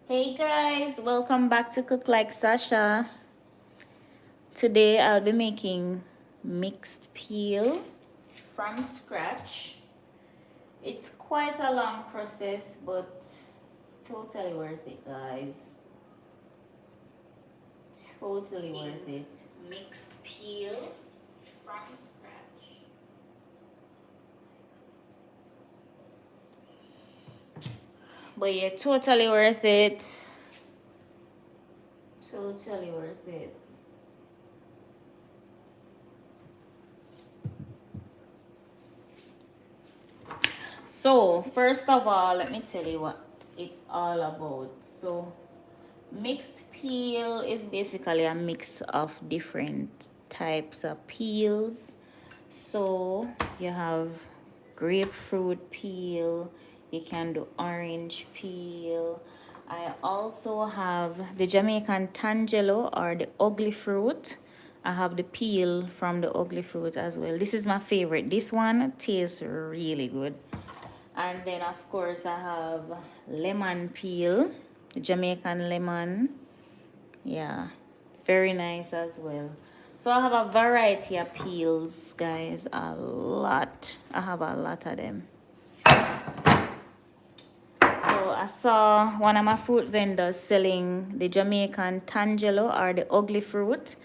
Hey guys, welcome back to Cook Like Sasha. Today I'll be making mixed peel from scratch. It's quite a long process, but it's totally worth it, guys. Totally worth it. Mixed peel from scratch. But yeah, totally worth it. Totally worth it. So, first of all, let me tell you what it's all about. So, mixed peel is basically a mix of different types of peels. So, you have grapefruit peel, you can do orange peel. I also have the Jamaican tangelo or the ugly fruit. I have the peel from the ugly fruit as well. This is my favorite. This one tastes really good. And then of course I have lemon peel, Jamaican lemon. Yeah, very nice as well. So I have a variety of peels, guys, a lot. I have a lot of them. So I saw one of my fruit vendors selling the Jamaican tangelo or the ugly fruit,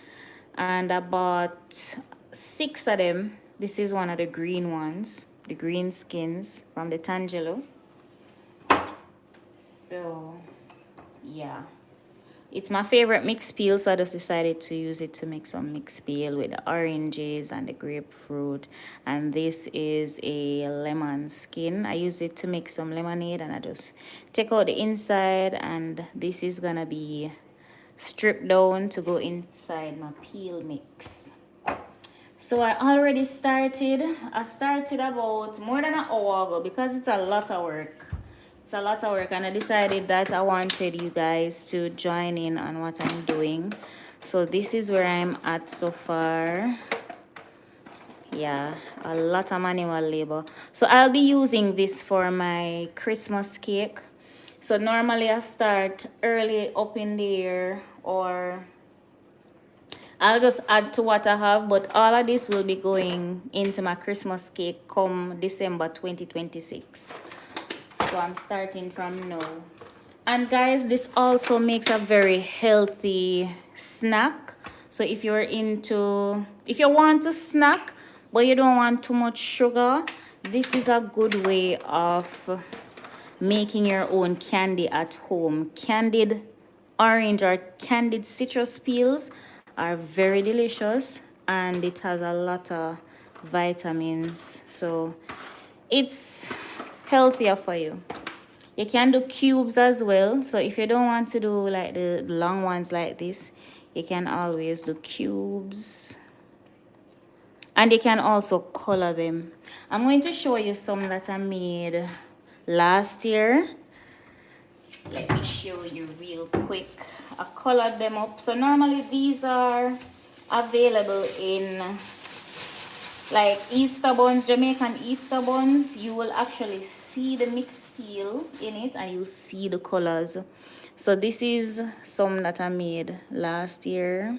and I bought 6 of them. This is one of the green ones, the green skins from the tangelo. So yeah, it's my favorite mixed peel, so I just decided to use it to make some mixed peel with the oranges and the grapefruit. And this is a lemon skin. I use it to make some lemonade, and I just take out the inside, and this is gonna be stripped down to go inside my peel mix. So I already started. I started about more than an hour ago because it's a lot of work. It's a lot of work, and I decided that I wanted you guys to join in on what I'm doing. So this is where I'm at so far. Yeah, a lot of manual labor. So I'll be using this for my Christmas cake. So normally I start early up in the year, or I'll just add to what I have, but all of this will be going into my Christmas cake come December 2026. So I'm starting from now. And guys, this also makes a very healthy snack. So if you want to snack, but you don't want too much sugar, this is a good way of making your own candy at home. Candied orange or candied citrus peels are very delicious, and it has a lot of vitamins. So it's healthier for you. You can do cubes as well. So if you don't want to do like the long ones like this, you can always do cubes. And you can also color them. I'm going to show you some that I made last year. Let me show you real quick. I colored them up. So normally these are available in like Easter buns, Jamaican Easter buns. You will actually see the mixed peel in it, and you see the colors. So this is some that I made last year.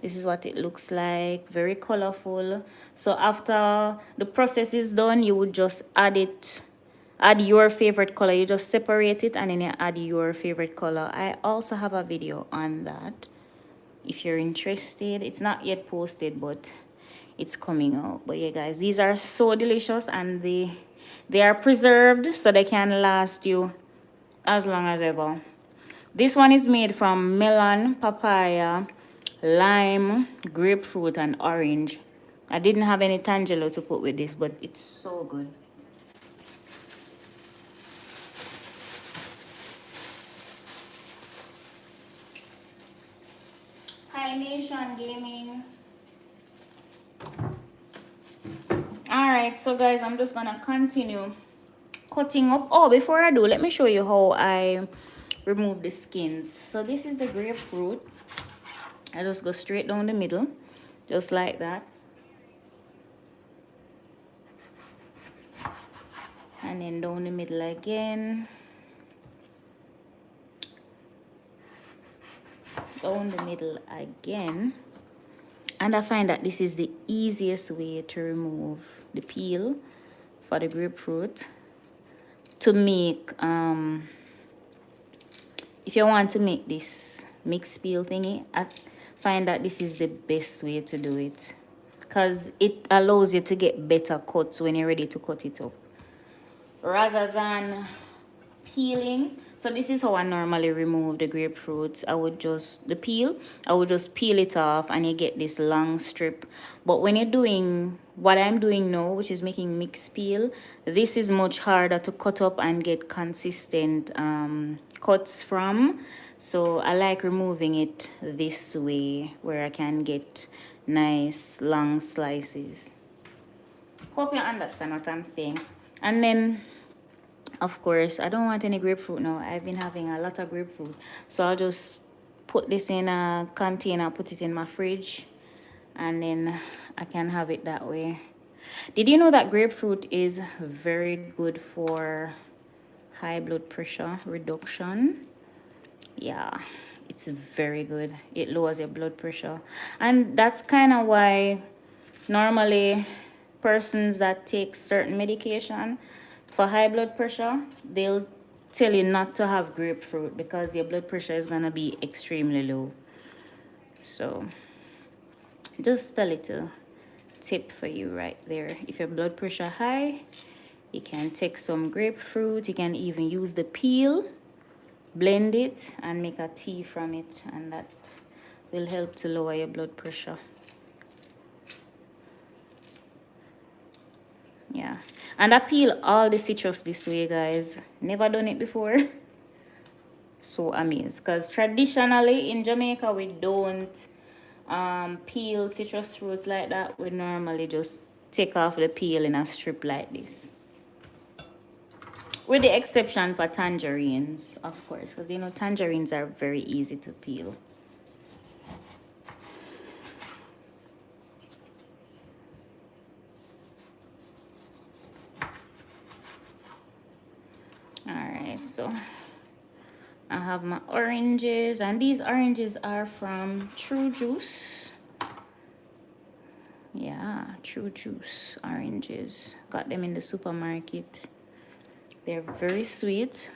This is what it looks like, very colorful. So after the process is done, you would just add your favorite color. You just separate it, and then you add your favorite color. I also have a video on that if you're interested. It's not yet posted, but it's coming out. But yeah, guys, these are so delicious, and they are preserved so they can last you as long as ever. This one is made from melon, papaya, lime, grapefruit, and orange. I didn't have any tangelo to put with this, but it's so good. Hi Nation Gaming. Alright, so guys, I'm just gonna continue cutting up. Oh, before I do, let me show you how I remove the skins. So this is the grapefruit. I just go straight down the middle, just like that. And then down the middle again. down the middle again. And I find that this is the easiest way to remove the peel for the grapefruit. To make, if you want to make this mixed peel thingy, I find that this is the best way to do it. Because it allows you to get better cuts when you're ready to cut it up. Rather than peeling. So this is how I normally remove the grapefruit. I would just peel it off and you get this long strip. But when you're doing what I'm doing now, which is making mixed peel, this is much harder to cut up and get consistent cuts from. So I like removing it this way where I can get nice long slices. Hope you understand what I'm saying. And then of course, I don't want any grapefruit now. I've been having a lot of grapefruit. So I'll just put this in a container, put it in my fridge, and then I can have it that way. Did you know that grapefruit is very good for high blood pressure reduction? Yeah, it's very good. It lowers your blood pressure. And that's kind of why normally persons that take certain medication for high blood pressure, they'll tell you not to have grapefruit because your blood pressure is going to be extremely low. So just a little tip for you right there. If your blood pressure high, you can take some grapefruit. You can even use the peel, blend it and make a tea from it, and that will help to lower your blood pressure. Yeah, and I peel all the citrus this way, guys. Never done it before. So amazed, because traditionally in Jamaica we don't peel citrus fruits like that. We normally just take off the peel in a strip like this, with the exception for tangerines, of course, because you know tangerines are very easy to peel. Alright, so I have my oranges, and these oranges are from True Juice. Yeah, True Juice oranges. Got them in the supermarket. They're very sweet.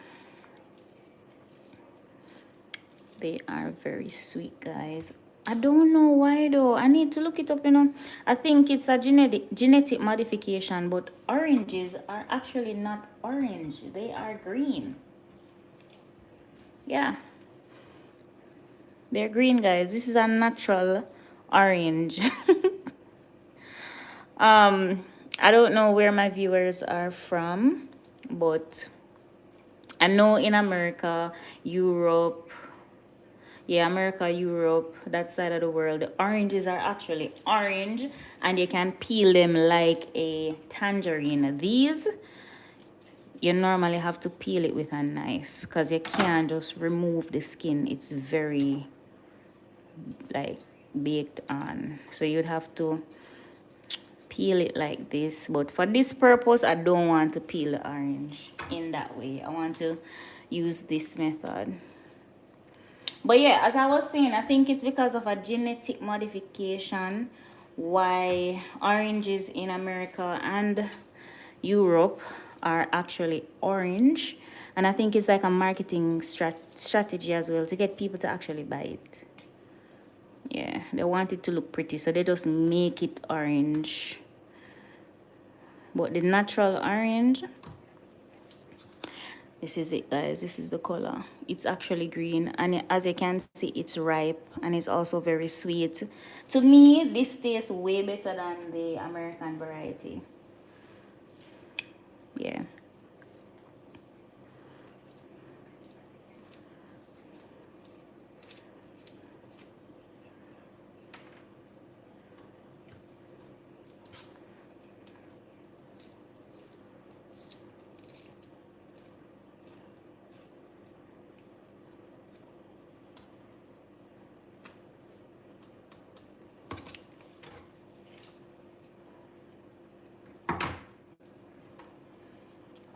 They are very sweet, guys. I don't know why though. I need to look it up, you know. I think it's a genetic modification, but oranges are actually not orange. They are green. Yeah. They're green, guys. This is a natural orange. I don't know where my viewers are from, but I know in America, Europe, yeah, America, Europe, that side of the world, the oranges are actually orange and you can peel them like a tangerine. These, you normally have to peel it with a knife because you can't just remove the skin. It's very like baked on. So you'd have to peel it like this. But for this purpose, I don't want to peel the orange in that way. I want to use this method. But yeah, as I was saying, I think it's because of a genetic modification why oranges in America and Europe are actually orange. And I think it's like a marketing strategy as well to get people to actually buy it. Yeah, they want it to look pretty, so they just make it orange. But the natural orange, this is it, guys. This is the color. It's actually green, and as you can see, it's ripe and it's also very sweet. To me, this tastes way better than the American variety. Yeah.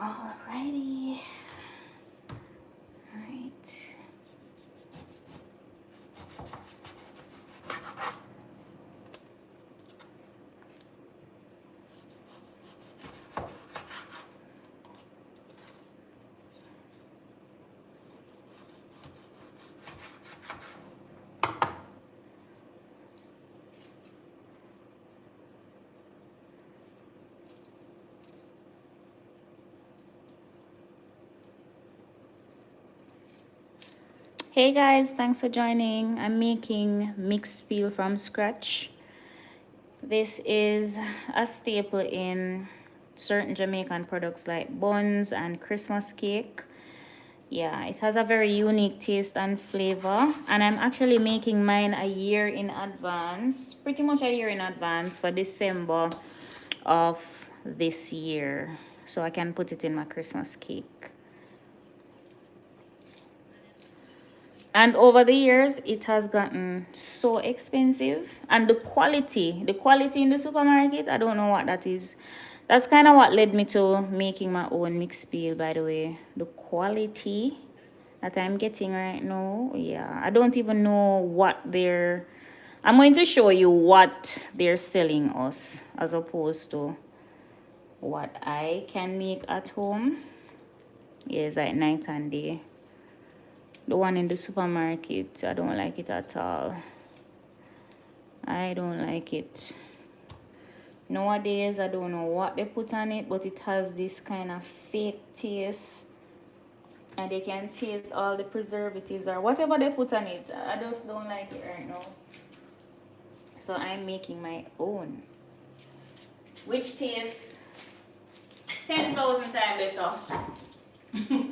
Alrighty. Alright. Hey guys, thanks for joining. I'm making mixed peel from scratch. This is a staple in certain Jamaican products like buns and Christmas cake. Yeah, it has a very unique taste and flavor, and I'm actually making mine a year in advance, pretty much a year in advance for December of this year, so I can put it in my Christmas cake. And over the years, it has gotten so expensive. And the quality in the supermarket, I don't know what that is. That's kind of what led me to making my own mixed peel, by the way. The quality that I'm getting right now, yeah. I don't even know what they're... I'm going to show you what they're selling us as opposed to what I can make at home. Yeah, it's like night and day. The one in the supermarket, I don't like it at all. I don't like it. Nowadays, I don't know what they put on it, but it has this kind of fake taste. And they can taste all the preservatives or whatever they put on it. I just don't like it right now. So I'm making my own, which tastes 10,000 times better.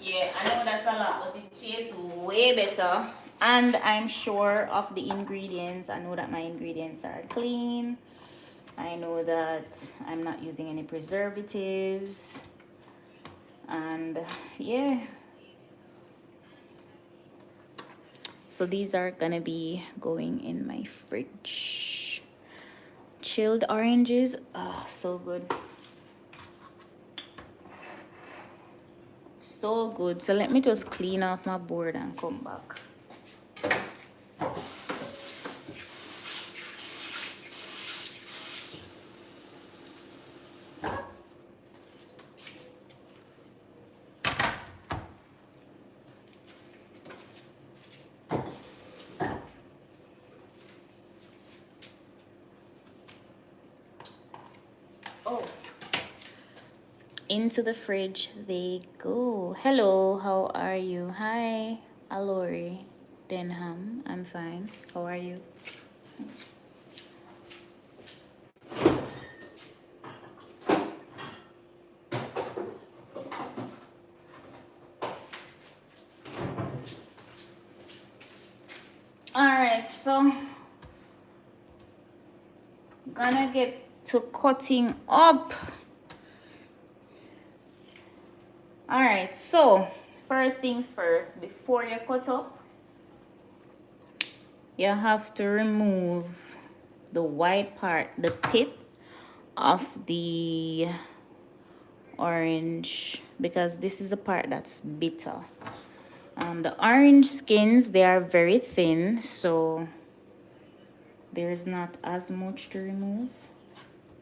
Yeah, I know that's a lot, but it tastes way better. And I'm sure of the ingredients. I know that my ingredients are clean. I know that I'm not using any preservatives. And yeah. So these are gonna be going in my fridge. Chilled oranges. Oh, so good. So good. So let me just clean off my board and come back. Oh, into the fridge they go. Hello, how are you? Hi, Alori Denham. I'm fine. How are you? All right, so gonna get to cutting up. All right, so first things first, before you cut up, you have to remove the white part, the pith of the orange, because this is the part that's bitter. The orange skins, they are very thin, so there's not as much to remove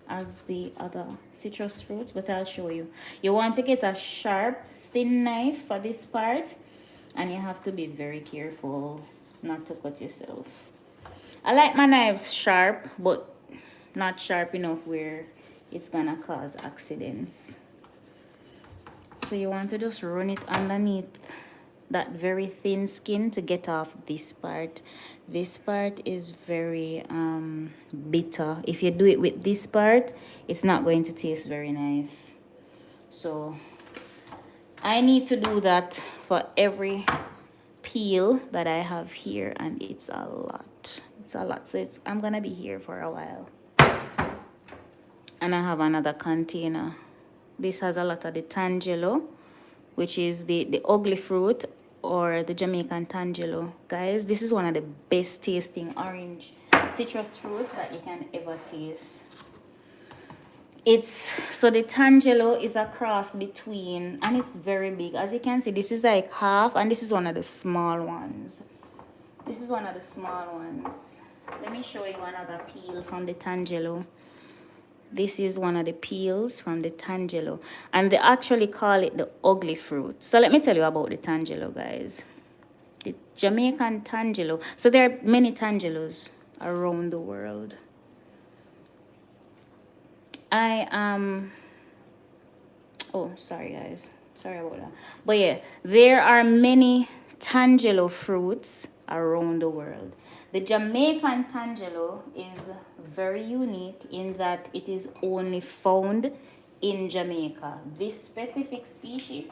as the other citrus fruits, but I'll show you. You want to get a sharp, thin knife for this part, and you have to be very careful not to cut yourself. I like my knives sharp, but not sharp enough where it's gonna cause accidents. So you want to just run it underneath that very thin skin to get off this part. This part is very bitter. If you do it with this part, it's not going to taste very nice. So I need to do that for every peel that I have here, and it's a lot. It's a lot. So I'm gonna be here for a while. And I have another container. This has a lot of the tangelo, which is the ugly fruit, or the Jamaican tangelo. Guys, this is one of the best tasting orange citrus fruits that you can ever taste. So the tangelo is a cross between, and it's very big. As you can see, this is like half, and this is one of the small ones. This is one of the small ones. Let me show you another peel from the tangelo. This is one of the peels from the tangelo, and they actually call it the ugly fruit. So let me tell you about the tangelo, guys. The Jamaican tangelo. So there are many tangelos around the world. I am... Oh, sorry, guys. Sorry about that. But yeah, there are many tangelo fruits around the world. The Jamaican tangelo is very unique in that it is only found in Jamaica. This specific species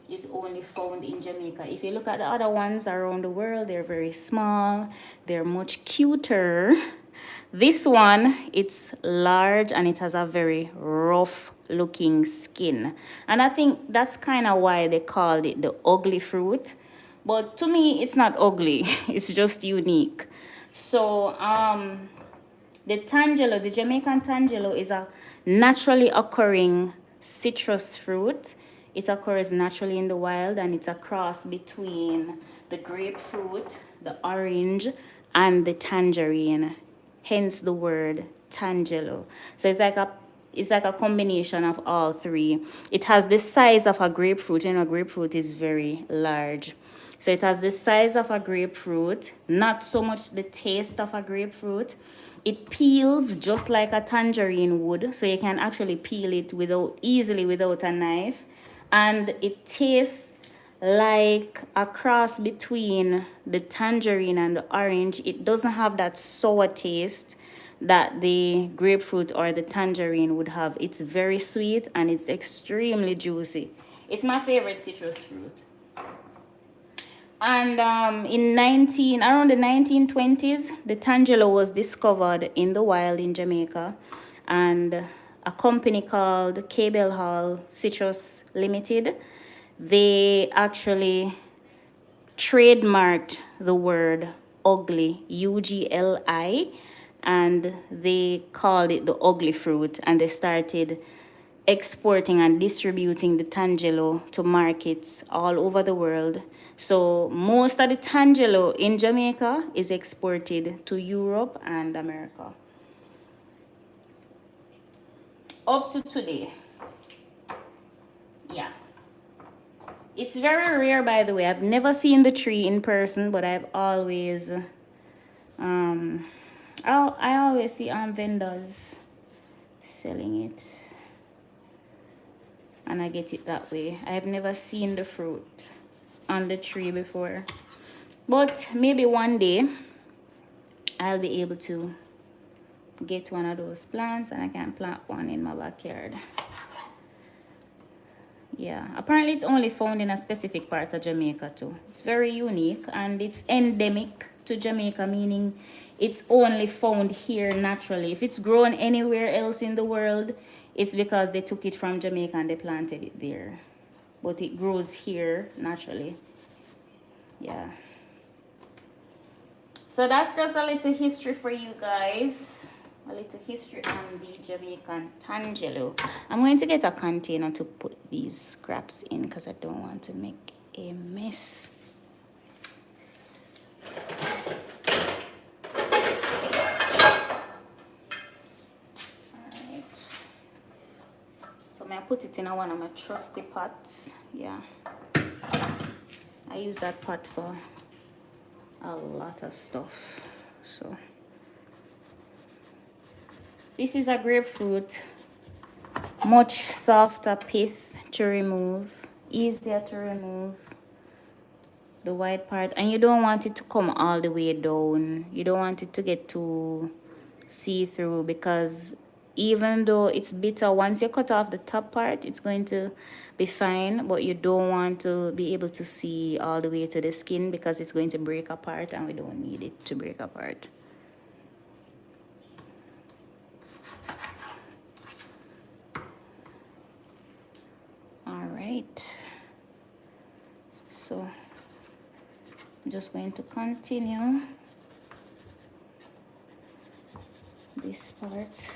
is only found in Jamaica. If you look at the other ones around the world, they're very small, they're much cuter. This one, it's large and it has a very rough looking skin. And I think that's kind of why they called it the ugly fruit. But to me, it's not ugly. It's just unique. So, the tangelo, the Jamaican tangelo, is a naturally occurring citrus fruit. It occurs naturally in the wild and it's a cross between the grapefruit, the orange, and the tangerine. Hence the word tangelo. So it's like a combination of all three. It has the size of a grapefruit. You know, grapefruit is very large. So it has the size of a grapefruit, not so much the taste of a grapefruit. It peels just like a tangerine would, so you can actually peel it easily without a knife. And it tastes like a cross between the tangerine and the orange. It doesn't have that sour taste that the grapefruit or the tangerine would have. It's very sweet and it's extremely juicy. It's my favorite citrus fruit. And around the 1920s, the tangelo was discovered in the wild in Jamaica, and a company called Cable Hall Citrus Limited, they actually trademarked the word ugly, UGLI, and they called it the ugly fruit, and they started exporting and distributing the tangelo to markets all over the world. So most of the tangelo in Jamaica is exported to Europe and America. Up to today. Yeah. It's very rare, by the way. I've never seen the tree in person, but I've always I always see vendors selling it. And I get it that way. I have never seen the fruit on the tree before. But maybe one day I'll be able to get one of those plants and I can plant one in my backyard. Yeah, apparently it's only found in a specific part of Jamaica too. It's very unique and it's endemic to Jamaica, meaning it's only found here naturally. If it's grown anywhere else in the world, it's because they took it from Jamaica and they planted it there. But it grows here naturally. Yeah. So that's just a little history for you guys. A little history on the Jamaican tangelo. I'm going to get a container to put these scraps in because I don't want to make a mess. Alright. So I put it in one of my trusty pots. Yeah. I use that pot for a lot of stuff. So this is a grapefruit, much softer pith to remove, easier to remove the white part, and you don't want it to come all the way down. You don't want it to get too see-through because even though it's bitter, once you cut off the top part, it's going to be fine, but you don't want to be able to see all the way to the skin because it's going to break apart and we don't need it to break apart. Alright, so I'm just going to continue this part.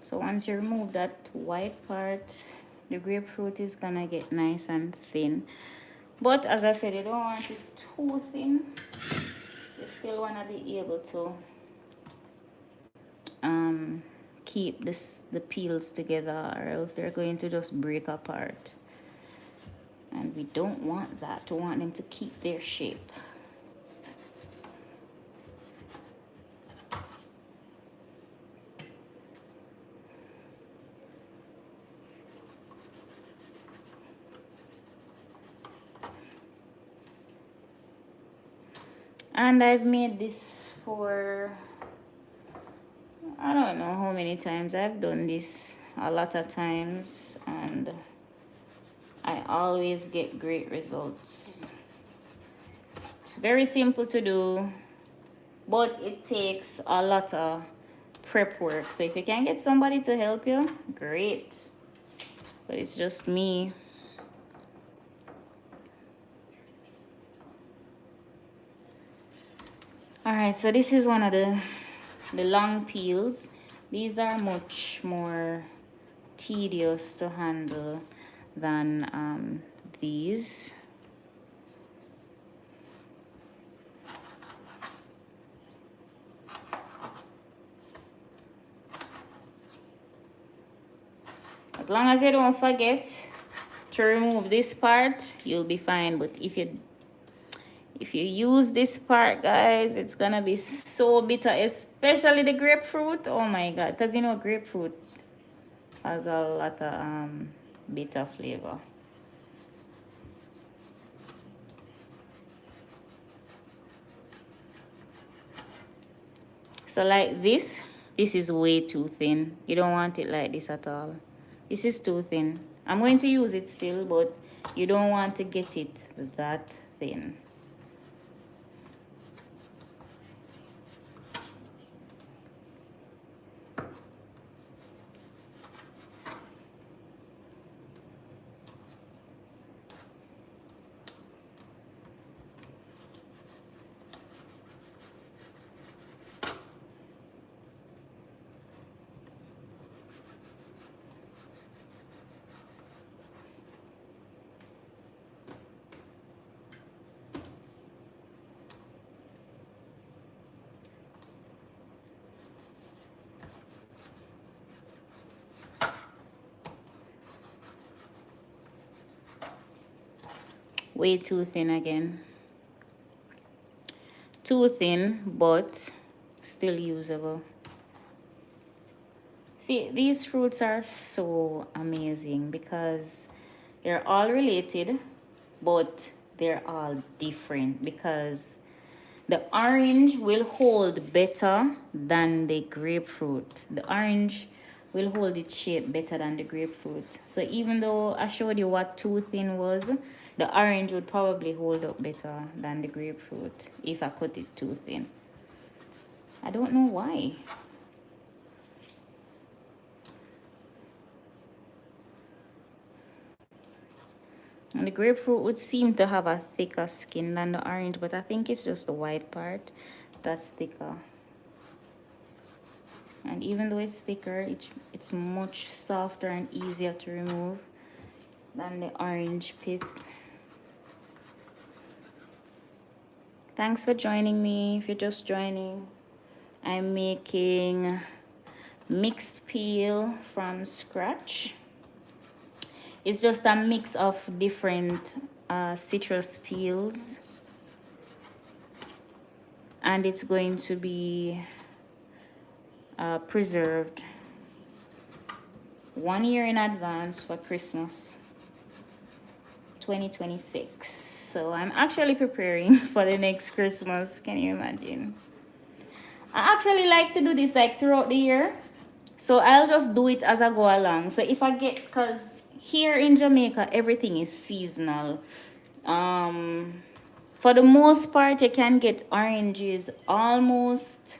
So once you remove that white part, the grapefruit is gonna get nice and thin. But as I said, you don't want it too thin. You still wanna be able to keep the peels together, or else they're going to just break apart. And we don't want that. We want them to keep their shape. And I've made this for, I don't know how many times. I've done this a lot of times, and I always get great results. It's very simple to do, but it takes a lot of prep work. So if you can get somebody to help you, great. But it's just me. All right, so this is one of the long peels. These are much more tedious to handle than these. As long as you don't forget to remove this part, you'll be fine. But if you use this part, guys, it's gonna be so bitter, especially the grapefruit. Oh my god, because you know grapefruit has a lot of bitter flavor. So like this is way too thin. You don't want it like this at all. This is too thin. I'm going to use it still, but you don't want to get it that thin. Way too thin again. Too thin, but still usable. See, these fruits are so amazing because they're all related, but they're all different, because the orange will hold better than the grapefruit. The orange will hold its shape better than the grapefruit. So even though I showed you what too thin was, the orange would probably hold up better than the grapefruit if I cut it too thin. I don't know why. And the grapefruit would seem to have a thicker skin than the orange, but I think it's just the white part that's thicker. And even though it's thicker, it's much softer and easier to remove than the orange pit. Thanks for joining me. If you're just joining, I'm making mixed peel from scratch. It's just a mix of different citrus peels, and it's going to be preserved 1 year in advance for Christmas 2026. So I'm actually preparing for the next Christmas. Can you imagine? I actually like to do this like throughout the year, so I'll just do it as I go along. So if I get, because here in Jamaica everything is seasonal. For the most part, you can get oranges almost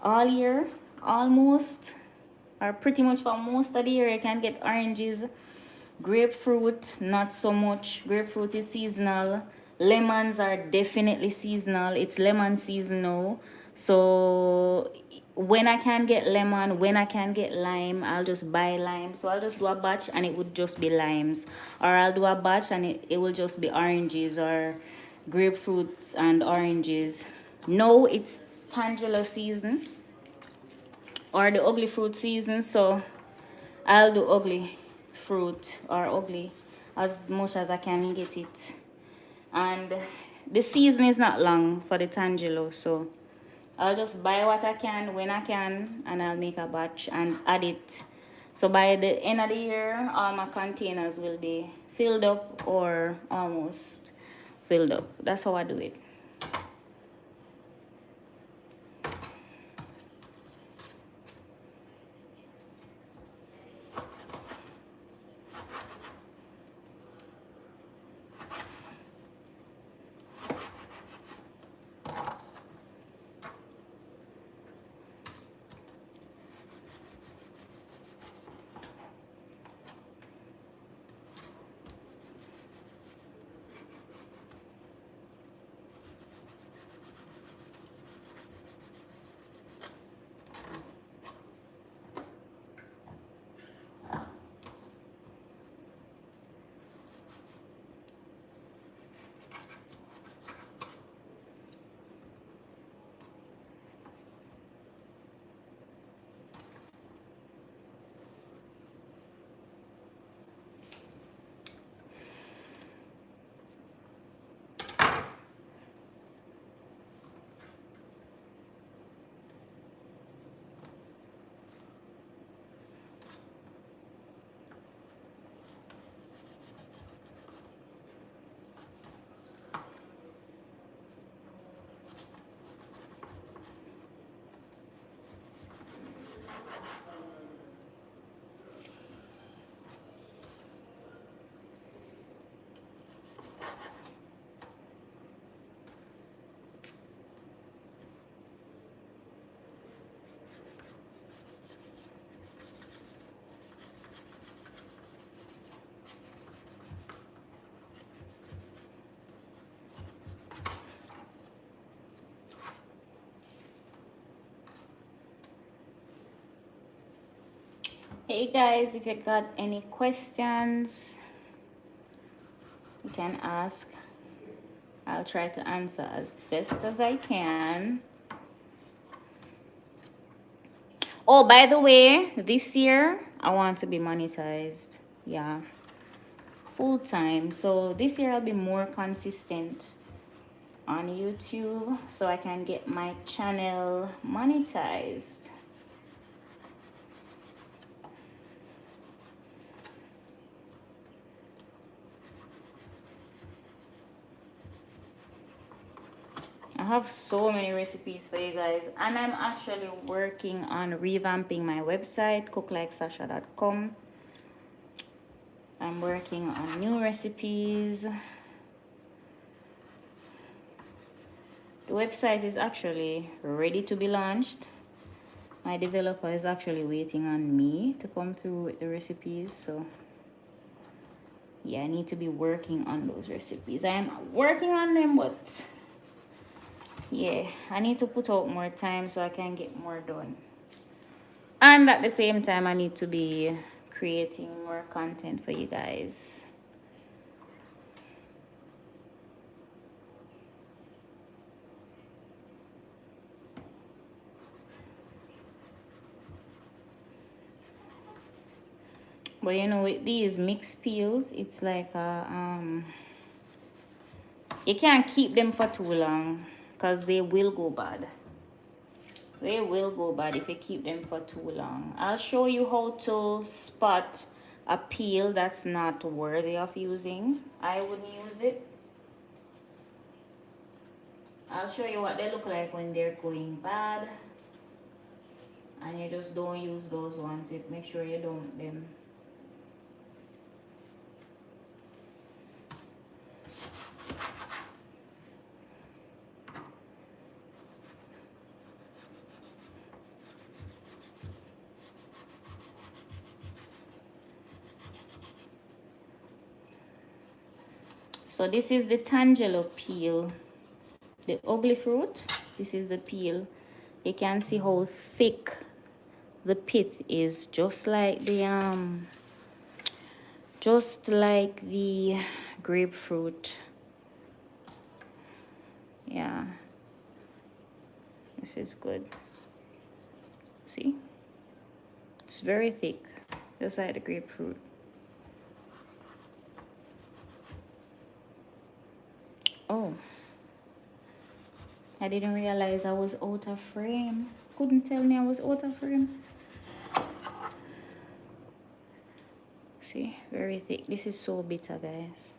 all year, almost, or pretty much for most of the year you can get oranges. Grapefruit, not so much. Grapefruit is seasonal. Lemons are definitely seasonal. It's lemon season now. So when I can get lemon, when I can get lime, I'll just buy lime. So I'll just do a batch and it would just be limes. Or I'll do a batch and it will just be oranges or grapefruits and oranges. No, it's Tangelo season or the ugly fruit season. So I'll do ugly fruit or ugly as much as I can get it. And the season is not long for the Tangelo. So I'll just buy what I can when I can and I'll make a batch and add it. So by the end of the year, all my containers will be filled up or almost filled up. That's how I do it. Hey guys, if you got any questions, you can ask. I'll try to answer as best as I can. Oh, by the way, this year I want to be monetized. Yeah, full time. So this year I'll be more consistent on YouTube so I can get my channel monetized. I have so many recipes for you guys, and I'm actually working on revamping my website, cooklikesasha.com. I'm working on new recipes. The website is actually ready to be launched. My developer is actually waiting on me to come through with the recipes, so yeah, I need to be working on those recipes. I am working on them, but yeah, I need to put out more time so I can get more done. And at the same time, I need to be creating more content for you guys. But you know, with these mixed peels, it's like you can't keep them for too long because they will go bad. They will go bad if you keep them for too long. I'll show you how to spot a peel that's not worthy of using. I wouldn't use it. I'll show you what they look like when they're going bad. And you just don't use those ones. Make sure you don't them. So this is the Tangelo peel, the ugly fruit. This is the peel You can see how thick the pith is, just like the grapefruit. Yeah, this is good. See, it's very thick, just like the grapefruit. Oh, I didn't realize I was out of frame. Couldn't tell me I was out of frame. See, very thick. This is so bitter, guys.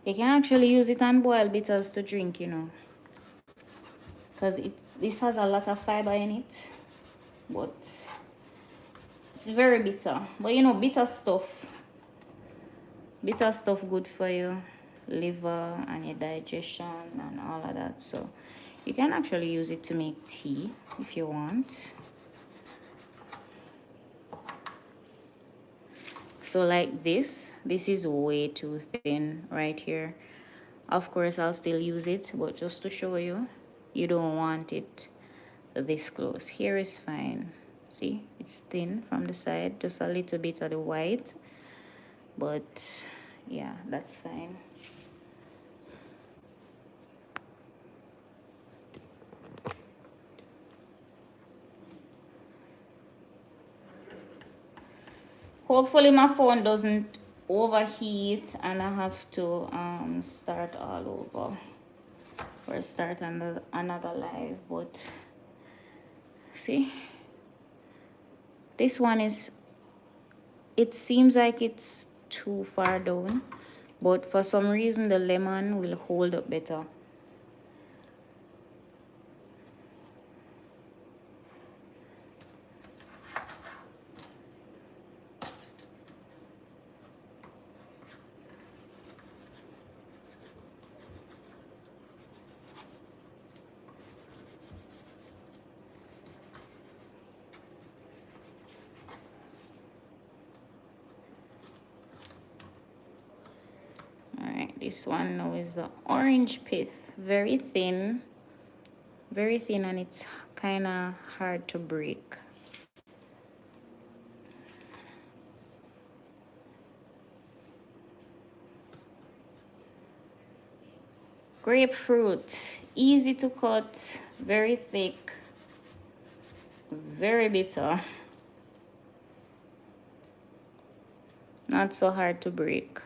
You can actually use it on boiled bitters to drink, you know, because this has a lot of fiber in it, but it's very bitter. But you know, bitter stuff good for your liver and your digestion and all of that. So you can actually use it to make tea if you want. So like this is way too thin right here. Of course I'll still use it, but just to show you, you don't want it this close. Here is fine. See, it's thin from the side, just a little bit of the white, but yeah, that's fine. Hopefully my phone doesn't overheat and I have to start all over or start another live. But see, this one is, it seems like it's too far down, but for some reason the lemon will hold up better. This one now is the orange pith, very thin, and it's kind of hard to break. Grapefruit, easy to cut, very thick, very bitter, not so hard to break.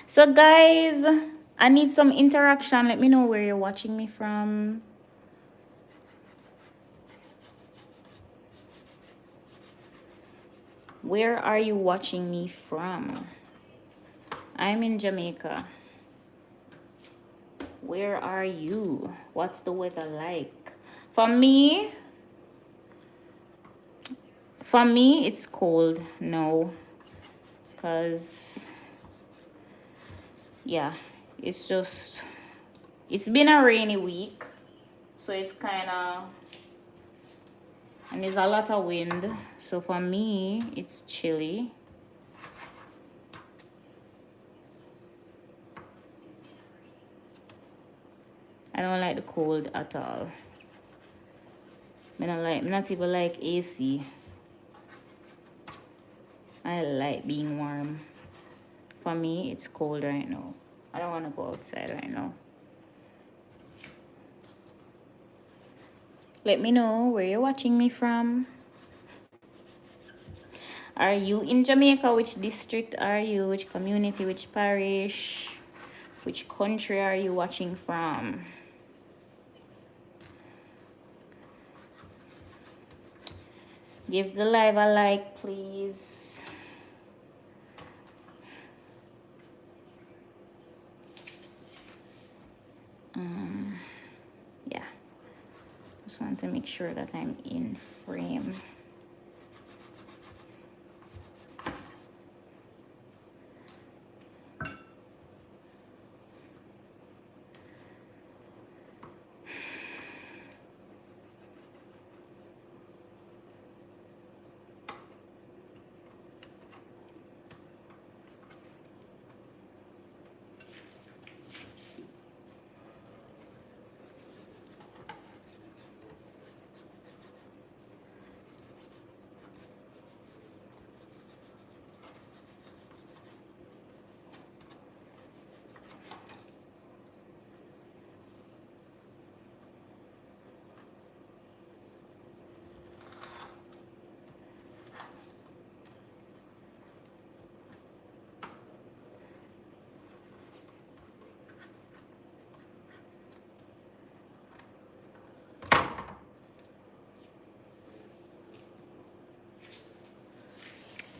So guys, I need some interaction. Let me know where you're watching me from. Where are you watching me from? I'm in Jamaica. Where are you? What's the weather like? For me, it's cold. No, because yeah, it's been a rainy week, so it's kind of, and there's a lot of wind, so for me it's chilly. I don't like the cold at all. I not even like AC. I like being warm. For me, it's cold right now. I don't want to go outside right now. Let me know where you're watching me from. Are you in Jamaica? Which district are you? Which community? Which parish? Which country are you watching from? Give the live a like, please. Yeah, just want to make sure that I'm in frame.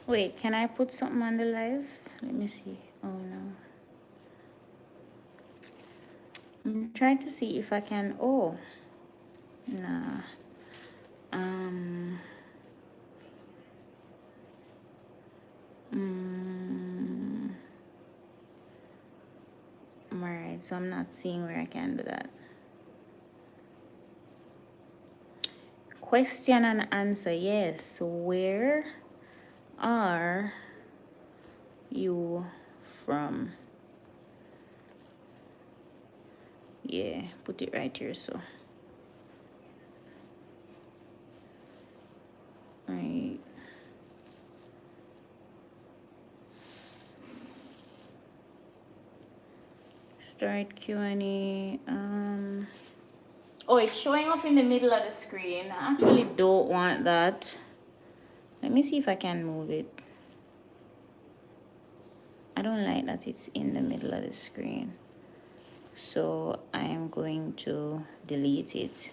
Wait, can I put something on the live? Let me see. Oh no. I'm trying to see if I can. Oh, nah. Um. Mm, Alright, so I'm not seeing where I can do that. Question and answer. Yes. Where are you from? Yeah, put it right here. So, right. Start Q&A. Oh, it's showing up in the middle of the screen. I actually don't want that. Let me see if I can move it. I don't like that it's in the middle of the screen. So I am going to delete it.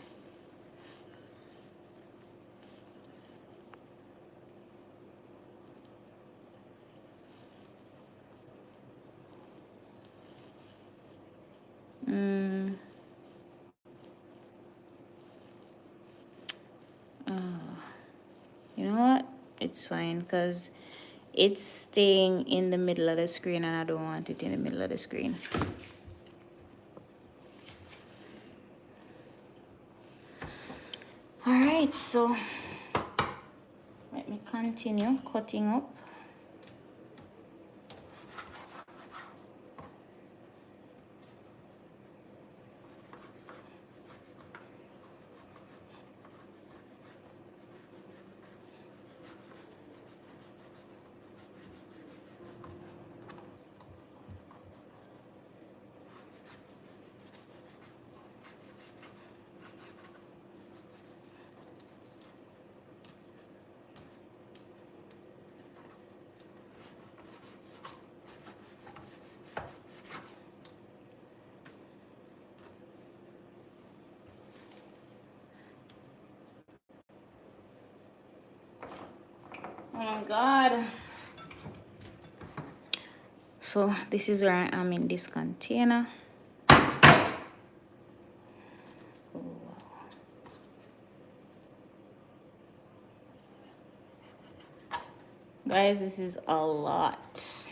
You know what? It's fine because it's staying in the middle of the screen and I don't want it in the middle of the screen. All right, so let me continue cutting up. Oh my God. So this is where I am in this container. Guys, this is a lot.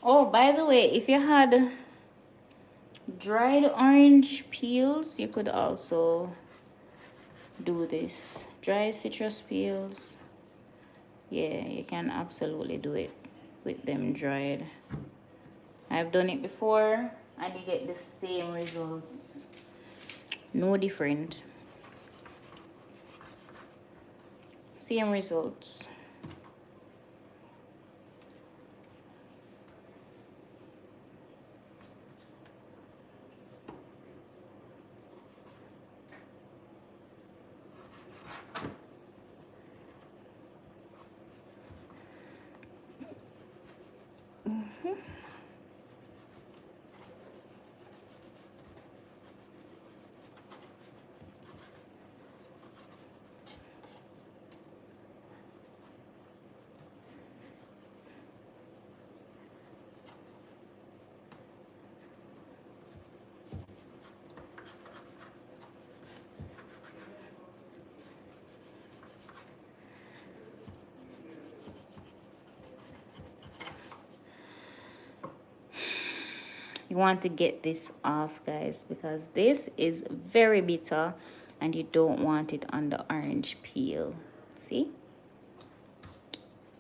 Oh, by the way, if you had dried orange peels, you could also do this. Dry citrus peels. Yeah, you can absolutely do it with them dried. I've done it before and you get the same results. No different. Same results. You want to get this off, guys, because this is very bitter and you don't want it on the orange peel. See?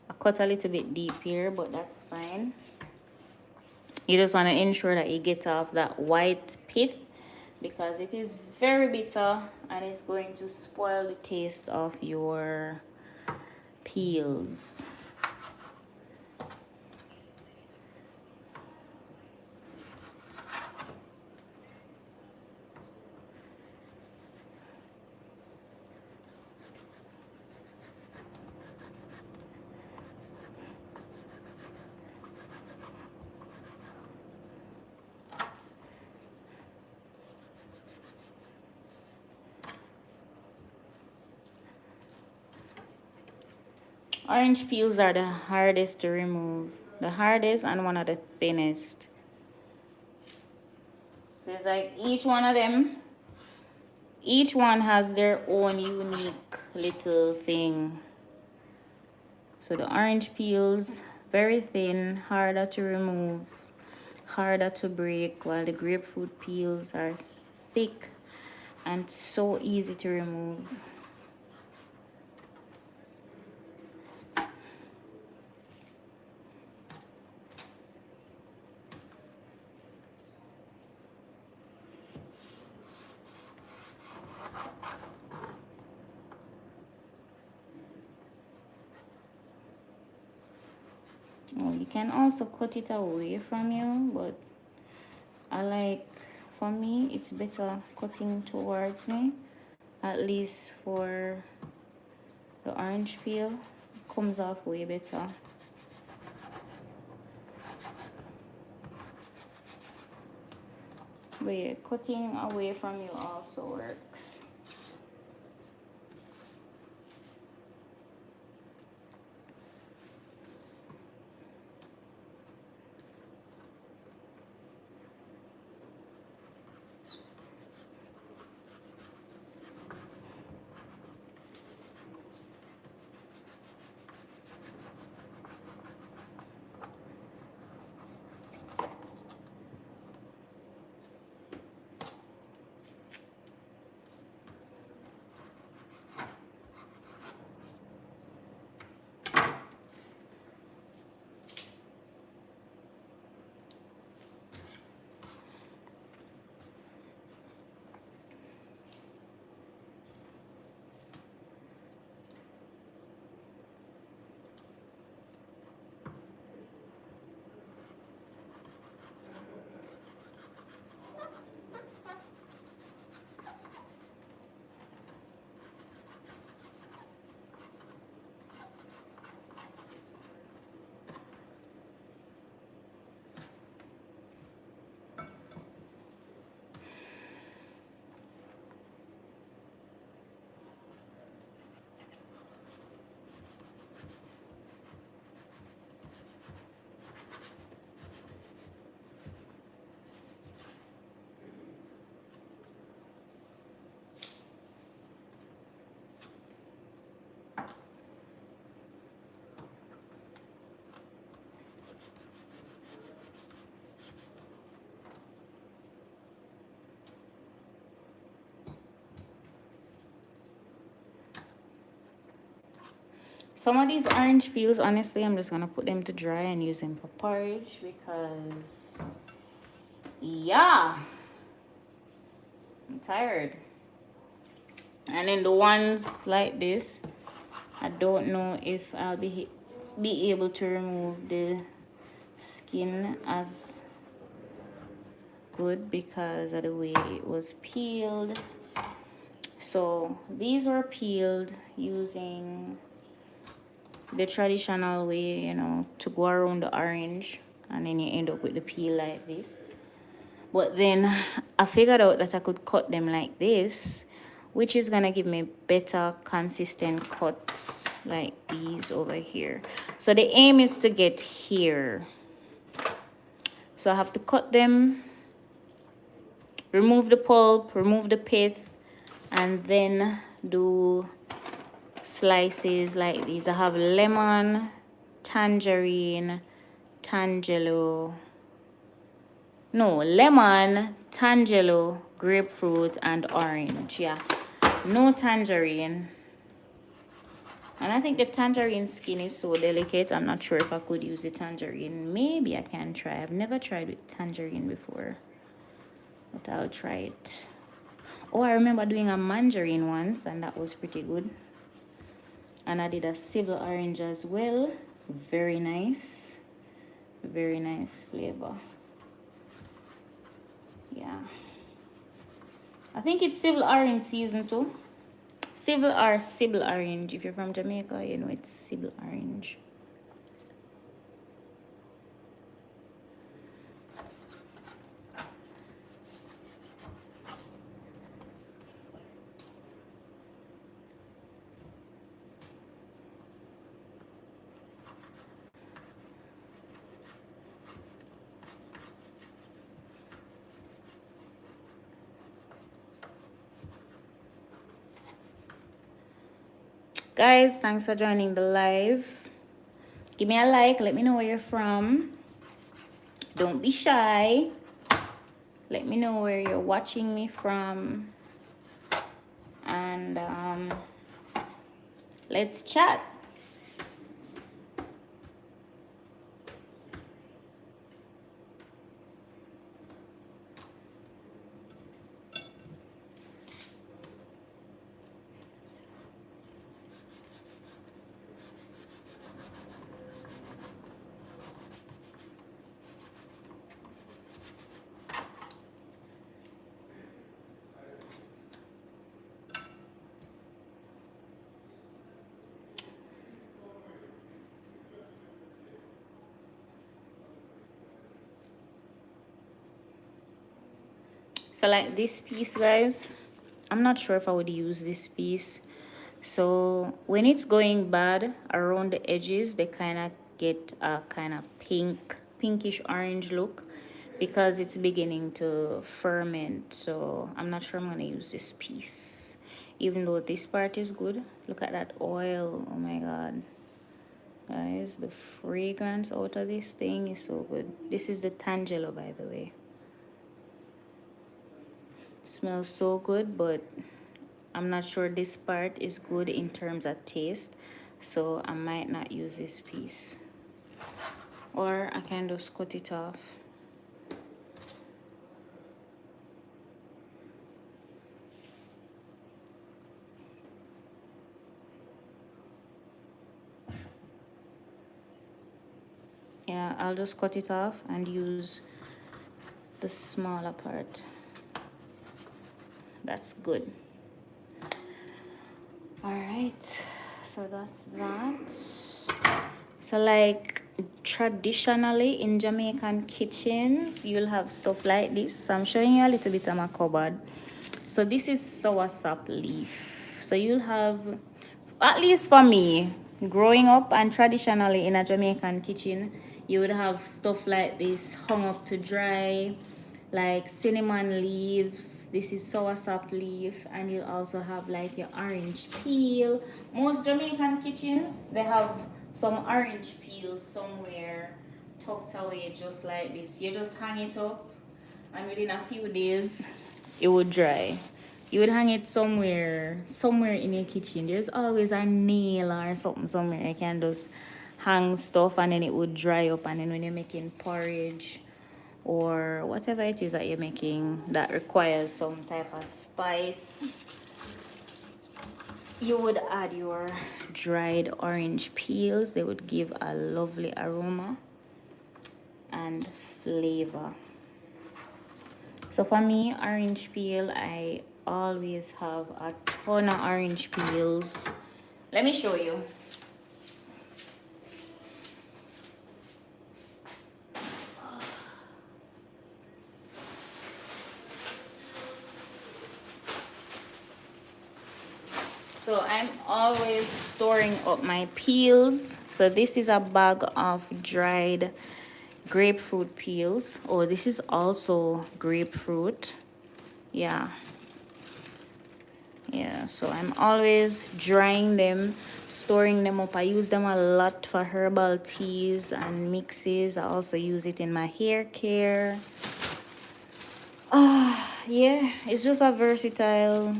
I cut a little bit deep here, but that's fine. You just want to ensure that you get off that white pith because it is very bitter and it's going to spoil the taste of your peels. Orange peels are the hardest to remove. The hardest and one of the thinnest. There's like each one of them, each one has their own unique little thing. So the orange peels, very thin, harder to remove, harder to break, while the grapefruit peels are thick and so easy to remove. Oh, you can also cut it away from you, but I like, for me, it's better cutting towards me, at least for the orange peel. It comes off way better. But yeah, cutting away from you also works. Some of these orange peels, honestly, I'm just gonna put them to dry and use them for porridge because, yeah, I'm tired. And then the ones like this, I don't know if I'll be able to remove the skin as good because of the way it was peeled. So these were peeled using the traditional way, you know, to go around the orange, and then you end up with the peel like this. But then I figured out that I could cut them like this, which is gonna give me better consistent cuts like these over here. So the aim is to get here. So I have to cut them, remove the pulp, remove the pith, and then do slices like these. I have lemon, tangerine, tangelo, no, lemon, tangelo, grapefruit, and orange. Yeah, no tangerine. And I think the tangerine skin is so delicate, I'm not sure if I could use the tangerine. Maybe I can try. I've never tried with tangerine before, but I'll try it. Oh, I remember doing a mandarin once, and that was pretty good. And I did a civil orange as well. Very nice flavor. Yeah, I think it's civil orange season too. Civil or Sybil orange. If you're from Jamaica, you know it's Sybil orange. Guys, thanks for joining the live. Give me a like. Let me know where you're from. Don't be shy. Let me know where you're watching me from. And let's chat. So like this piece, guys, I'm not sure if I would use this piece. So when it's going bad around the edges, they kind of get a kind of pinkish orange look because it's beginning to ferment. So I'm not sure I'm gonna use this piece, even though this part is good. Look at that oil. Oh my god, guys, the fragrance out of this thing is so good. This is the Tangelo, by the way. Smells so good, but I'm not sure this part is good in terms of taste, so I might not use this piece, or I can just cut it off. Yeah, I'll just cut it off and use the smaller part. That's good. All right, so that's that. So like traditionally in Jamaican kitchens, you'll have stuff like this. So I'm showing you a little bit of my cupboard. So this is soursop leaf. So you'll have, at least for me, growing up and traditionally in a Jamaican kitchen, you would have stuff like this hung up to dry, like cinnamon leaves. This is soursop leaf, and you also have like your orange peel. Most Jamaican kitchens, they have some orange peel somewhere tucked away just like this. You just hang it up, and within a few days it would dry. You would hang it somewhere in your kitchen. There's always a nail or something somewhere. You can just hang stuff, and then it would dry up, and then when you're making porridge or whatever it is that you're making that requires some type of spice, you would add your dried orange peels. They would give a lovely aroma and flavor. So for me, orange peel, I always have a ton of orange peels. Let me show you. So I'm always storing up my peels. So this is a bag of dried grapefruit peels. Oh, this is also grapefruit. Yeah, so I'm always drying them, storing them up. I use them a lot for herbal teas and mixes. I also use it in my hair care. Yeah, it's just a versatile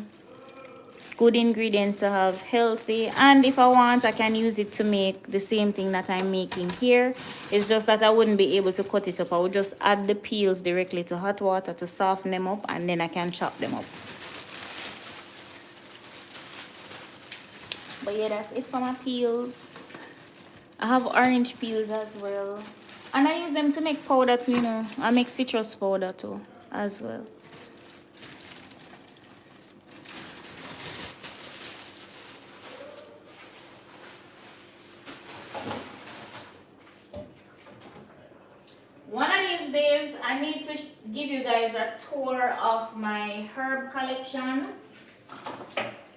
good ingredient to have, healthy, and if I want, I can use it to make the same thing that I'm making here. It's just that I wouldn't be able to cut it up. I would just add the peels directly to hot water to soften them up, and then I can chop them up. But yeah, that's it for my peels. I have orange peels as well, and I use them to make powder too, you know. I make citrus powder too as well. One of these days, I need to give you guys a tour of my herb collection.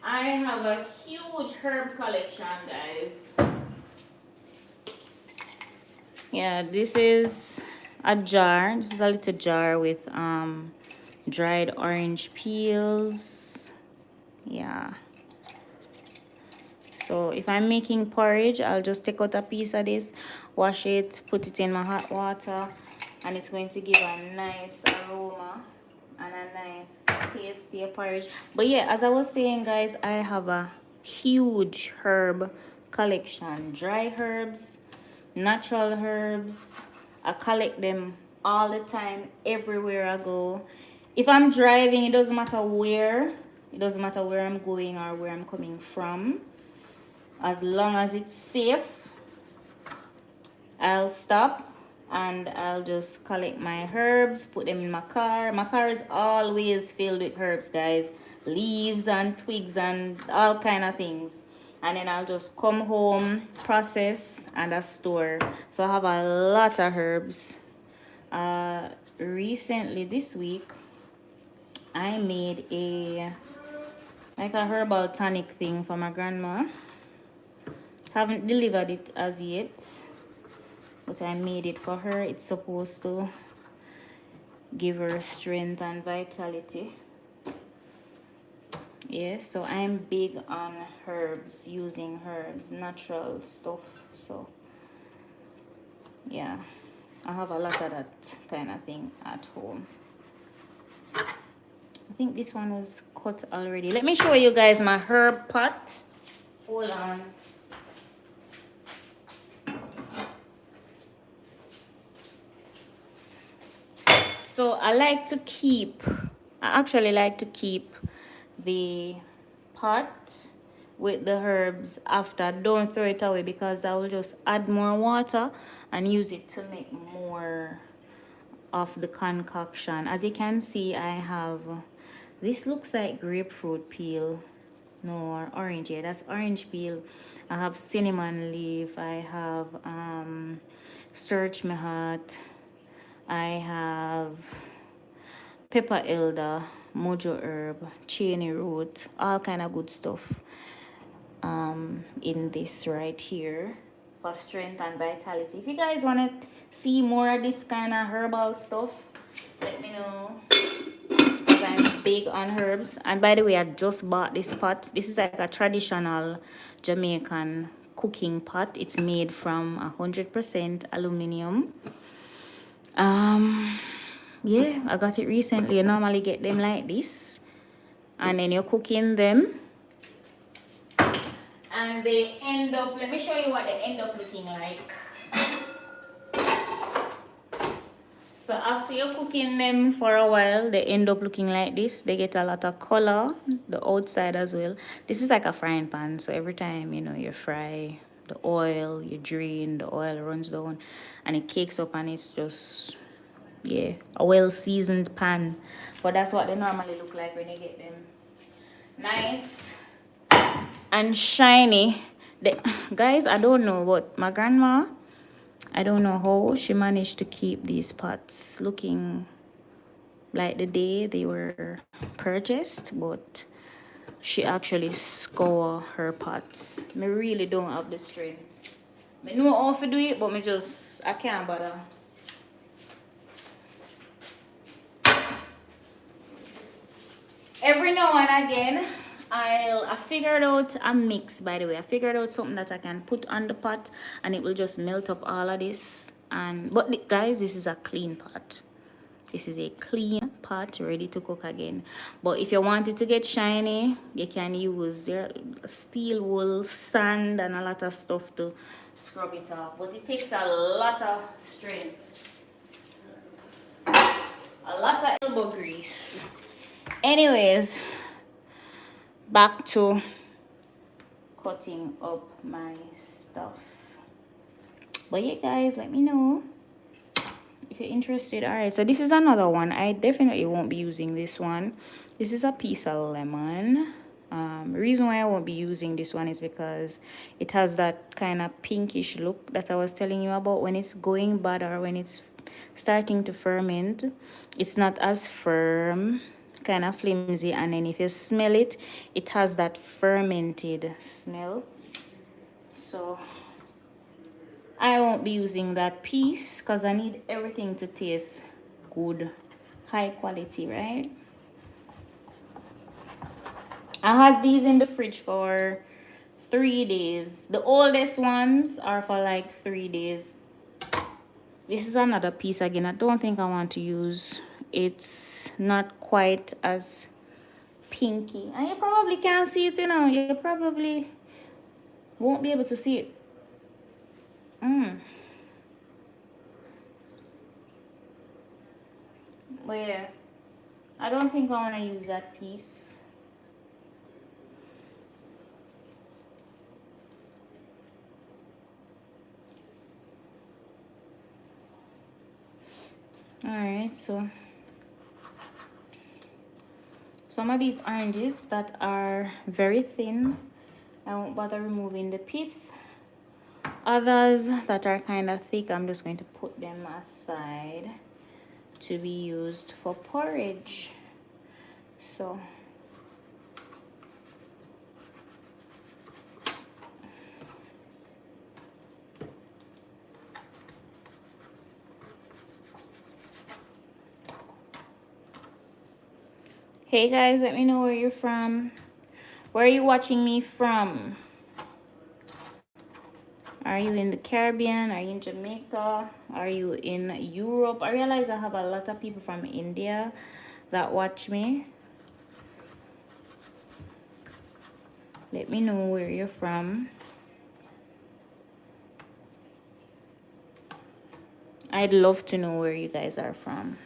I have a huge herb collection, guys. Yeah, this is a jar. This is a little jar with dried orange peels. Yeah. So if I'm making porridge, I'll just take out a piece of this, wash it, put it in my hot water, and it's going to give a nice aroma and a nice tasty porridge. But yeah, as I was saying, guys, I have a huge herb collection. Dry herbs, natural herbs. I collect them all the time, everywhere I go. If I'm driving, it doesn't matter where. It doesn't matter where I'm going or where I'm coming from. As long as it's safe, I'll stop and I'll just collect my herbs, put them in my car. My car is always filled with herbs, guys. Leaves and twigs and all kind of things. And then I'll just come home, process, and I store. So I have a lot of herbs. Recently, this week, I made a herbal tonic thing for my grandma. Haven't delivered it as yet, but I made it for her. It's supposed to give her strength and vitality. Yeah, so I'm big on herbs, using herbs, natural stuff. So yeah, I have a lot of that kind of thing at home. I think this one was cut already. Let me show you guys my herb pot. Hold on. So I actually like to keep the pot with the herbs after. Don't throw it away, because I will just add more water and use it to make more of the concoction. As you can see, I have, this looks like grapefruit peel. No, or orange. Yeah, that's orange peel. I have cinnamon leaf. I have search my heart. I have pepper elder, mojo herb, cheney root, all kind of good stuff in this right here for strength and vitality. If you guys want to see more of this kind of herbal stuff, let me know, because I'm big on herbs. And by the way, I just bought this pot. This is like a traditional Jamaican cooking pot. It's made from 100% aluminum. Yeah, I got it recently. You normally get them like this, and then you're cooking them, and they end up, let me show you what they end up looking like. So after you're cooking them for a while, they end up looking like this. They get a lot of color, the outside as well. This is like a frying pan, so every time, you know, you fry the oil, you drain, the oil runs down and it cakes up, and it's just, yeah, a well-seasoned pan. But that's what they normally look like when you get them nice and shiny. Guys, I don't know what my grandma, I don't know how she managed to keep these pots looking like the day they were purchased, but she actually scour her pots. Me really don't have the strength. Me know how to do it, but I can't bother. Every now and again, I figured out a mix, by the way. I figured out something that I can put on the pot and it will just melt up all of this. But guys, this is a clean pot. This is a clean pot ready to cook again. But if you want it to get shiny, you can use steel wool, sand, and a lot of stuff to scrub it off. But it takes a lot of strength, a lot of elbow grease. Anyways, back to cutting up my stuff. But yeah, guys, let me know if you're interested. All right, so this is another one. I definitely won't be using this one. This is a piece of lemon. The reason why I won't be using this one is because it has that kind of pinkish look that I was telling you about. When it's going bad or when it's starting to ferment, it's not as firm, kind of flimsy, and then if you smell it, it has that fermented smell. So I won't be using that piece because I need everything to taste good, high quality, right? I had these in the fridge for 3 days. The oldest ones are for like 3 days. This is another piece again. I don't think I want to use. It's not quite as pinky. And you probably can't see it, you know. You probably won't be able to see it. But yeah, I don't think I want to use that piece. Alright, so some of these oranges that are very thin, I won't bother removing the pith. Others that are kind of thick, I'm just going to put them aside to be used for porridge. So hey guys, let me know where you're from. Where are you watching me from? Are you in the Caribbean? Are you in Jamaica? Are you in Europe? I realize I have a lot of people from India that watch me. Let me know where you're from. I'd love to know where you guys are from.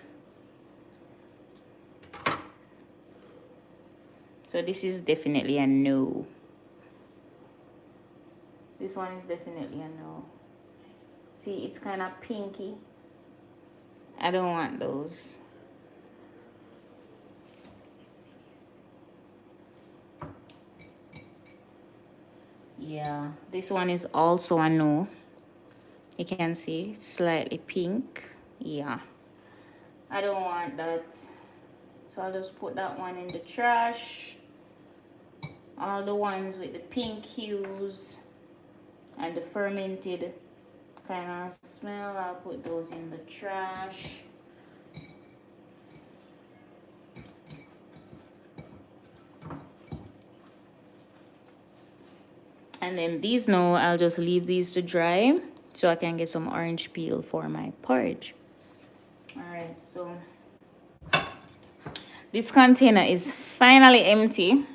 So this is definitely a no. This one is definitely a no. See, it's kind of pinky. I don't want those. Yeah, this one is also a no. You can see it's slightly pink. Yeah, I don't want that. So I'll just put that one in the trash. All the ones with the pink hues and the fermented kind of smell, I'll put those in the trash. And then these now, I'll just leave these to dry so I can get some orange peel for my porridge. Alright, so this container is finally empty.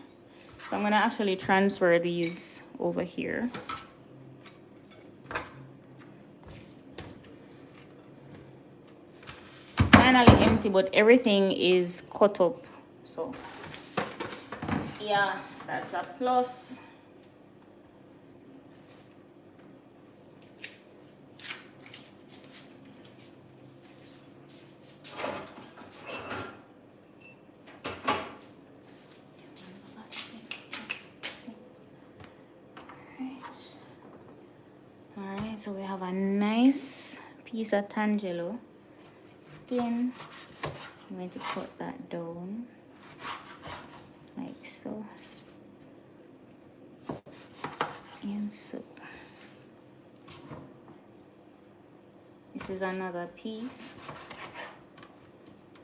So I'm gonna actually transfer these over here. Finally empty, but everything is cut up. So yeah, that's a plus. Alright, so we have a nice piece of tangelo skin. I'm going to put that down like so and so. This is another piece.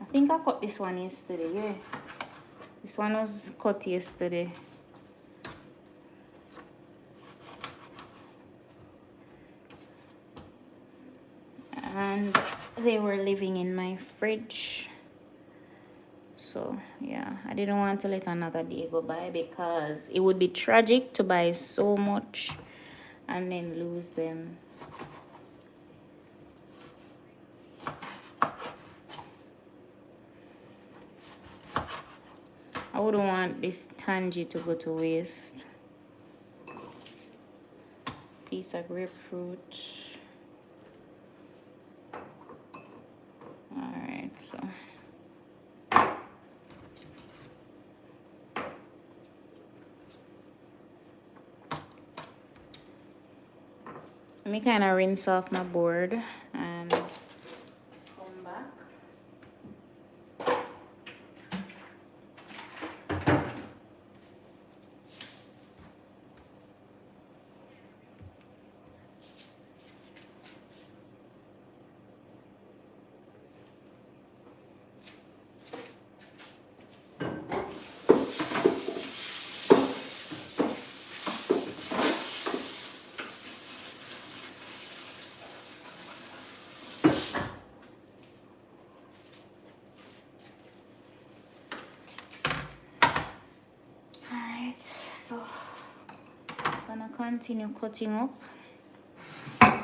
I think I cut this one yesterday. Yeah, this one was cut yesterday. And they were living in my fridge. So yeah, I didn't want to let another day go by because it would be tragic to buy so much and then lose them. I wouldn't want this tangy to go to waste. Piece of grapefruit. Alright, so let me kind of rinse off my board and come back. continue cutting up.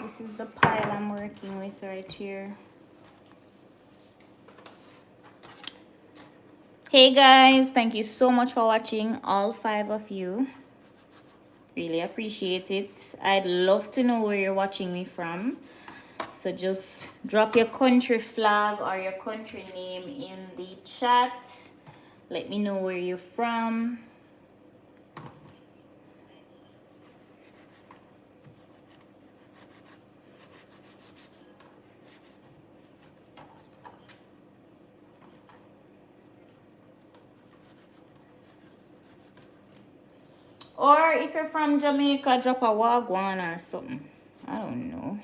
This is the pile I'm working with right here. Hey guys, thank you so much for watching, all 5 of you. Really appreciate it. I'd love to know where you're watching me from. So just drop your country flag or your country name in the chat. Let me know where you're from. Or if you're from Jamaica, drop a wagwan or something. I don't know.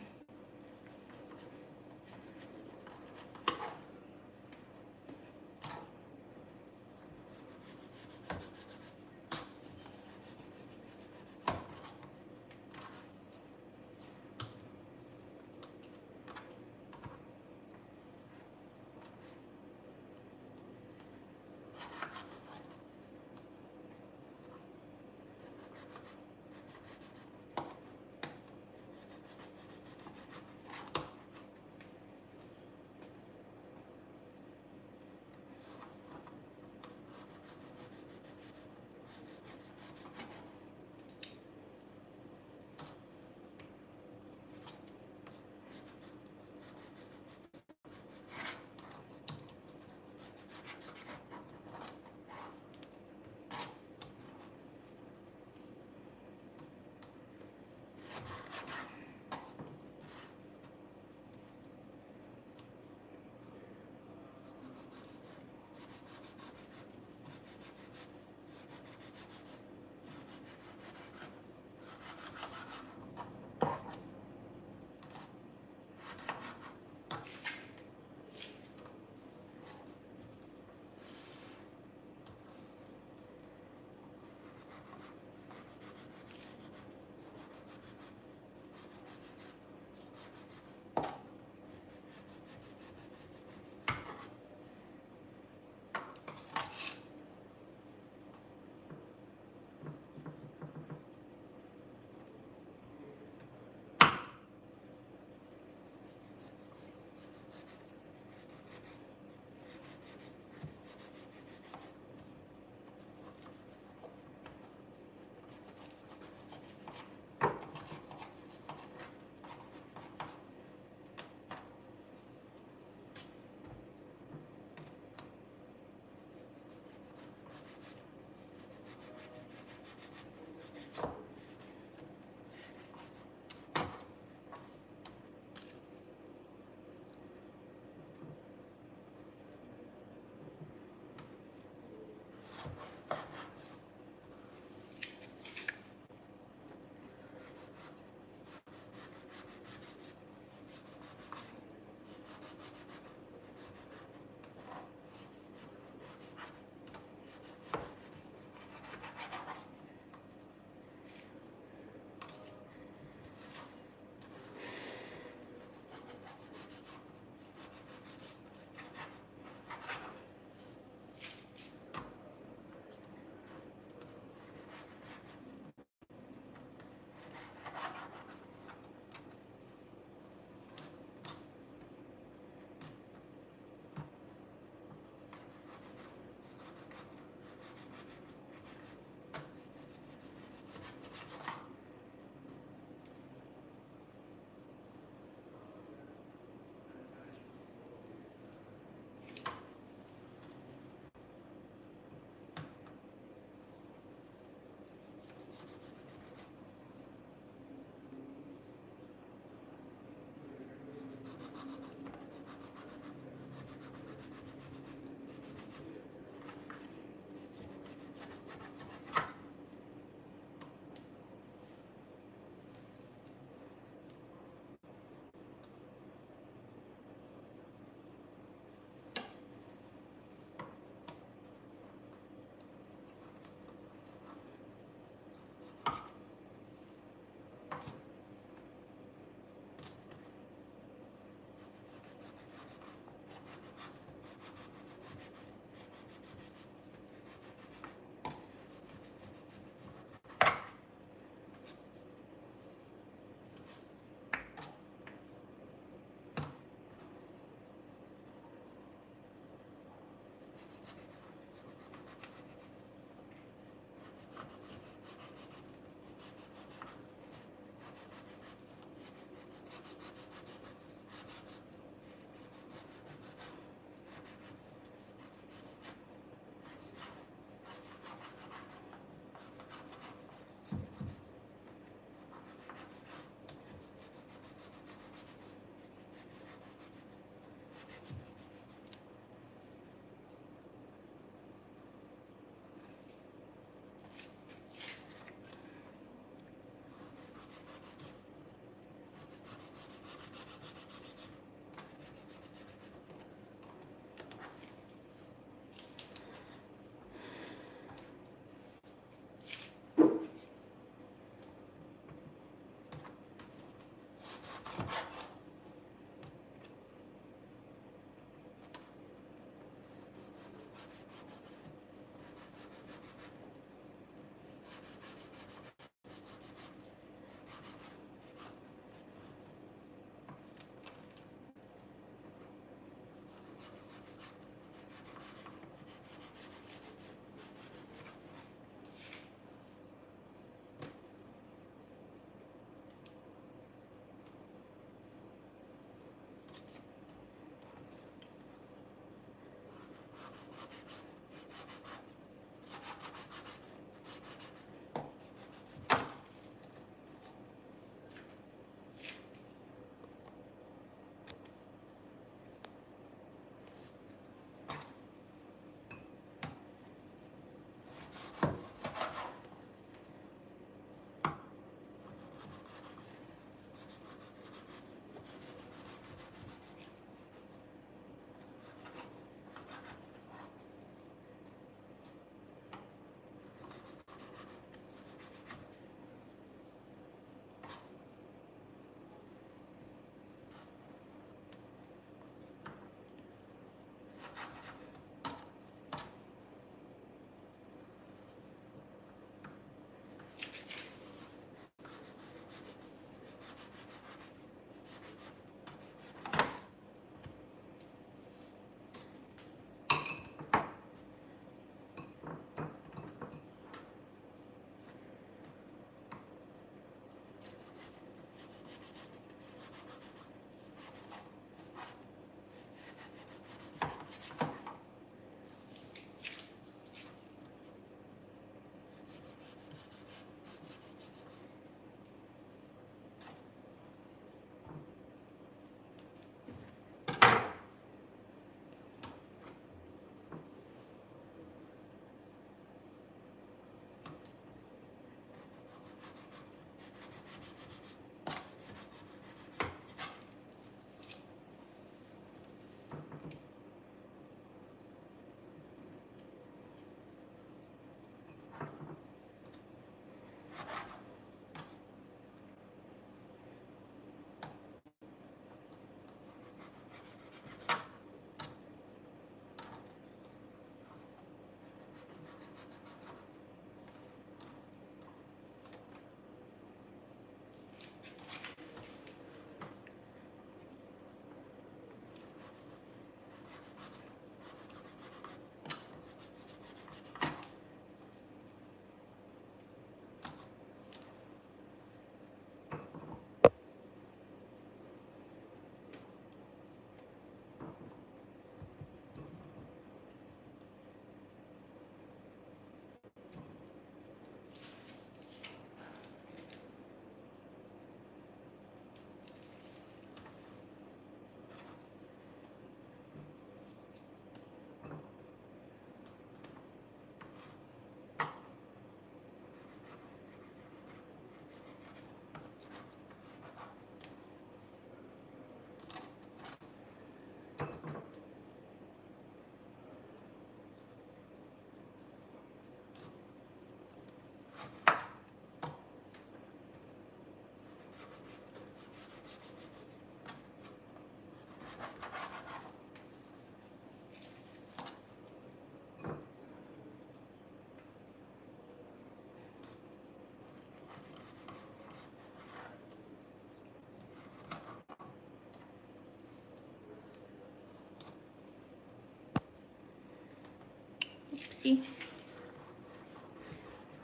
Oopsie.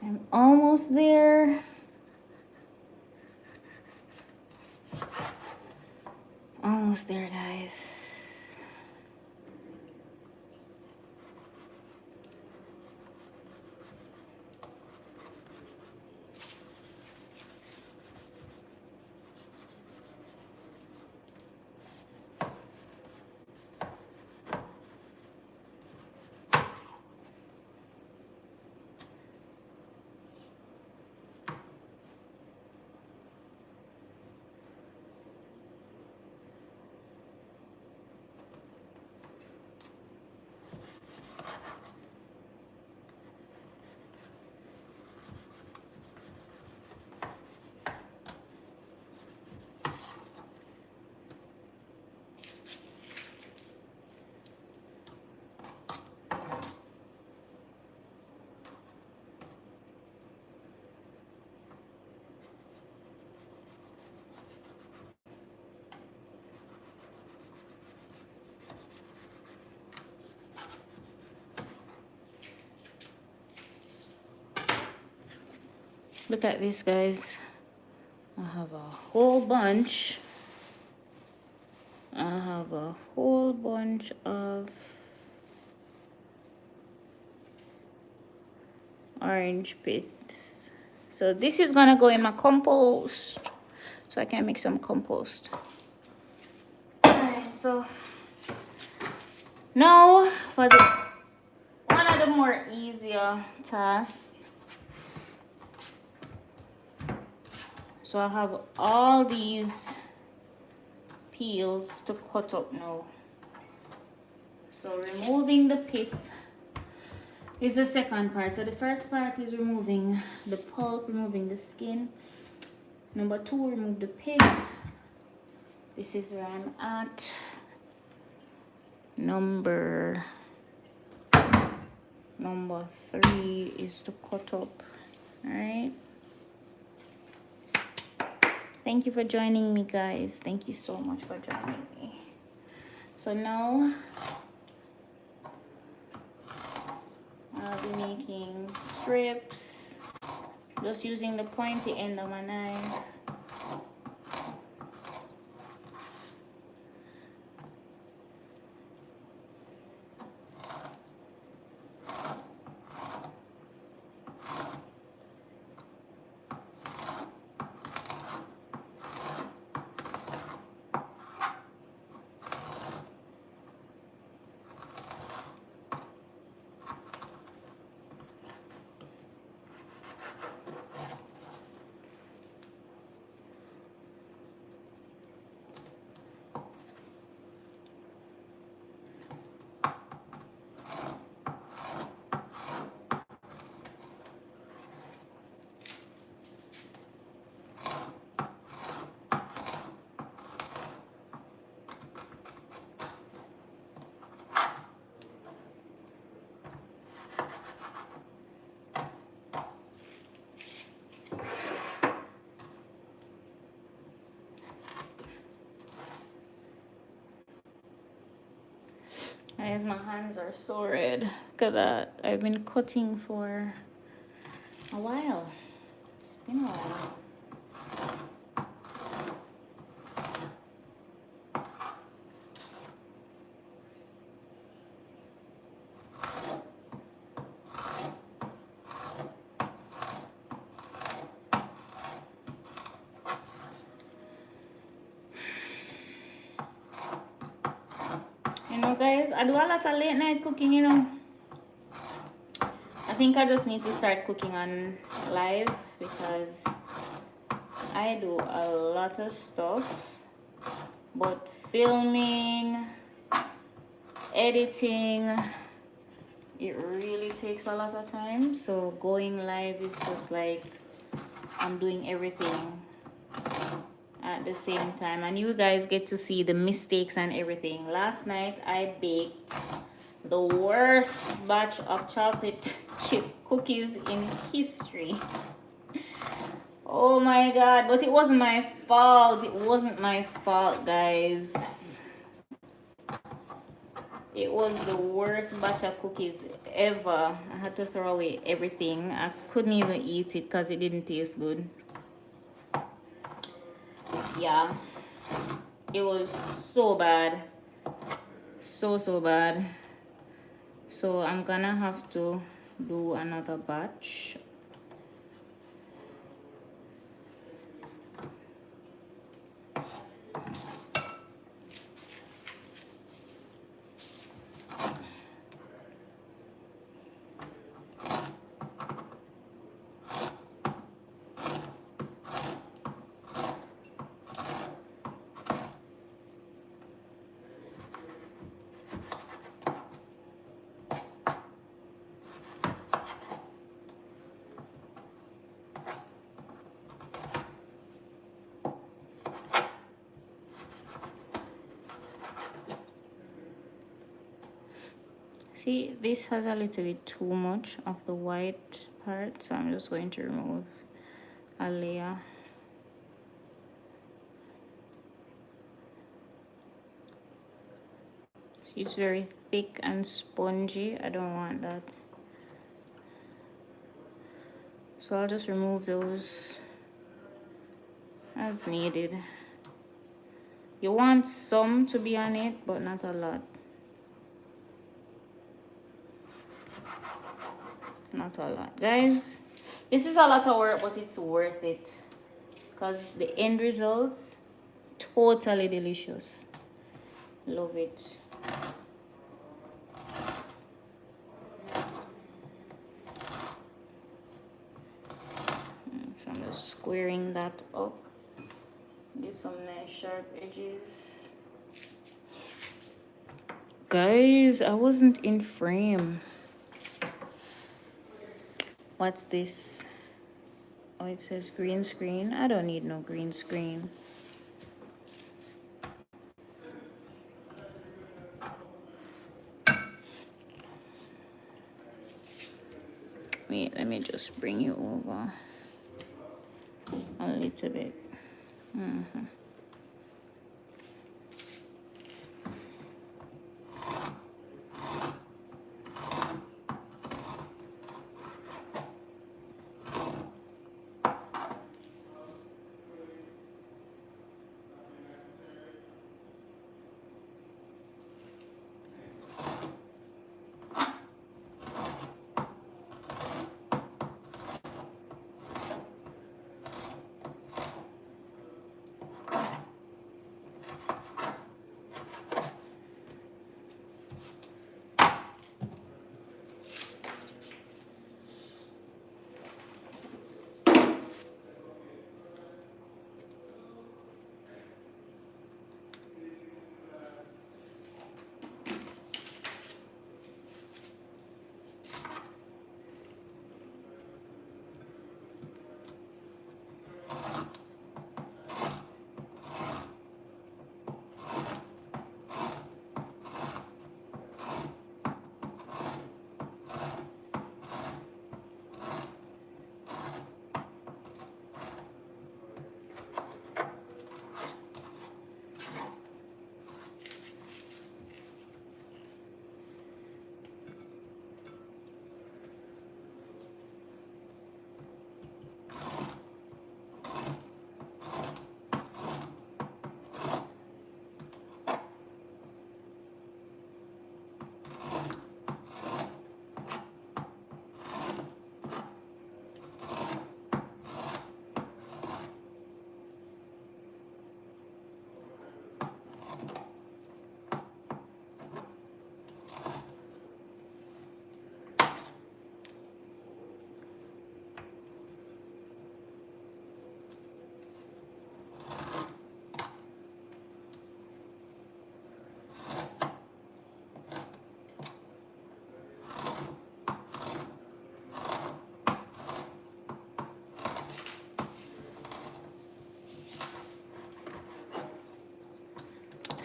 I'm almost there. Almost there, guys. Look at this, guys. I have a whole bunch. I have a whole bunch of orange pits. So this is gonna go in my compost, so I can make some compost. Alright, so now for one of the more easier tasks. So I have all these peels to cut up now. So removing the pith is the second part. So the first part is removing the pulp, removing the skin. Number 2, remove the pith. This is where I'm at. Number 3 is to cut up. All right. Thank you for joining me, guys. Thank you so much for joining me. So now I'll be making strips, just using the pointy end of my knife. Guys, my hands are so red. Look at that. I've been cutting for a while. It's been a while. You know, guys, I do a lot of late night cooking, you know. I think I just need to start cooking on live because I do a lot of stuff, but filming editing, it really takes a lot of time. So going live is just like I'm doing everything at the same time, and you guys get to see the mistakes and everything. Last night I baked the worst batch of chocolate chip cookies in history. Oh my god, but it wasn't my fault. It wasn't my fault, guys. It was the worst batch of cookies ever. I had to throw away everything. I couldn't even eat it because it didn't taste good. Yeah, it was so bad. So bad. So I'm gonna have to do another batch. See, this has a little bit too much of the white part, so I'm just going to remove a layer. See, it's very thick and spongy. I don't want that. So I'll just remove those as needed. You want some to be on it, but not a lot. Not a lot, guys. This is a lot of work, but it's worth it because the end results totally delicious. Love it. So I'm just squaring that up. Get some nice sharp edges. Guys, I wasn't in frame. What's this? Oh, it says green screen. I don't need no green screen. Wait, let me just bring you over a little bit.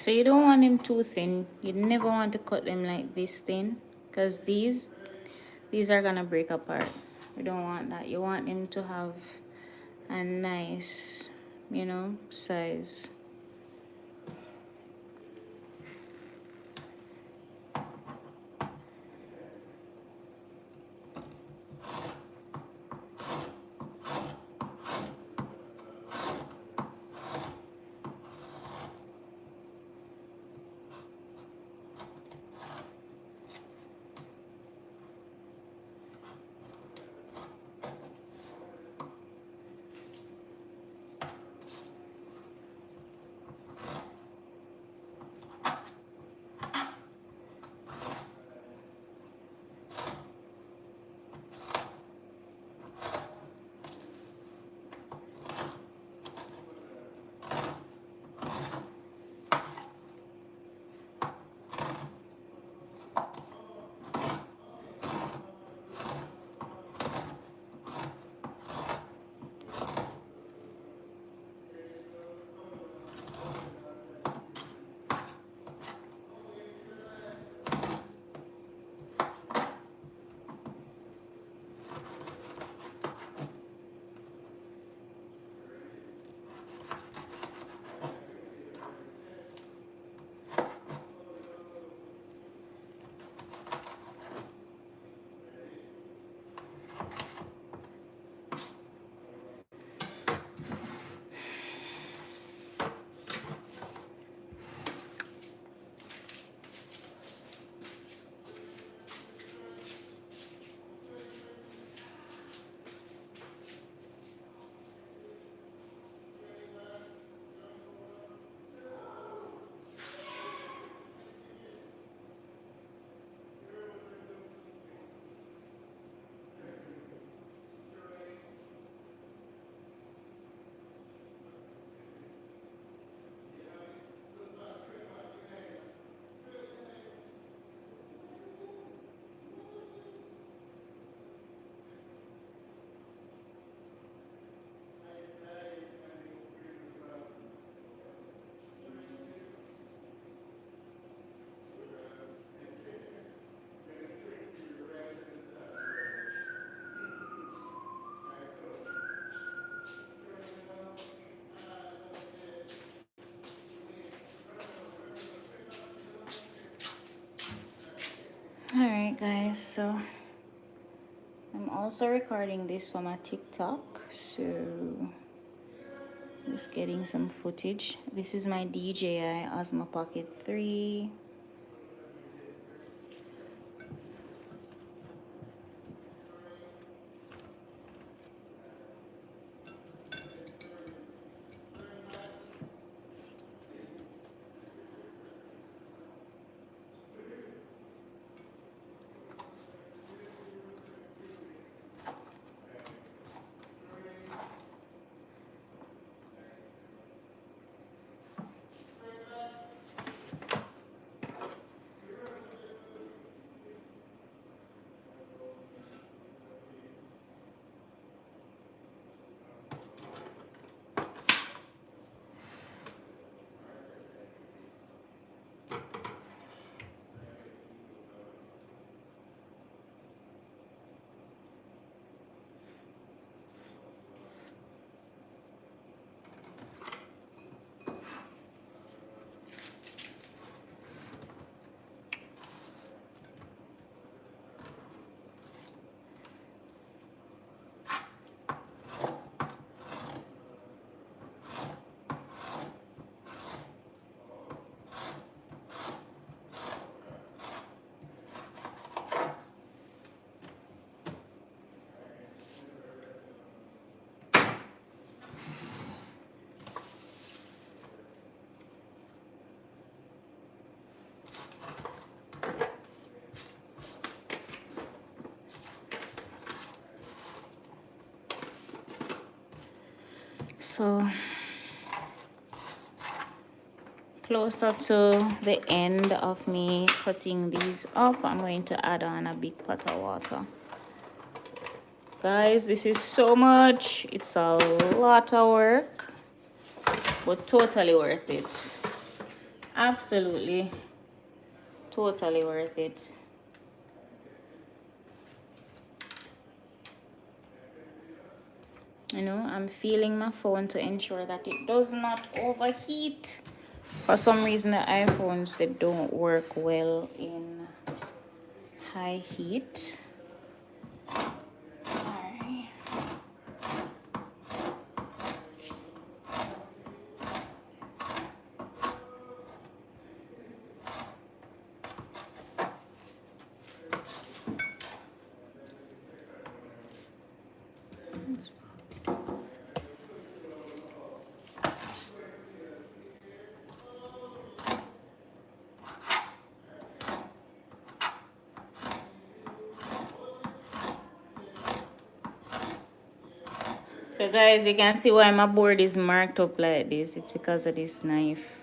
So you don't want them too thin. You never want to cut them like this thin, because these are gonna break apart. You don't want that. You want them to have a nice, you know, size. Alright guys, so I'm also recording this for my TikTok, so just getting some footage. This is my DJI Osmo Pocket 3. So closer to the end of me cutting these up, I'm going to add on a big pot of water. Guys, this is so much. It's a lot of work, but totally worth it. Absolutely. Totally worth it. You know, I'm feeling my phone to ensure that it does not overheat. For some reason, the iPhones, they don't work well in high heat. Alright. So guys, you can see why my board is marked up like this. It's because of this knife.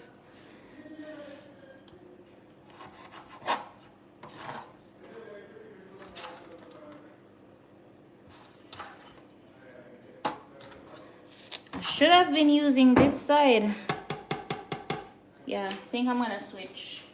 I should have been using this side. Yeah, I think I'm gonna switch.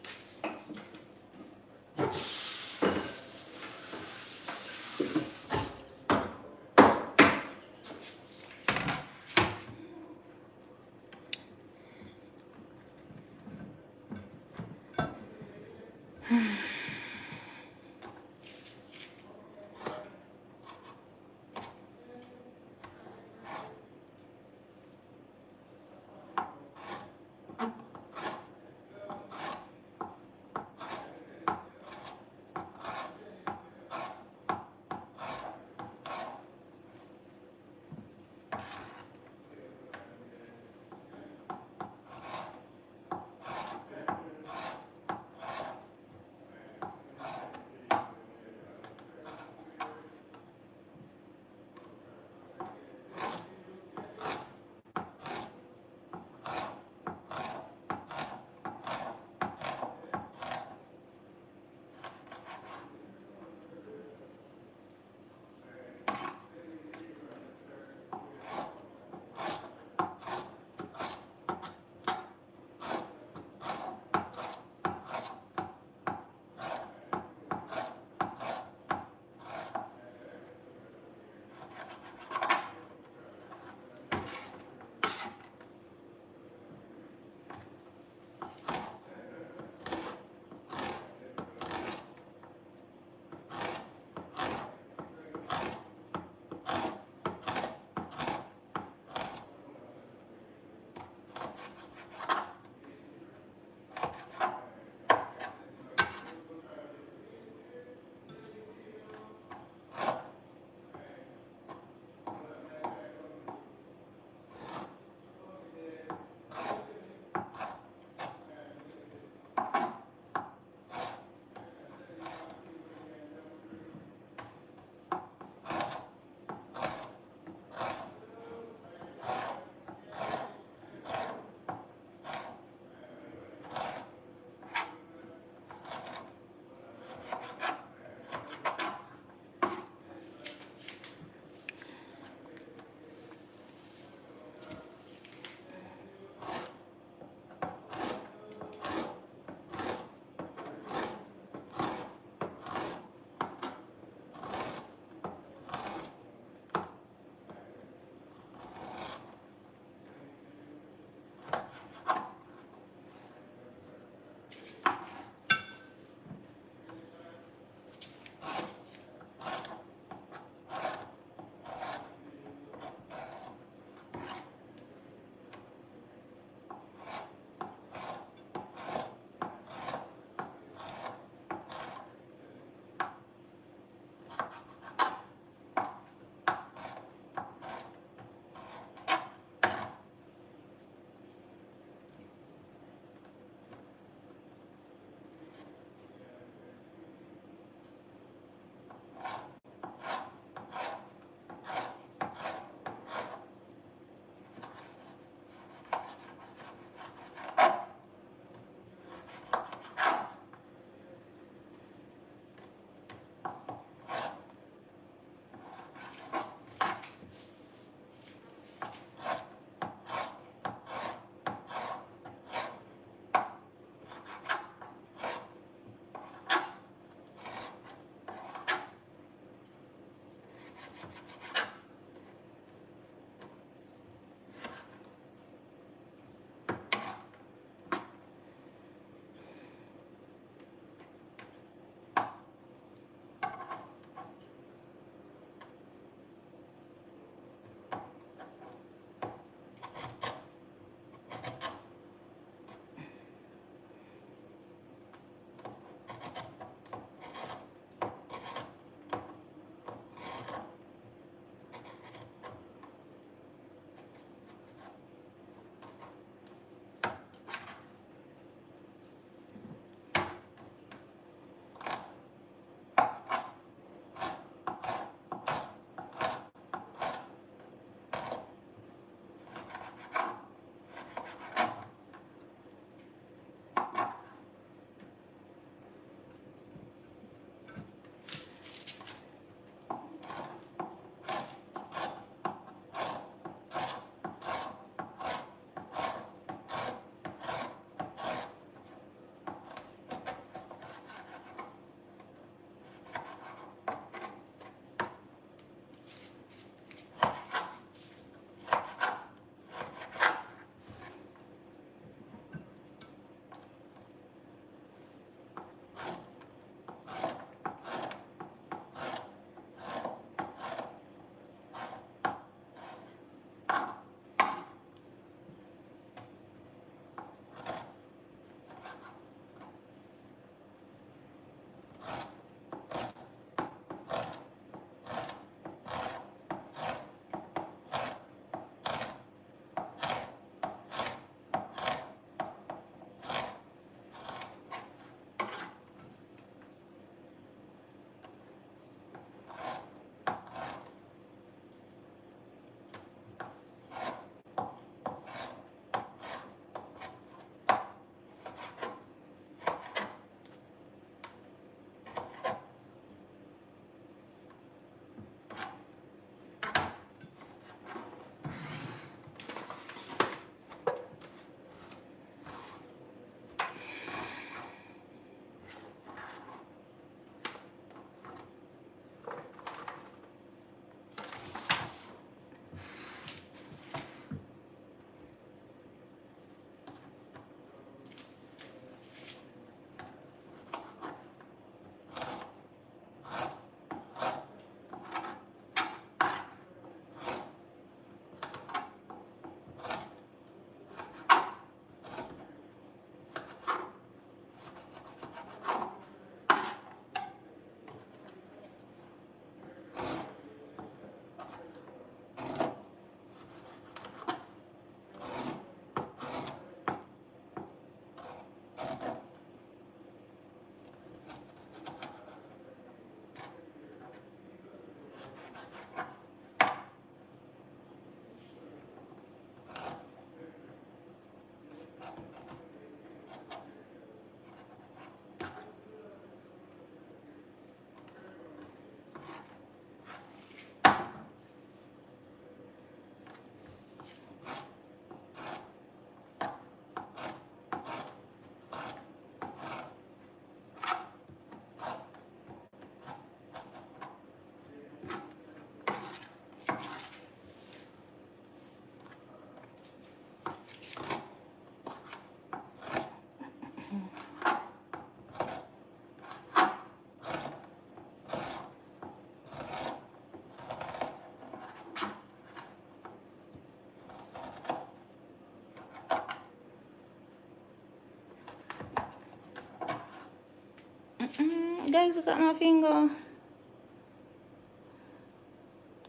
Guys, look at my finger.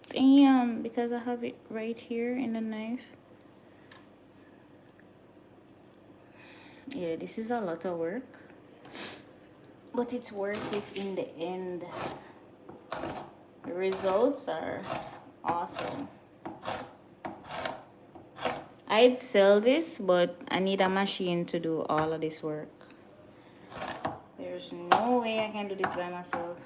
Damn, because I have it right here in the knife. Yeah, this is a lot of work, but it's worth it in the end. The results are awesome. I'd sell this, but I need a machine to do all of this work. There's no way I can do this by myself.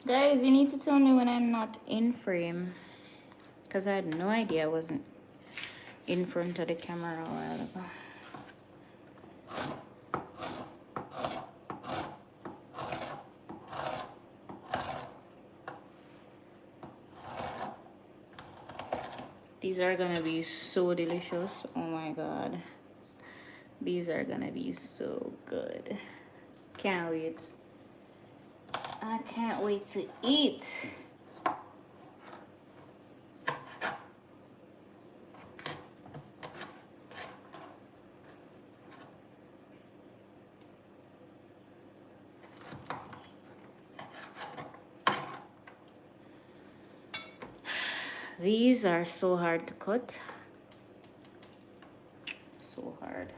Guys, you need to tell me when I'm not in frame, because I had no idea I wasn't in front of the camera a while ago. These are gonna be so delicious. Oh my god. These are gonna be so good. Can't wait. I can't wait to eat. These are so hard to cut. So hard.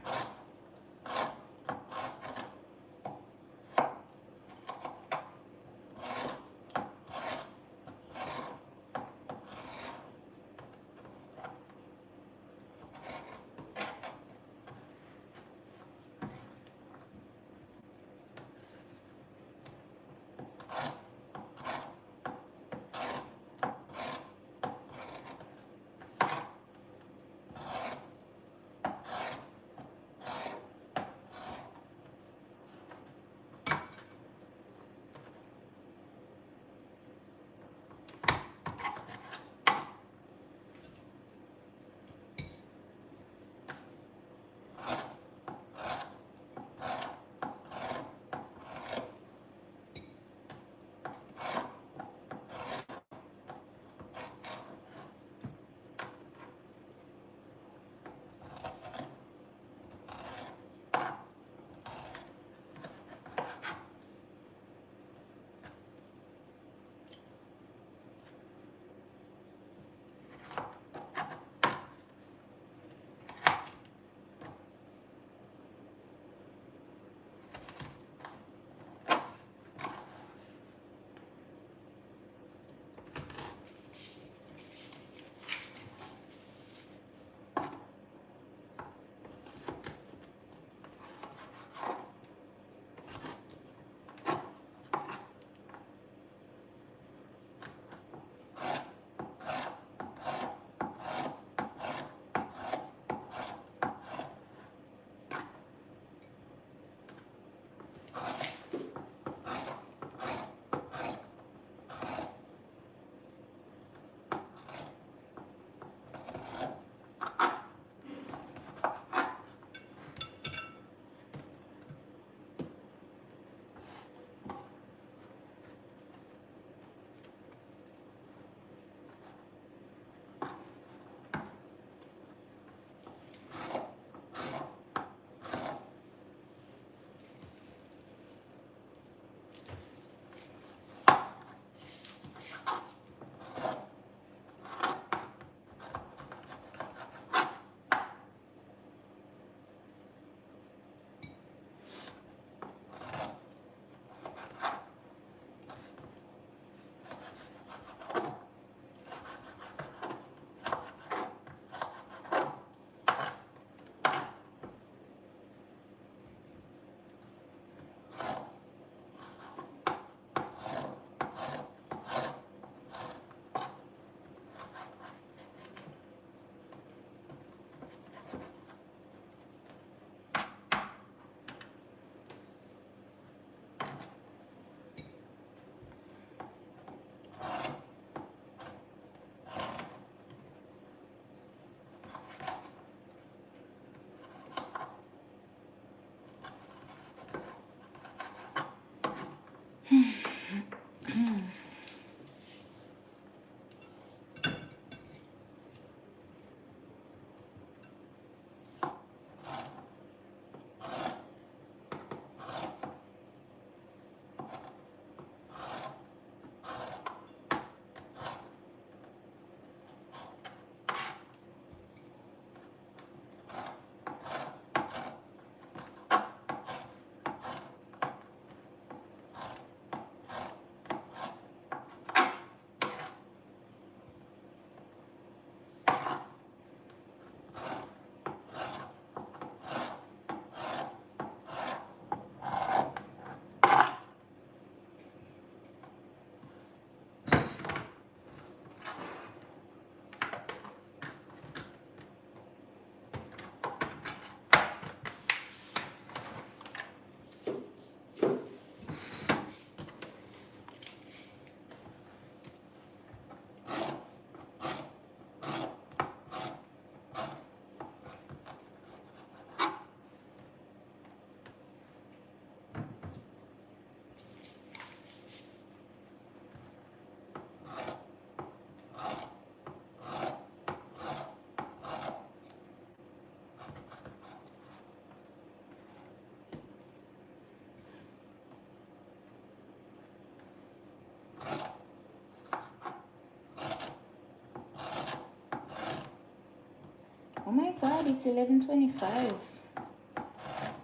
Oh my god, it's 11:25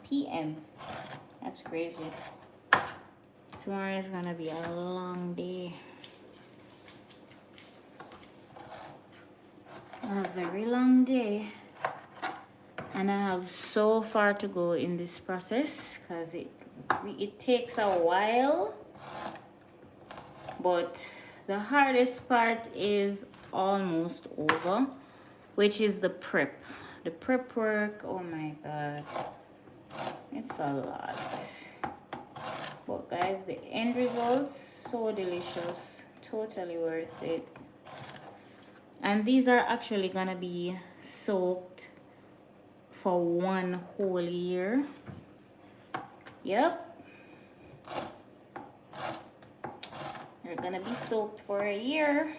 p.m. That's crazy. Tomorrow is gonna be a long day. A very long day. And I have so far to go in this process because it takes a while. But the hardest part is almost over, which is the prep. The prep work, oh my god. It's a lot. But guys, the end result, so delicious. Totally worth it. And these are actually gonna be soaked for 1 whole year. Yep. They're gonna be soaked for a year.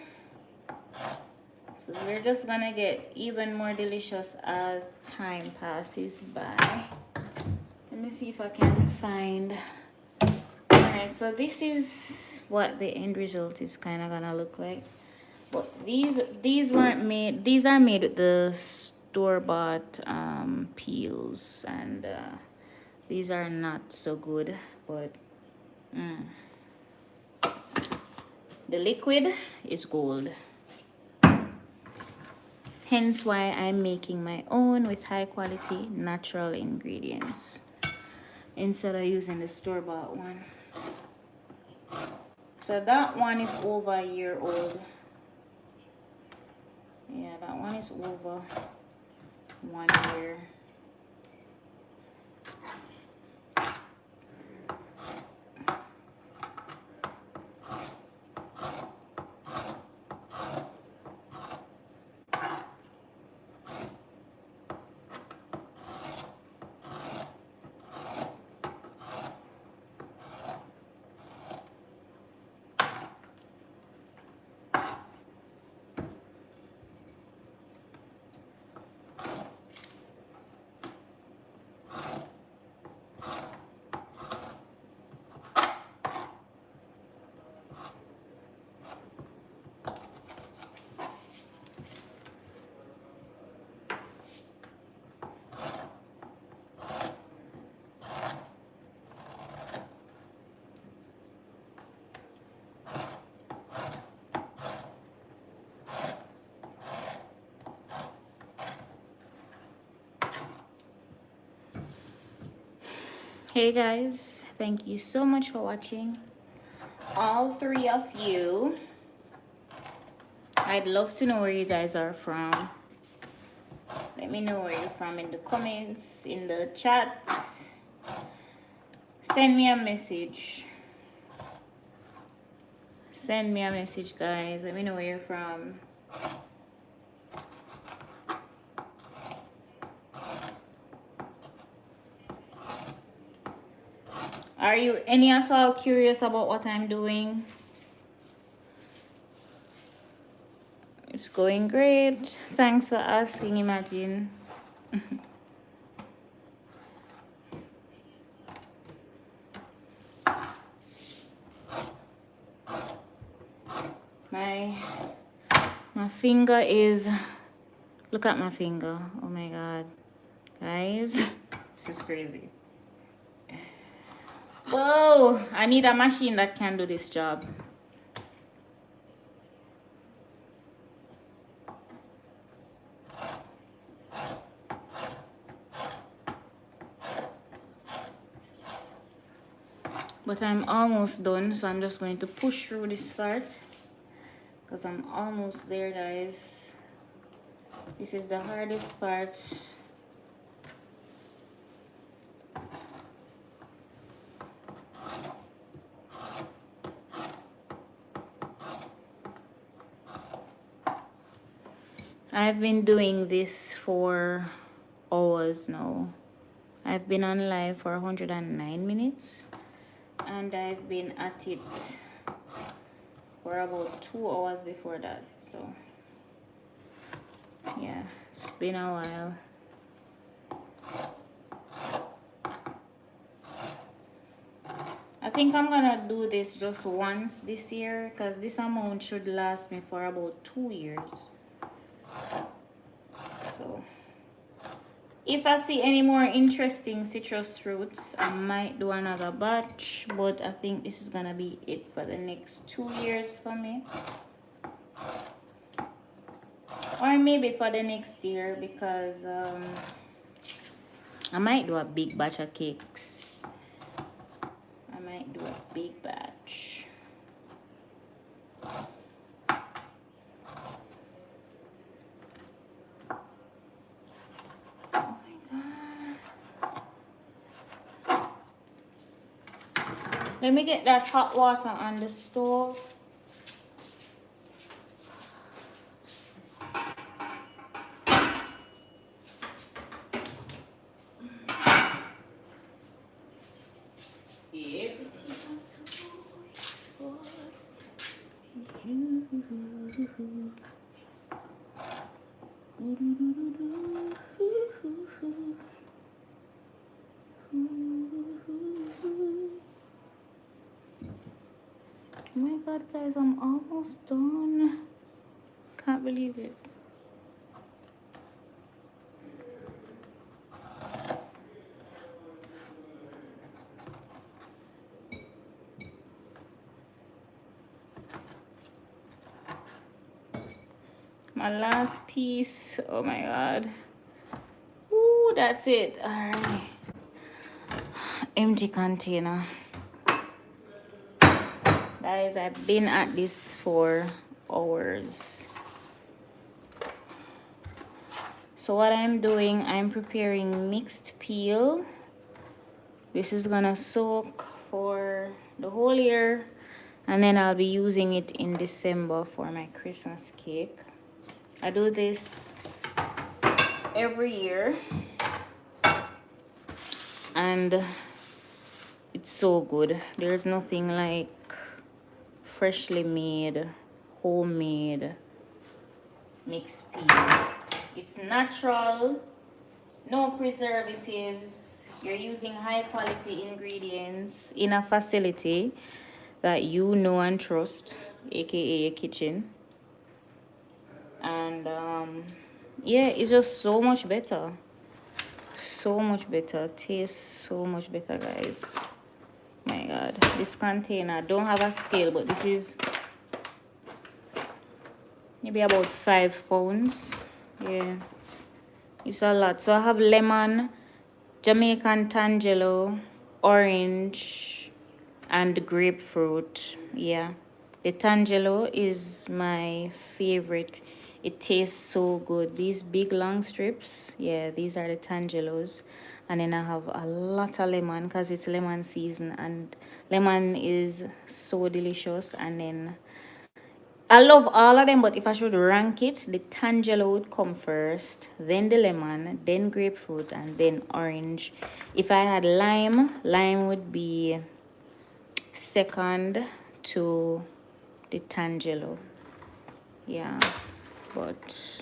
So we're just gonna get even more delicious as time passes by. Let me see if I can find. Alright, so this is what the end result is kind of gonna look like. But these weren't made. These are made with the store-bought peels, and these are not so good. But the liquid is gold. Hence why I'm making my own with high quality natural ingredients instead of using the store-bought one. So that one is over a year old. Yeah, that one is over 1 year. Hey guys, thank you so much for watching. All 3 of you. I'd love to know where you guys are from. Let me know where you're from in the comments, in the chat. Send me a message. Send me a message, guys. Let me know where you're from. Are you any at all curious about what I'm doing? It's going great. Thanks for asking, Imagine. My finger is, look at my finger. Oh my god. Guys, this is crazy. Whoa, I need a machine that can do this job. But I'm almost done, so I'm just going to push through this part because I'm almost there, guys. This is the hardest part. I've been doing this for hours now. I've been on live for 109 minutes and I've been at it for about 2 hours before that. So yeah, it's been a while. I think I'm gonna do this just once this year because this amount should last me for about 2 years. So If I see any more interesting citrus fruits, I might do another batch, but I think this is gonna be it for the next 2 years for me. Or maybe for the next year, because I might do a big batch of cakes. I might do a big batch. Let me get that hot water on the stove. Oh my god, guys, I'm almost done. Can't believe it. My last piece. Oh my god. Ooh, that's it. Alright. Empty container. Guys, I've been at this for hours. So what I'm doing, I'm preparing mixed peel. This is gonna soak for the whole year, and then I'll be using it in December for my Christmas cake. I do this every year, and it's so good. There's nothing like freshly made, homemade mixed peel. It's natural, no preservatives. You're using high quality ingredients in a facility that you know and trust, aka your kitchen. And yeah, it's just so much better. So much better. Tastes so much better, guys. My god, this container don't have a scale, but this is maybe about 5 pounds. Yeah, it's a lot. So I have lemon, Jamaican tangelo, orange, and grapefruit. Yeah, the tangelo is my favorite. It tastes so good. These big long strips, yeah, these are the tangelos. And then I have a lot of lemon because it's lemon season, and lemon is so delicious. And then I love all of them, but if I should rank it, the tangelo would come first, then the lemon, then grapefruit, and then orange. If I had lime, lime would be second to the tangelo. Yeah, but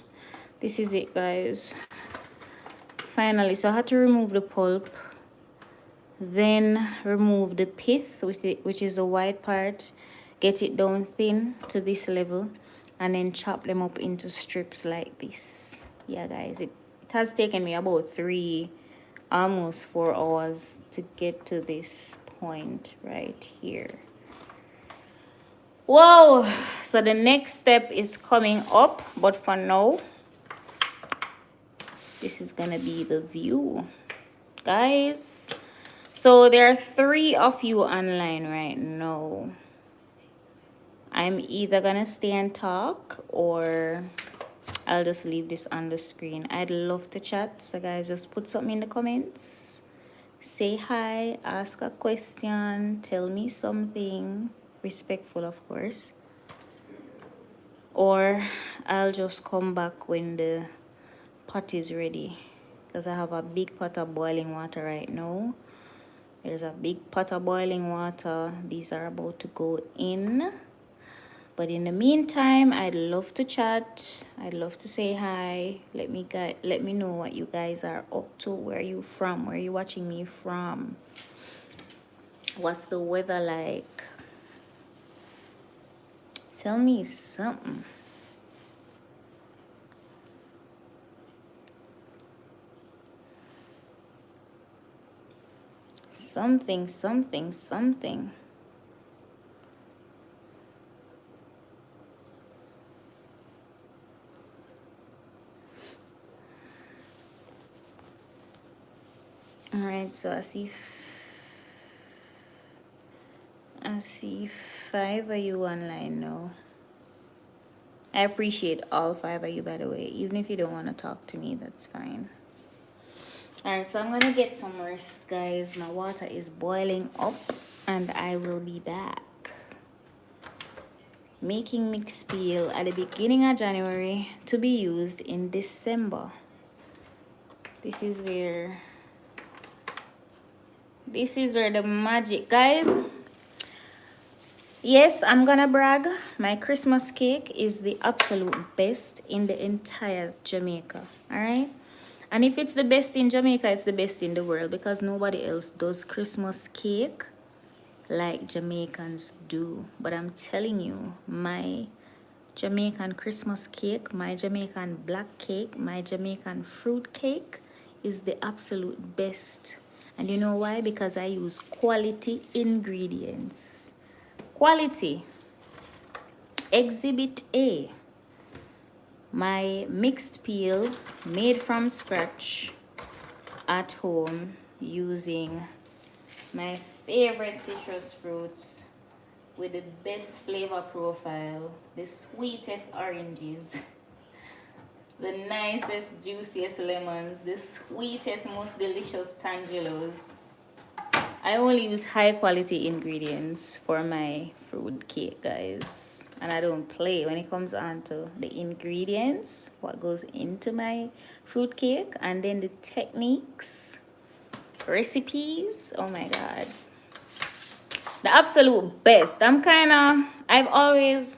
this is it, guys. Finally, so I had to remove the pulp, then remove the pith, which is the white part, get it down thin to this level, and then chop them up into strips like this. Yeah, guys, it has taken me about almost 4 hours to get to this point right here. Whoa, so the next step is coming up, but for now, this is gonna be the view, guys. So there are 3 of you online right now. I'm either gonna stay and talk, or I'll just leave this on the screen. I'd love to chat, so guys, just put something in the comments. Say hi, ask a question, tell me something. Respectful, of course. Or I'll just come back when the pot is ready, because I have a big pot of boiling water right now. There's a big pot of boiling water. These are about to go in. But in the meantime, I'd love to chat. I'd love to say hi. Let me know what you guys are up to. Where are you from? Where are you watching me from? What's the weather like? Tell me something. Something, something, something. All right, so I see 5 of you online now. I appreciate all 5 of you, by the way. Even if you don't want to talk to me, that's fine. All right, so I'm gonna get some rest, guys. My water is boiling up, and I will be back. Making mixed peel at the beginning of January to be used in December. This is where the magic, guys. Yes, I'm gonna brag. My Christmas cake is the absolute best in the entire Jamaica. All right. And if it's the best in Jamaica, it's the best in the world, because nobody else does Christmas cake like Jamaicans do. But I'm telling you, my Jamaican Christmas cake, my Jamaican black cake, my Jamaican fruit cake is the absolute best. And you know why? Because I use quality ingredients. Quality. Exhibit A. My mixed peel made from scratch at home using my favorite citrus fruits with the best flavor profile, the sweetest oranges, the nicest, juiciest lemons, the sweetest, most delicious tangelos. I only use high quality ingredients for my fruit cake, guys. And I don't play when it comes on to the ingredients, what goes into my fruit cake, and then the techniques, recipes. Oh my God. The absolute best. I've always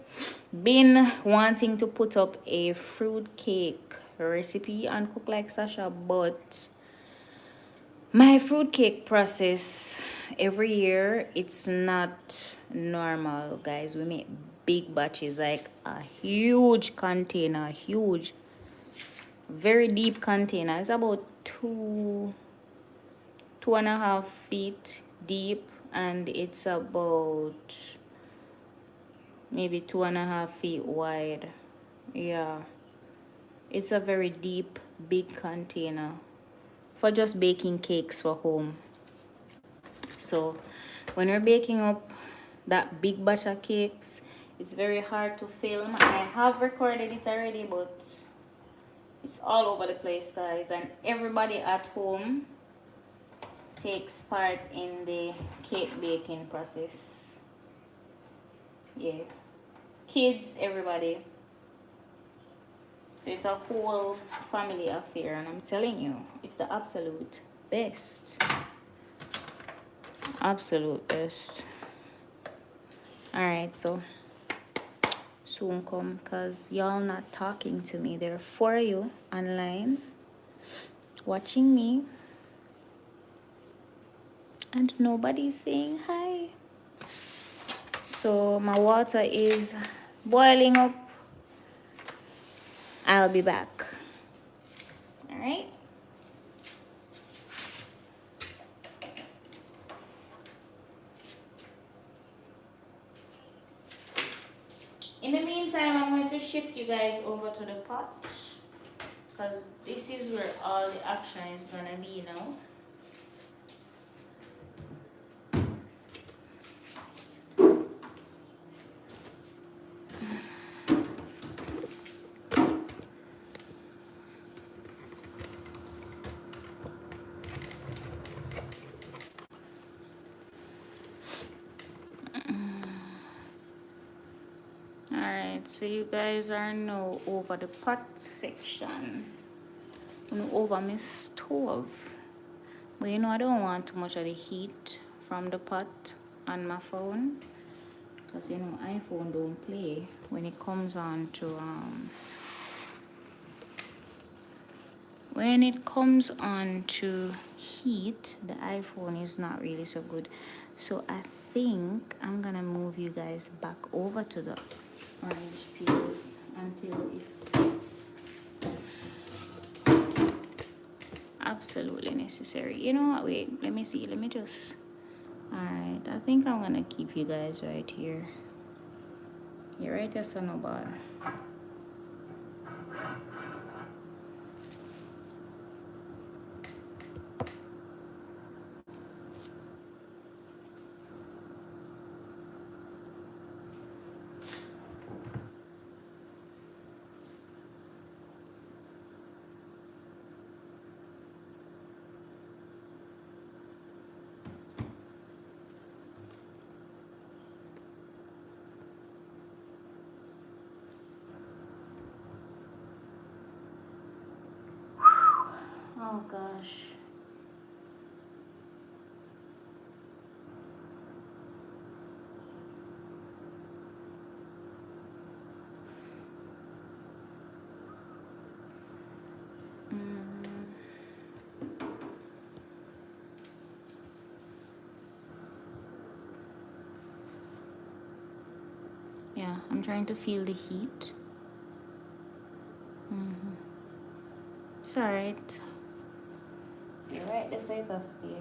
been wanting to put up a fruit cake recipe and cook like Sasha, but my fruitcake process every year, it's not normal, guys. We make big batches, like a huge container, huge, very deep container. It's about 2.5 feet deep, and it's about maybe 2.5 feet wide. Yeah, it's a very deep, big container for just baking cakes for home. So when we're baking up that big batch of cakes, it's very hard to film. I have recorded it already, but it's all over the place, guys, and everybody at home takes part in the cake baking process. Yeah, kids, everybody. So it's a whole family affair, and I'm telling you, it's the absolute best. Absolute best. Alright, so soon come, because y'all not talking to me. There are 4 of you online watching me, and nobody's saying hi. So my water is boiling up. I'll be back. All right. In the meantime, I'm going to shift you guys over to the pot, because this is where all the action is going to be now. Alright, so you guys are now over the pot section. I'm over my stove. But you know, I don't want too much of the heat from the pot on my phone, because you know, iPhone don't play when it comes on to heat. The iPhone is not really so good. So I think I'm gonna move you guys back over to the orange peels until it's absolutely necessary. You know what? Wait, let me see. Let me just. Alright, I think I'm gonna keep you guys right here. You're right, yes or no, bar. Oh gosh. Yeah, I'm trying to feel the heat. It's alright. You're right, the safest stay.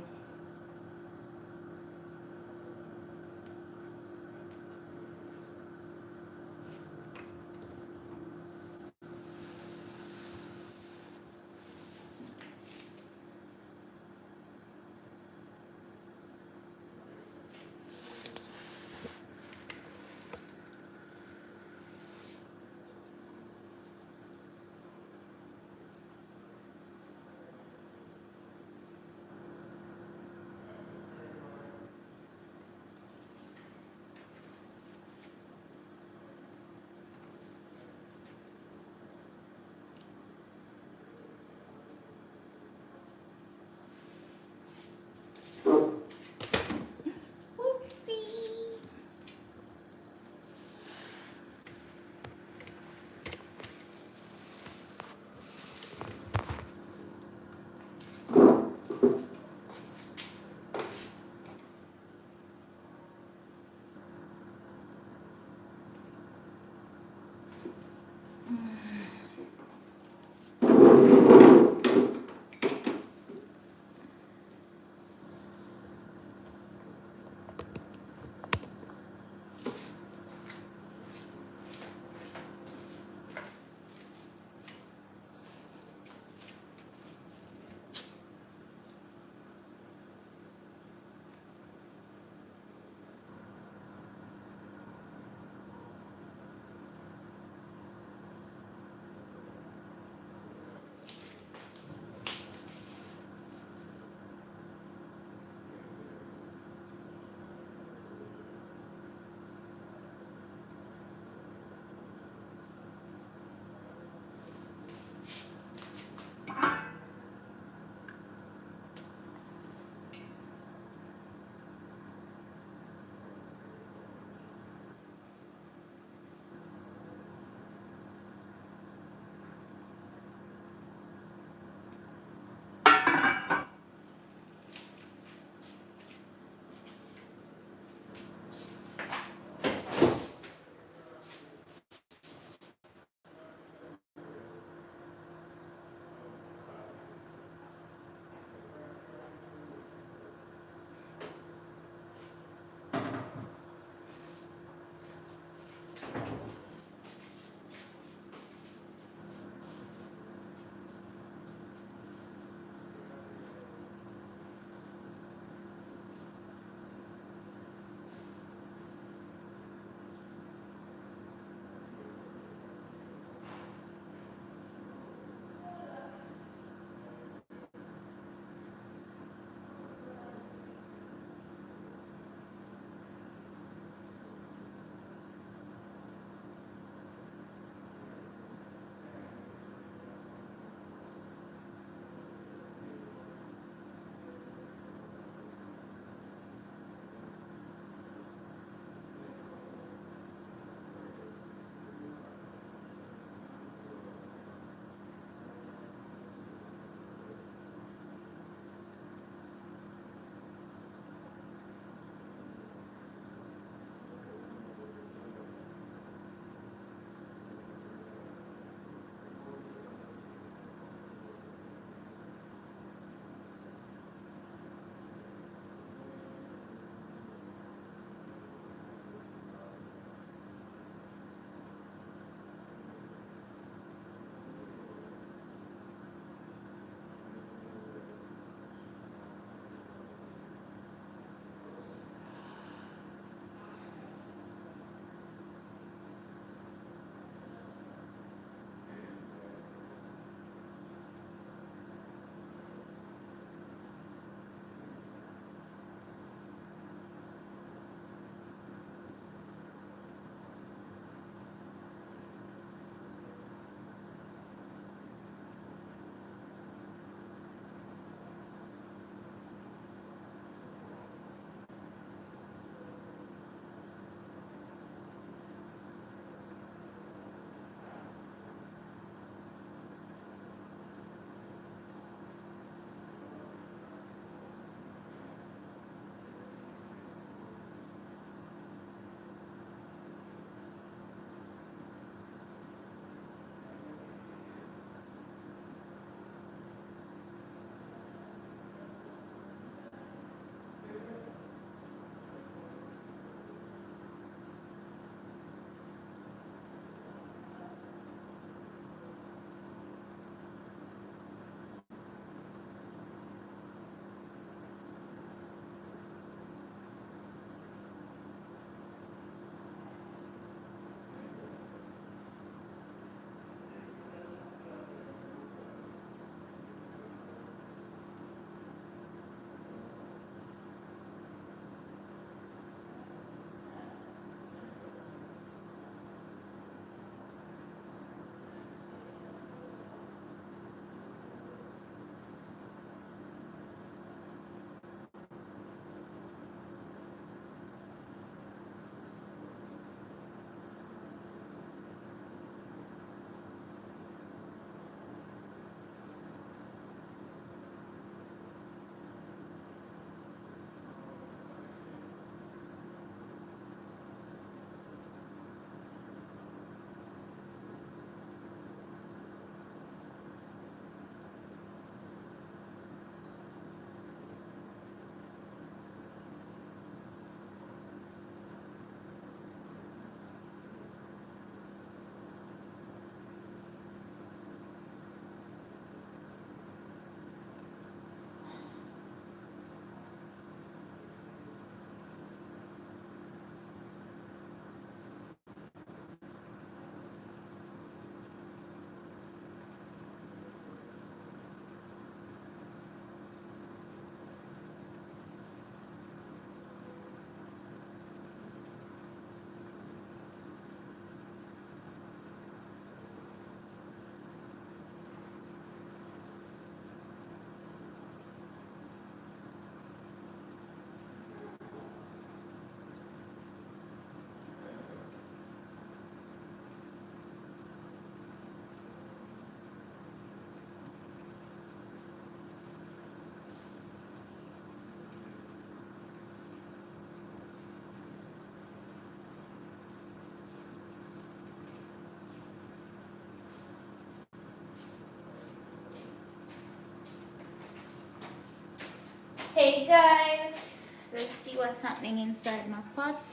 Hey guys, let's see what's happening inside my pot.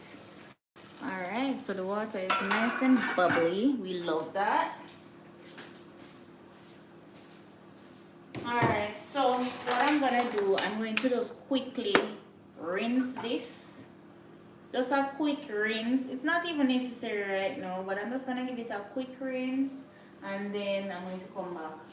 Alright, so the water is nice and bubbly. We love that. Alright, so what I'm gonna do, I'm going to just quickly rinse this. Just a quick rinse. It's not even necessary right now, but I'm just gonna give it a quick rinse and then I'm going to come back.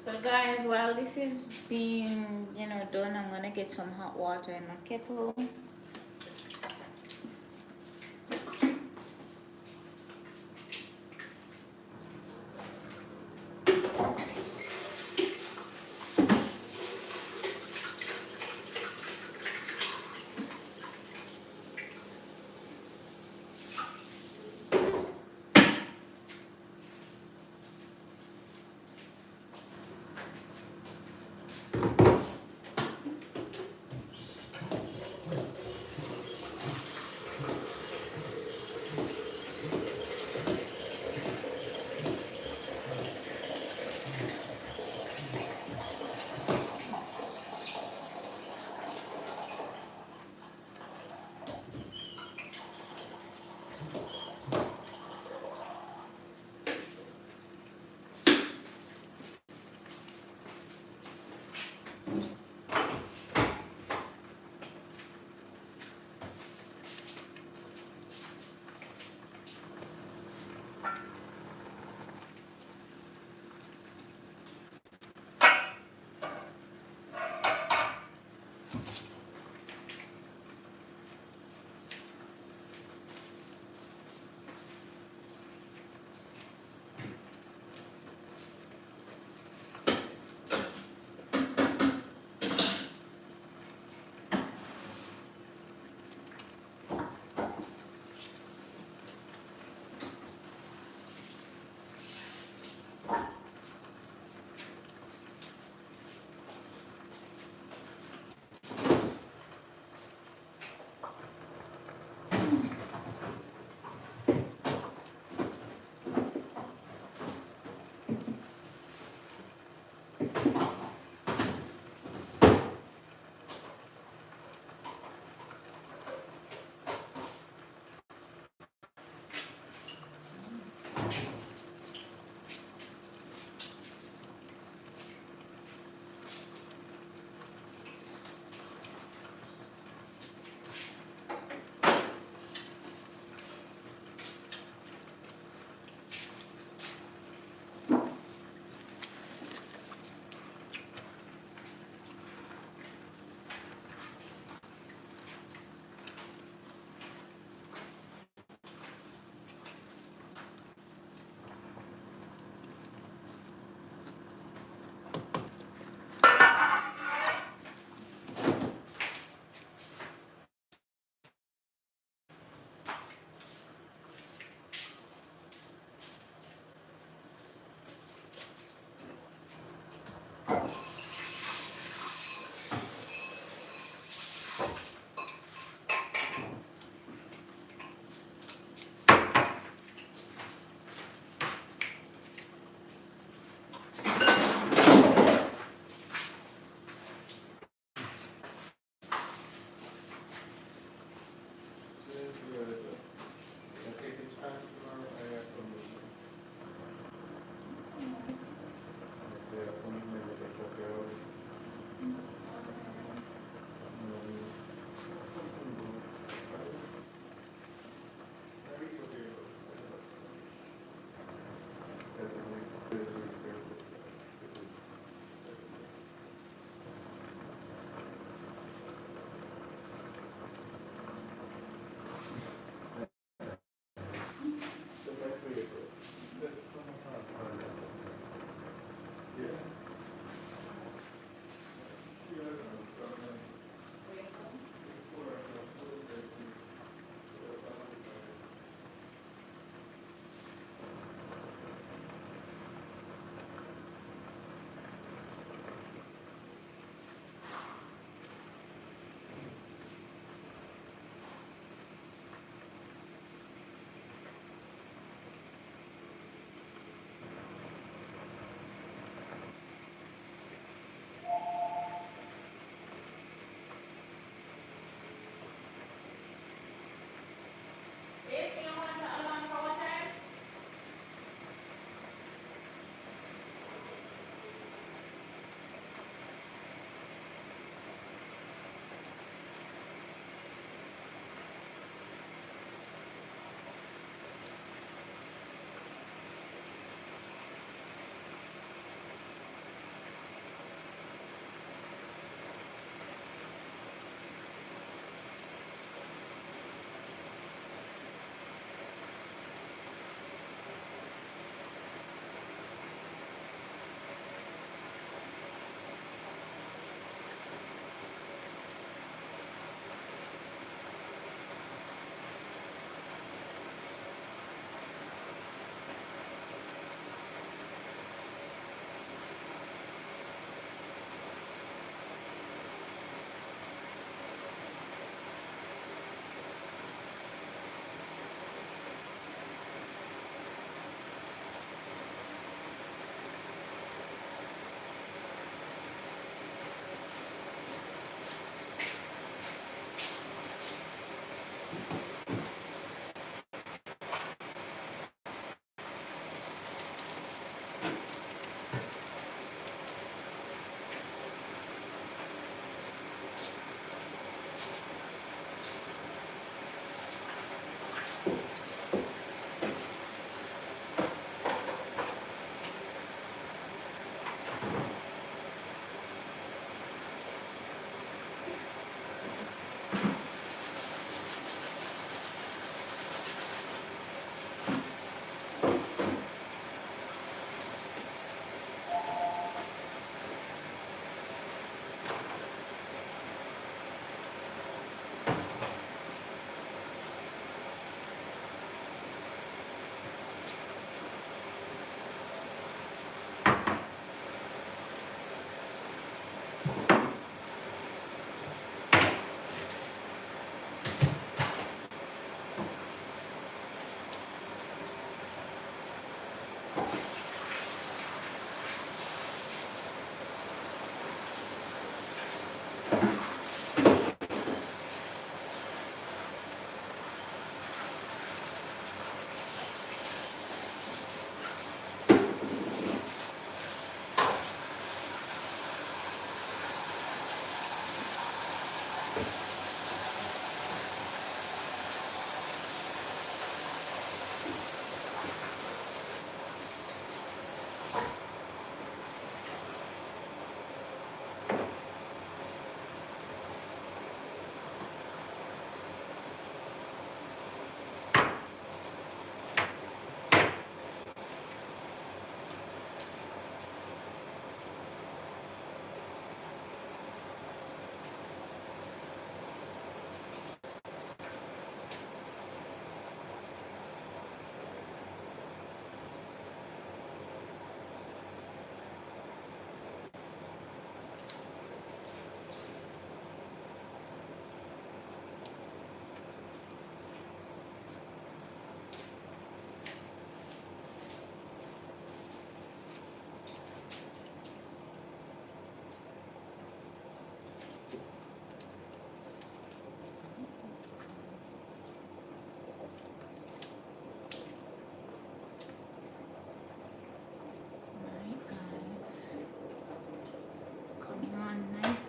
So guys, while this is being, done, I'm gonna get some hot water in my kettle.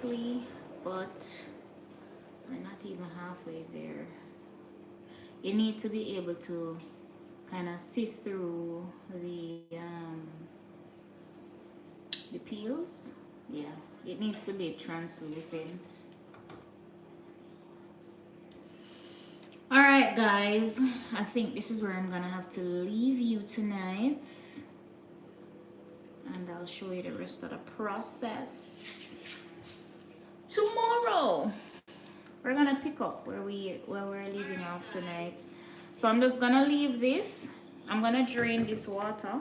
nicely, but we're not even halfway there. You need to be able to kind of see through the peels. Yeah, it needs to be translucent. All right, guys, I think this is where I'm gonna have to leave you tonight, and I'll show you the rest of the process tomorrow. We're gonna pick up where we're leaving off tonight. So I'm just gonna leave this. I'm gonna drain this water.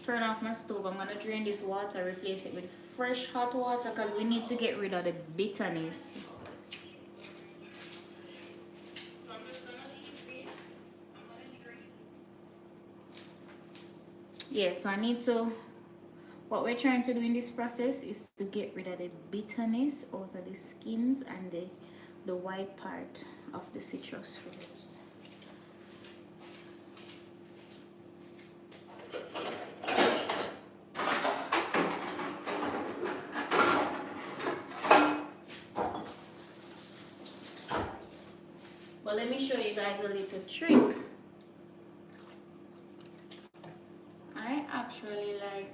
Turn off my stove. I'm gonna drain this water, replace it with fresh hot water because we need to get rid of the bitterness. So I'm just gonna leave this. I'm gonna drain. Yeah, so I need to, what we're trying to do in this process is to get rid of the bitterness out of the skins and the white part of the citrus fruits. Well, let me show you guys a little trick. I actually like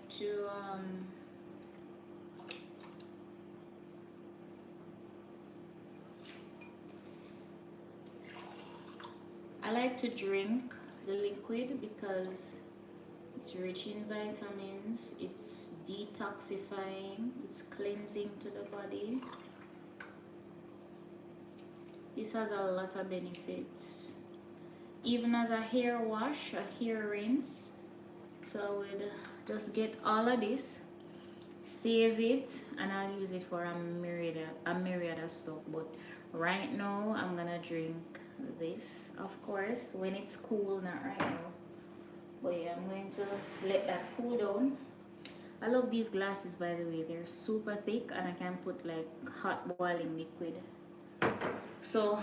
to drink the liquid because it's rich in vitamins, it's detoxifying, it's cleansing to the body. This has a lot of benefits. Even as a hair wash, a hair rinse. So I would just get all of this, save it, and I'll use it for a myriad of stuff. But right now, I'm gonna drink this, of course, when it's cool, not right now. But yeah, I'm going to let that cool down. I love these glasses, by the way. They're super thick, and I can put like hot boiling liquid. So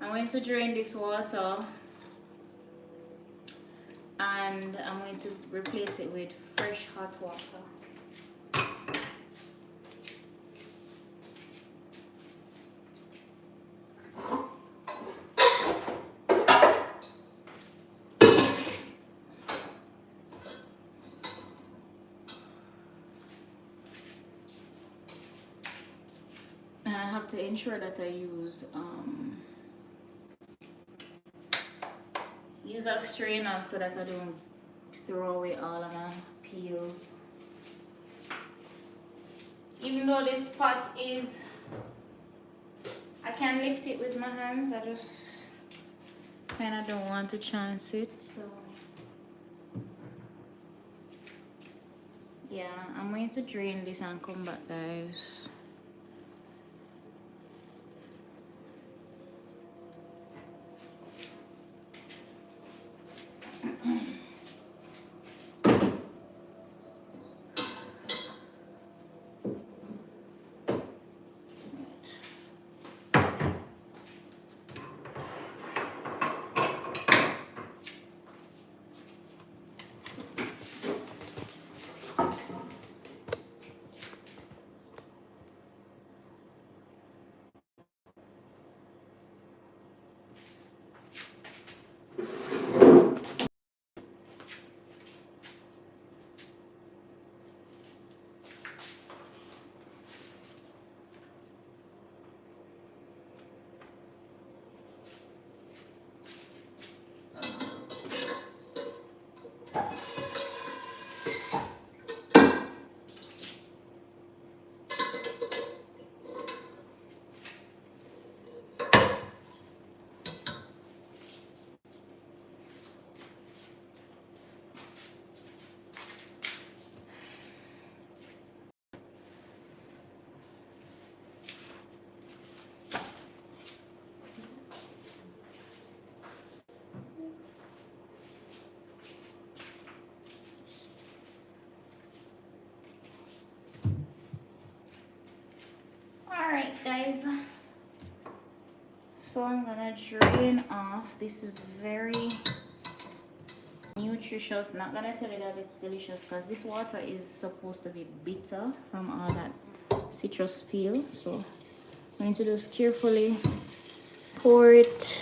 I'm going to drain this water and I'm going to replace it with fresh hot water. And I have to ensure that I use a strainer so that I don't throw away all of my peels. Even though this pot is, I can lift it with my hands, I just kind of don't want to chance it. So yeah, I'm going to drain this and come back, guys. Alright, guys, so I'm gonna drain off this very nutritious. Not gonna tell you that it's delicious because this water is supposed to be bitter from all that citrus peel. So I'm going to just carefully pour it.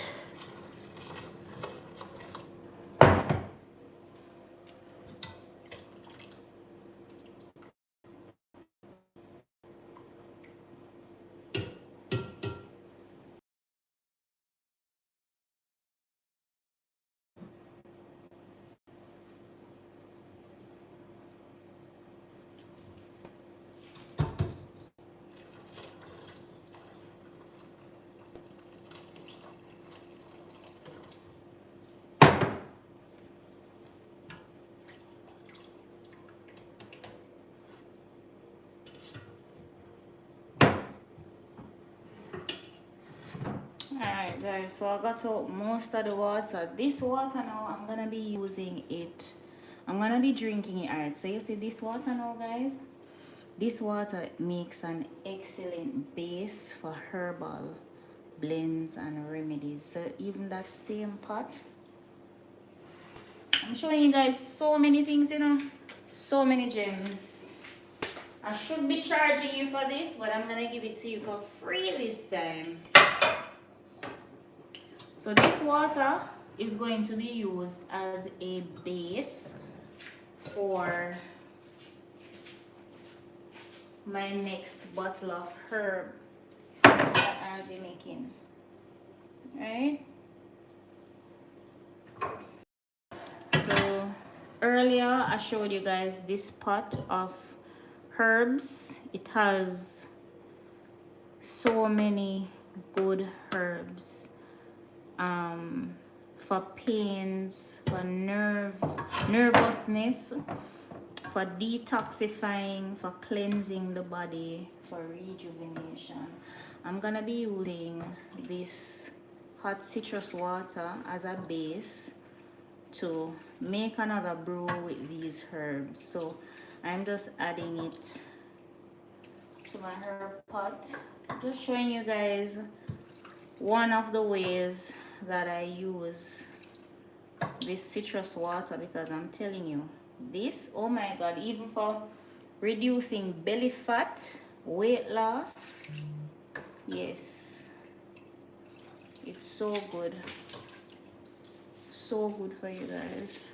Alright guys, so I got out most of the water. This water now, I'm gonna be using it. I'm gonna be drinking it. Alright, so you see this water now guys? This water makes an excellent base for herbal blends and remedies. So even that same pot, I'm showing you guys so many things, you know, so many gems. I should be charging you for this, but I'm gonna give it to you for free this time. So this water is going to be used as a base for my next bottle of herb that I'll be making. Right? So earlier I showed you guys this pot of herbs. It has so many good herbs. For pains, for nervousness, for detoxifying, for cleansing the body, for rejuvenation. I'm gonna be using this hot citrus water as a base to make another brew with these herbs. So I'm just adding it to my herb pot, just showing you guys one of the ways that I use this citrus water, because I'm telling you, this, oh my god, even for reducing belly fat, weight loss, yes, it's so good for you guys.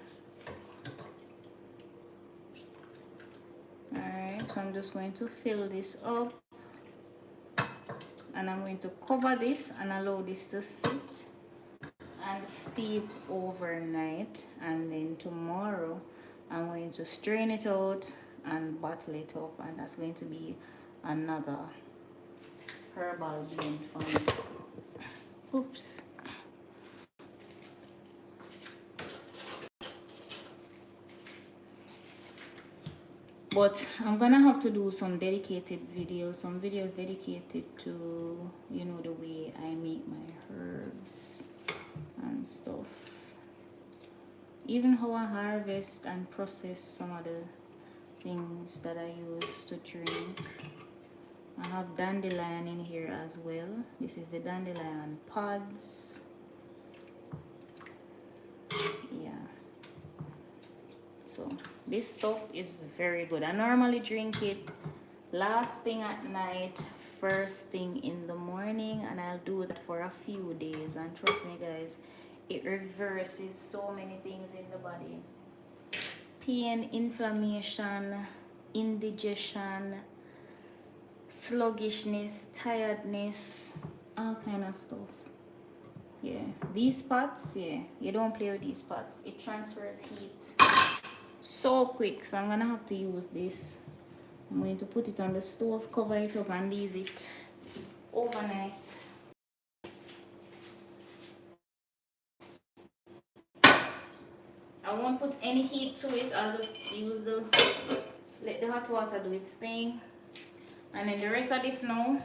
Alright, so I'm just going to fill this up and I'm going to cover this and allow this to sit and steep overnight, and then tomorrow I'm going to strain it out and bottle it up, and that's going to be another herbal blend for me. Oops. But I'm gonna have to do some dedicated videos, some videos dedicated to, you know, the way I make my herbs and stuff. Even how I harvest and process some of the things that I use to drink. I have dandelion in here as well. This is the dandelion pods. Yeah. So this stuff is very good. I normally drink it last thing at night, first thing in the morning, and I'll do that for a few days, and trust me guys, it reverses so many things in the body. Pain, inflammation, indigestion, sluggishness, tiredness, all kind of stuff. Yeah, these pots, yeah, you don't play with these pots. It transfers heat so quick, so I'm gonna have to use this. I'm going to put it on the stove, cover it up, and leave it overnight. I won't put any heat to it. I'll just use let the hot water do its thing, and then the rest of this now,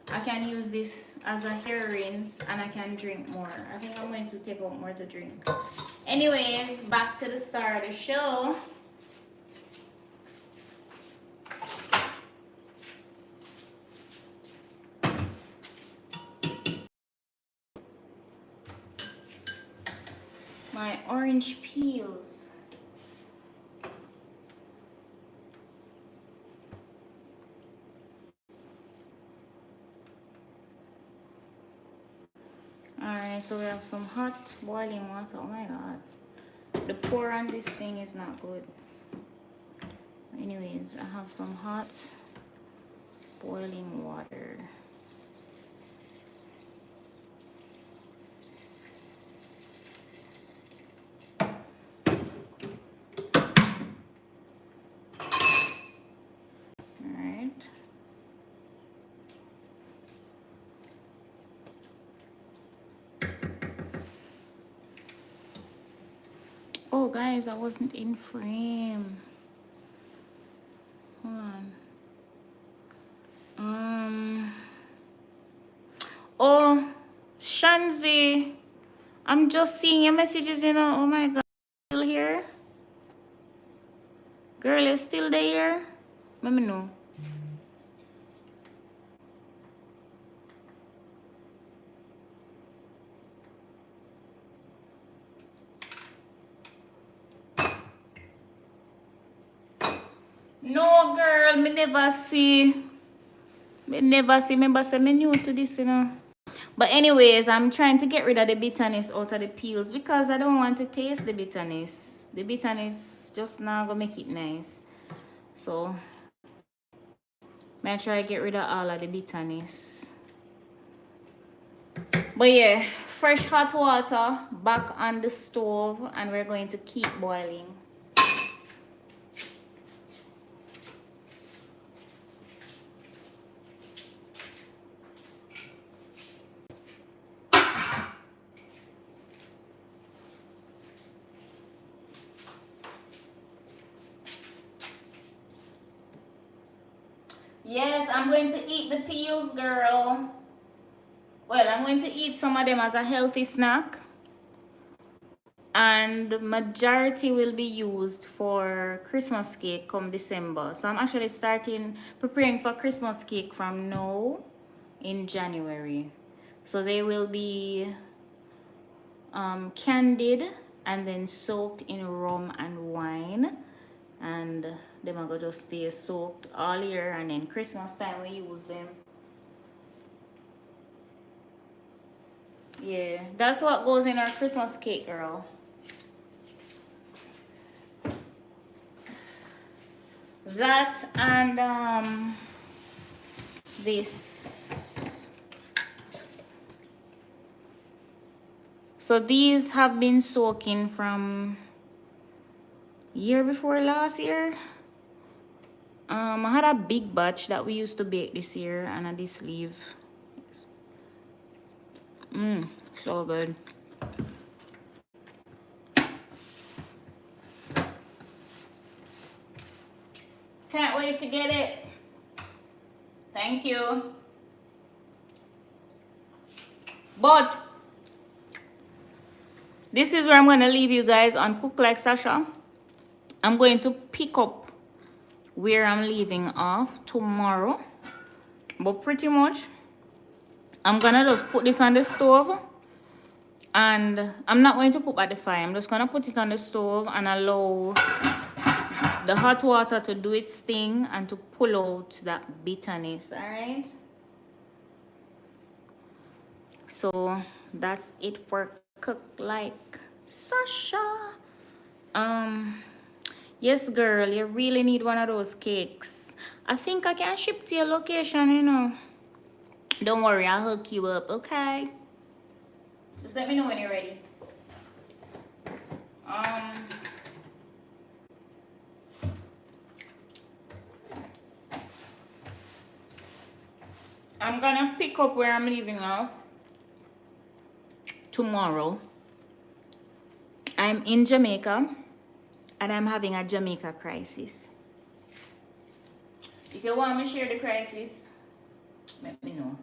I can use this as a hair rinse and I can drink more. I think I'm going to take out more to drink. Anyways, back to the start of the show. my orange peels. Alright, so we have some hot boiling water. Oh my god. The pour on this thing is not good. Anyways, I have some hot boiling water. Alright. Oh guys, I wasn't in frame. Hold on. Oh, Shanzi, I'm just seeing your messages, you know. Oh my god, still here? Girl, you're still there? Let me know. No, girl, me never see. Remember, say me new to this, you know. But anyways, I'm trying to get rid of the bitterness out of the peels because I don't want to taste the bitterness. The bitterness just now gonna make it nice. So, I'm try to get rid of all of the bitterness. But yeah, fresh hot water back on the stove and we're going to keep boiling. Yes, I'm going to eat the peels, girl. Well, I'm going to eat some of them as a healthy snack. And majority will be used for Christmas cake come December. So I'm actually preparing for Christmas cake from now in January. So they will be candied and then soaked in rum and wine. And them are going to stay soaked all year, and then Christmas time we use them. Yeah, that's what goes in our Christmas cake, girl. That and this. So these have been soaking from year before last year. I had a big batch that we used to bake this year, and I did sleeve. So good. Can't wait to get it. Thank you. But this is where I'm going to leave you guys on Cook Like Sasha. I'm going to pick up where I'm leaving off tomorrow. But pretty much, I'm going to just put this on the stove. And I'm not going to put by the fire. I'm just going to put it on the stove and allow the hot water to do its thing and to pull out that bitterness. Alright? So that's it for Cook Like Sasha. Yes, girl, you really need one of those cakes. I think I can ship to your location, you know. Don't worry, I'll hook you up, okay? Just let me know when you're ready. I'm gonna pick up where I'm leaving off tomorrow. I'm in Jamaica and I'm having a Jamaica crisis. If you want me to share the crisis, let me know.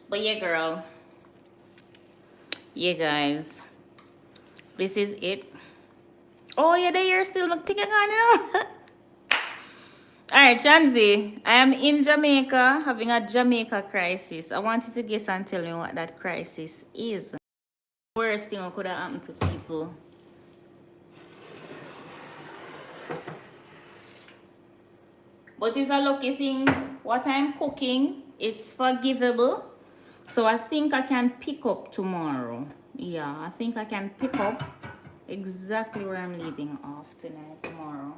But yeah, girl. Yeah, guys. This is it. Oh, yeah, the hair still look thick again, you know? All right, Shanzi, I am in Jamaica having a Jamaica crisis. I want you to guess and tell me what that crisis is. Worst thing that could have happened to people. But it's a lucky thing. What I'm cooking, it's forgivable. So I think I can pick up tomorrow. Yeah, I think I can pick up exactly where I'm leaving off tonight, tomorrow.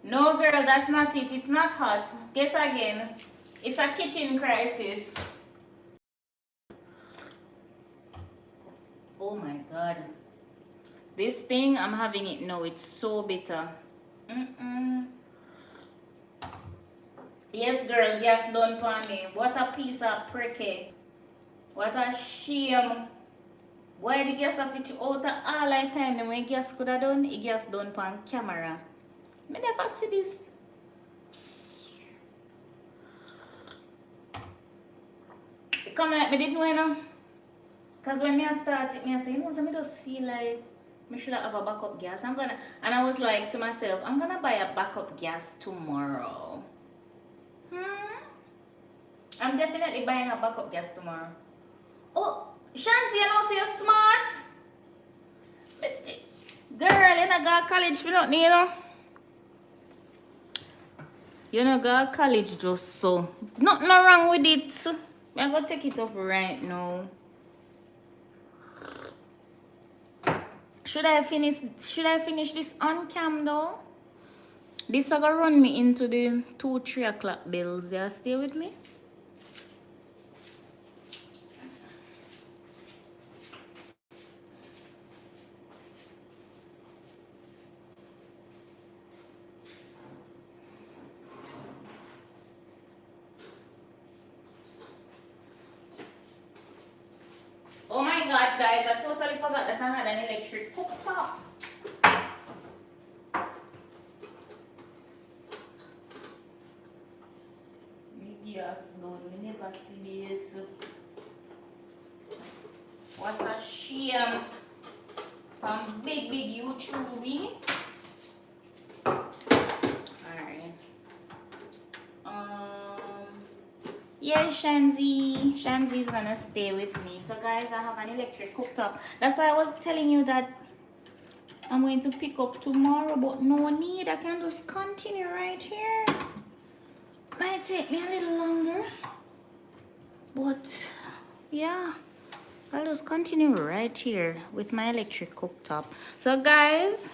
No, girl, that's not it. It's not hot. Guess again. It's a kitchen crisis. Oh my god. This thing, I'm having it now. It's so bitter. Mm-mm. Yes, girl, gas done for me. What a piece of pricky. What a shame. Why the gas have it out of all the time when gas could have done? It gas done on camera. Me never see this. It come like me didn't know, you know. Cause when I started, I say, you know, so I just feel like I should have a backup gas. And I was like to myself, I'm gonna buy a backup gas tomorrow. I'm definitely buying a backup gas tomorrow. Oh, Shanti, you know, so you're smart. Girl, you know, go to college for nothing, you know. You know, go to college just so. Nothing wrong with it. I'm gonna take it up right now. Should I finish this on cam though? This is gonna run me into the 2-3 o'clock bills. Yeah, stay with me. Oh my god, guys, I totally forgot that I had an electric cooktop. Yes, no, we never see this. What a shame. From big YouTube. Alright. Yeah, Shanzi's gonna stay with me. So guys, I have an electric cooktop. That's why I was telling you that I'm going to pick up tomorrow, but no need. I can just continue right here. Might take me a little longer, but yeah, I'll just continue right here with my electric cooktop. So guys,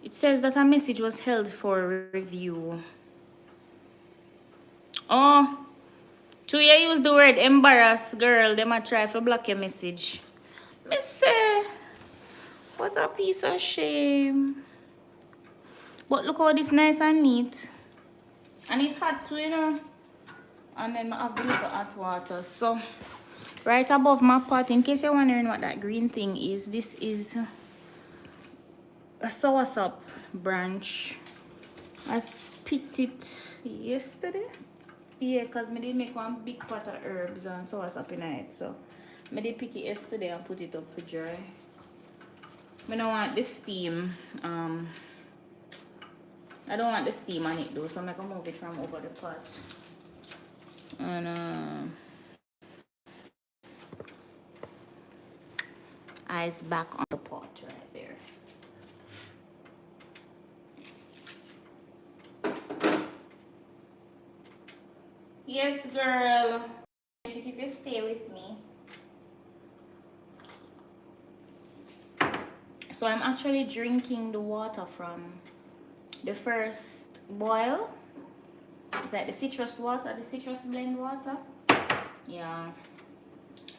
it says that a message was held for review. Oh, to you use the word embarrass, girl. They might try to block your message. Me say, what a piece of shame. But look how this nice and neat. And it's hot too, you know. And then I have a little hot water. So, right above my pot, in case you're wondering what that green thing is, this is a soursop branch. I picked it yesterday. Yeah, because I did make one big pot of herbs and soursop in it. So, I did pick it yesterday and put it up to dry. I don't want the steam. I don't want the steam on it though, so I'm going to move it from over the pot. And eyes back on the pot right there. Yes, girl. If you stay with me. So I'm actually drinking the water from the first boil. It's like the citrus water, the citrus blend water. Yeah.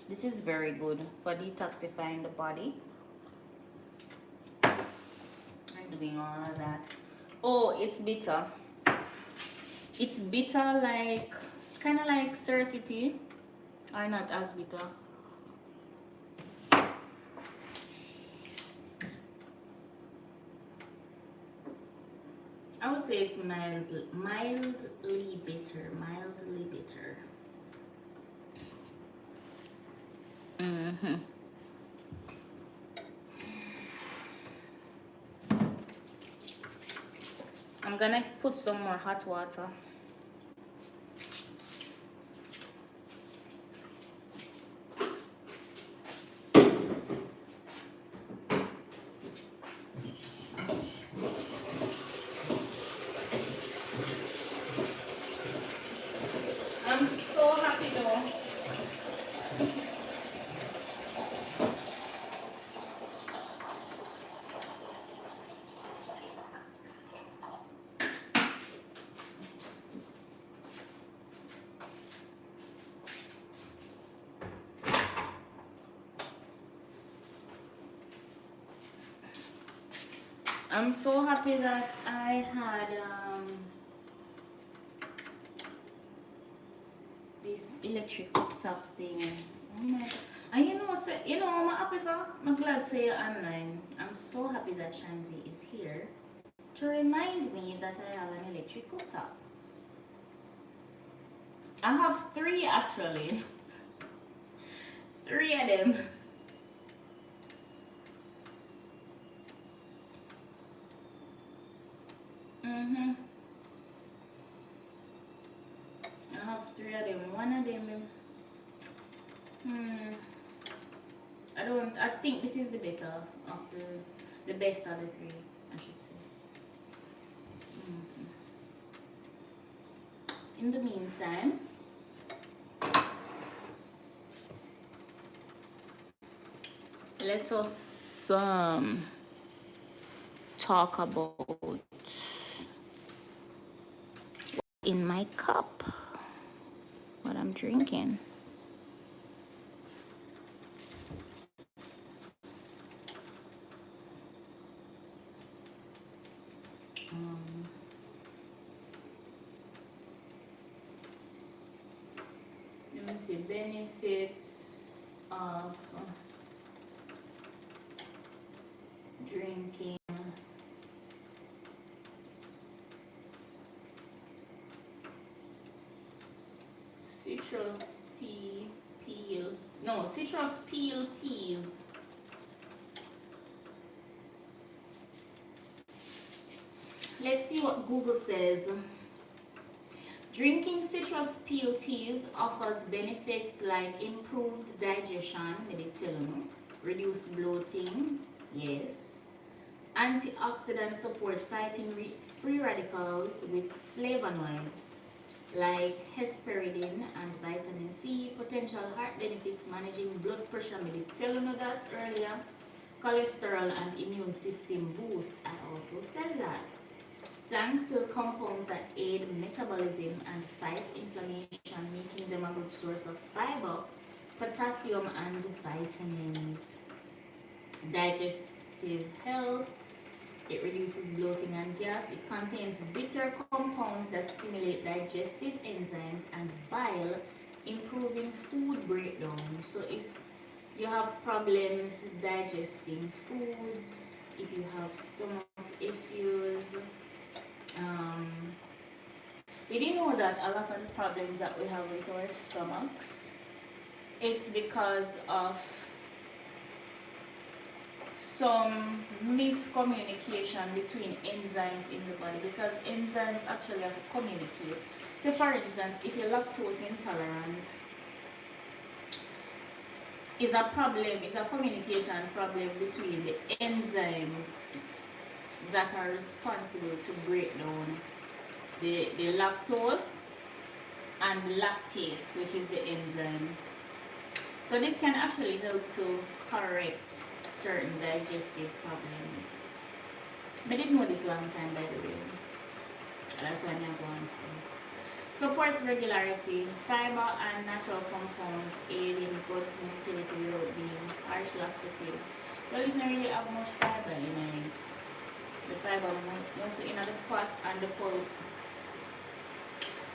This is very good for detoxifying the body. I'm doing all of that. Oh, it's bitter. It's bitter like, kind of like Cersei, or not as bitter. I would say it's mildly bitter. gonna put some more hot water. I'm so happy though. I'm so happy that I had this electric cooktop thing. Oh my God. And I'm happy for, I'm glad to say you're online. I'm so happy that Shanzi is here to remind me that I have an electric cooktop. I have 3 actually. 3 of them. I have 3 of them. One of them, I think this is the better of the best of the 3, I should say. In the meantime, let us talk about in my cup, what I'm drinking. Let me see, benefits of drinking citrus peel teas. Let's see what Google says. Drinking citrus peel teas offers benefits like improved digestion, maybe tell you, reduced bloating, yes, antioxidant support fighting free radicals with flavonoids like hesperidin and vitamin C, potential heart benefits managing blood pressure, maybe tell you that earlier, cholesterol and immune system boost, I also said that. Thanks to compounds that aid metabolism and fight inflammation, making them a good source of fiber, potassium and vitamins. Digestive health, it reduces bloating and gas. It contains bitter compounds that stimulate digestive enzymes and bile, improving food breakdown. So if you have problems digesting foods, if you have stomach issues, did you know that a lot of the problems that we have with our stomachs, it's because of some miscommunication between enzymes in the body, because enzymes actually have to communicate. So for instance, if you're lactose intolerant, is a communication problem between the enzymes that are responsible to break down the lactose and lactase, which is the enzyme. So this can actually help to correct certain digestive problems. I didn't know this long time, by the way. That's why I'm going to say. Supports regularity. Fiber and natural compounds aid in gut motility without being harsh laxatives. Well, it's not really have much fiber in it. The fiber mostly in the pot and the pulp.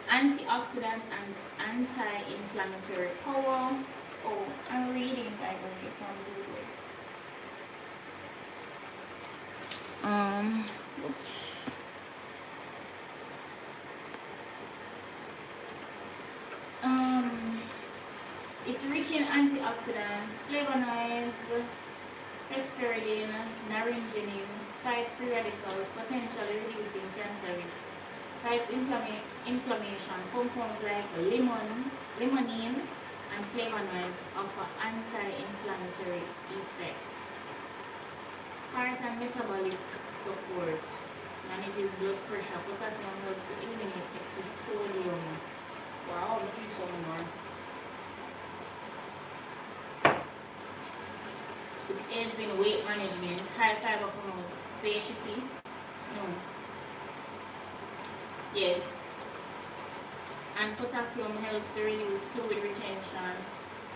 Antioxidant and anti-inflammatory power. Oh, I'm reading by the way from Google. Oops. It's rich in antioxidants, flavonoids, hesperidin, naringenin, fight free radicals, potentially reducing cancer risk. Fights inflammation. Compounds like limonene, and flavonoids offer anti-inflammatory effects. Heart and metabolic support. Manages blood pressure. Potassium helps to eliminate excess sodium. Wow, I'm drink some more. It aids in weight management. High fiber promotes satiety. No. Yes. And potassium helps to reduce fluid retention.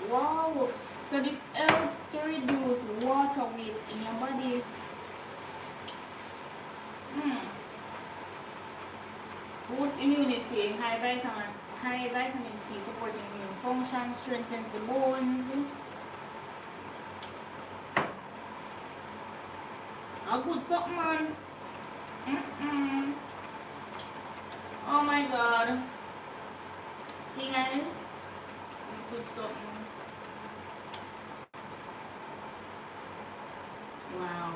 Wow! So this helps to reduce water weight in your body. Boosts immunity. High vitamin C supporting immune function, strengthens the bones. A good something, man. Oh my god. See guys? It's good something. Wow.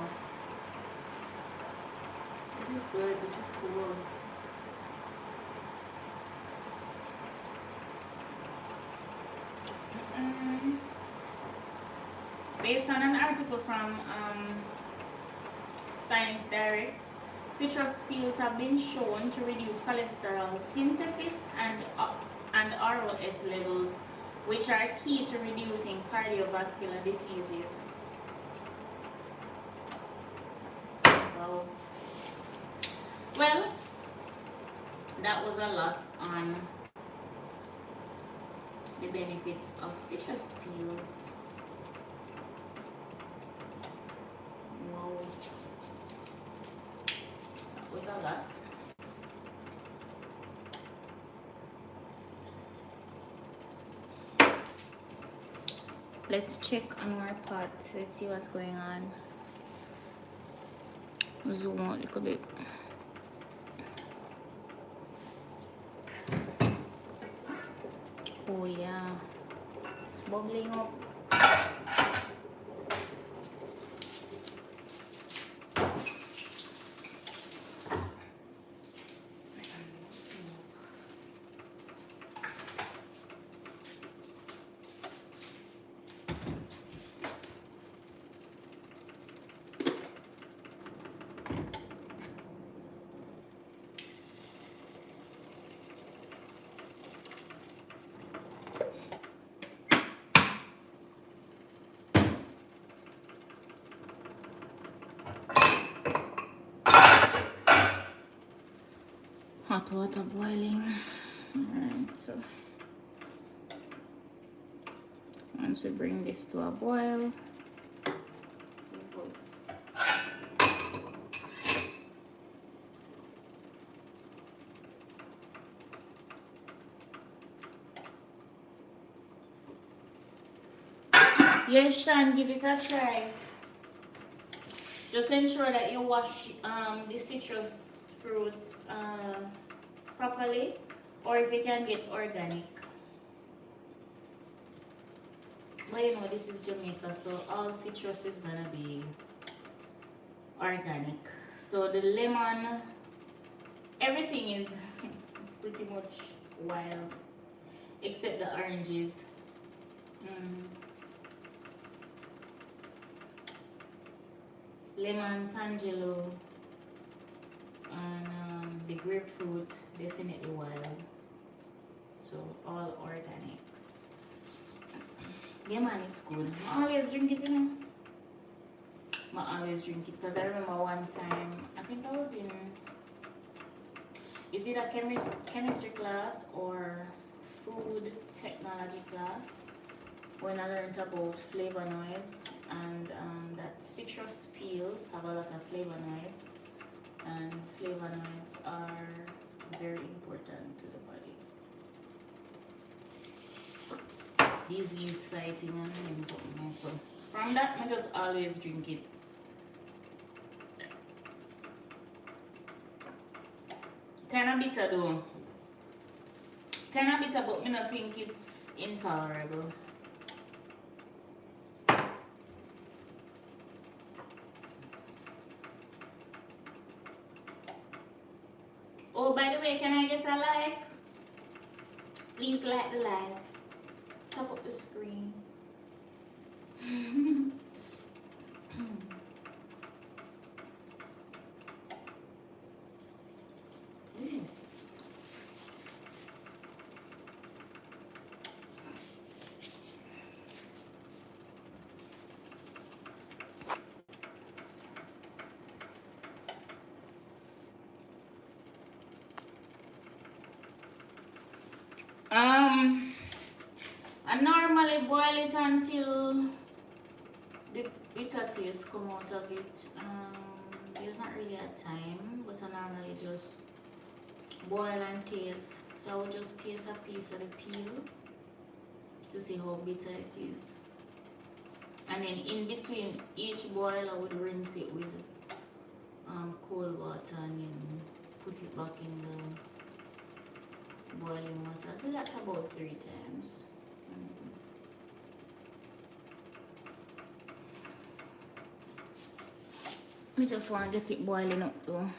This is good. This is cool. Based on an article from Science Direct, citrus peels have been shown to reduce cholesterol synthesis and ROS levels, which are key to reducing cardiovascular diseases. Wow. Well, that was a lot on the benefits of citrus peels. Wow. That was a lot. Let's check on our pot. Let's see what's going on. Zoom out a little bit. Oh yeah, it's bubbling up. Hot water boiling. Alright, so once we bring this to a boil, yes, Shan, give it a try. Just ensure that you wash the citrus fruits properly, or if you can get organic. But you know, this is Jamaica, so all citrus is gonna be organic. So the lemon, everything is pretty much wild except the oranges. Lemon, tangelo, and the grapefruit, definitely wild. So all organic. Yeah man, it's good. I always drink it, you know. I always drink it because I remember one time, I think I was in, is it a chemistry class or food technology class, when I learned about flavonoids and that citrus peels have a lot of flavonoids, and flavonoids are very important to the body. Disease fighting and something. So from that, I just always drink it. Kinda bitter though. Kinda bitter, but I don't think it's intolerable. Please like the live. Top up the screen. I normally boil it until the bitter taste come out of it. There's not really a time, but I normally just boil and taste. So I would just taste a piece of the peel to see how bitter it is. And then in between each boil, I would rinse it with cold water and then put it back in the boiling water. I do that about 3 times. We just want to get it boiling up though.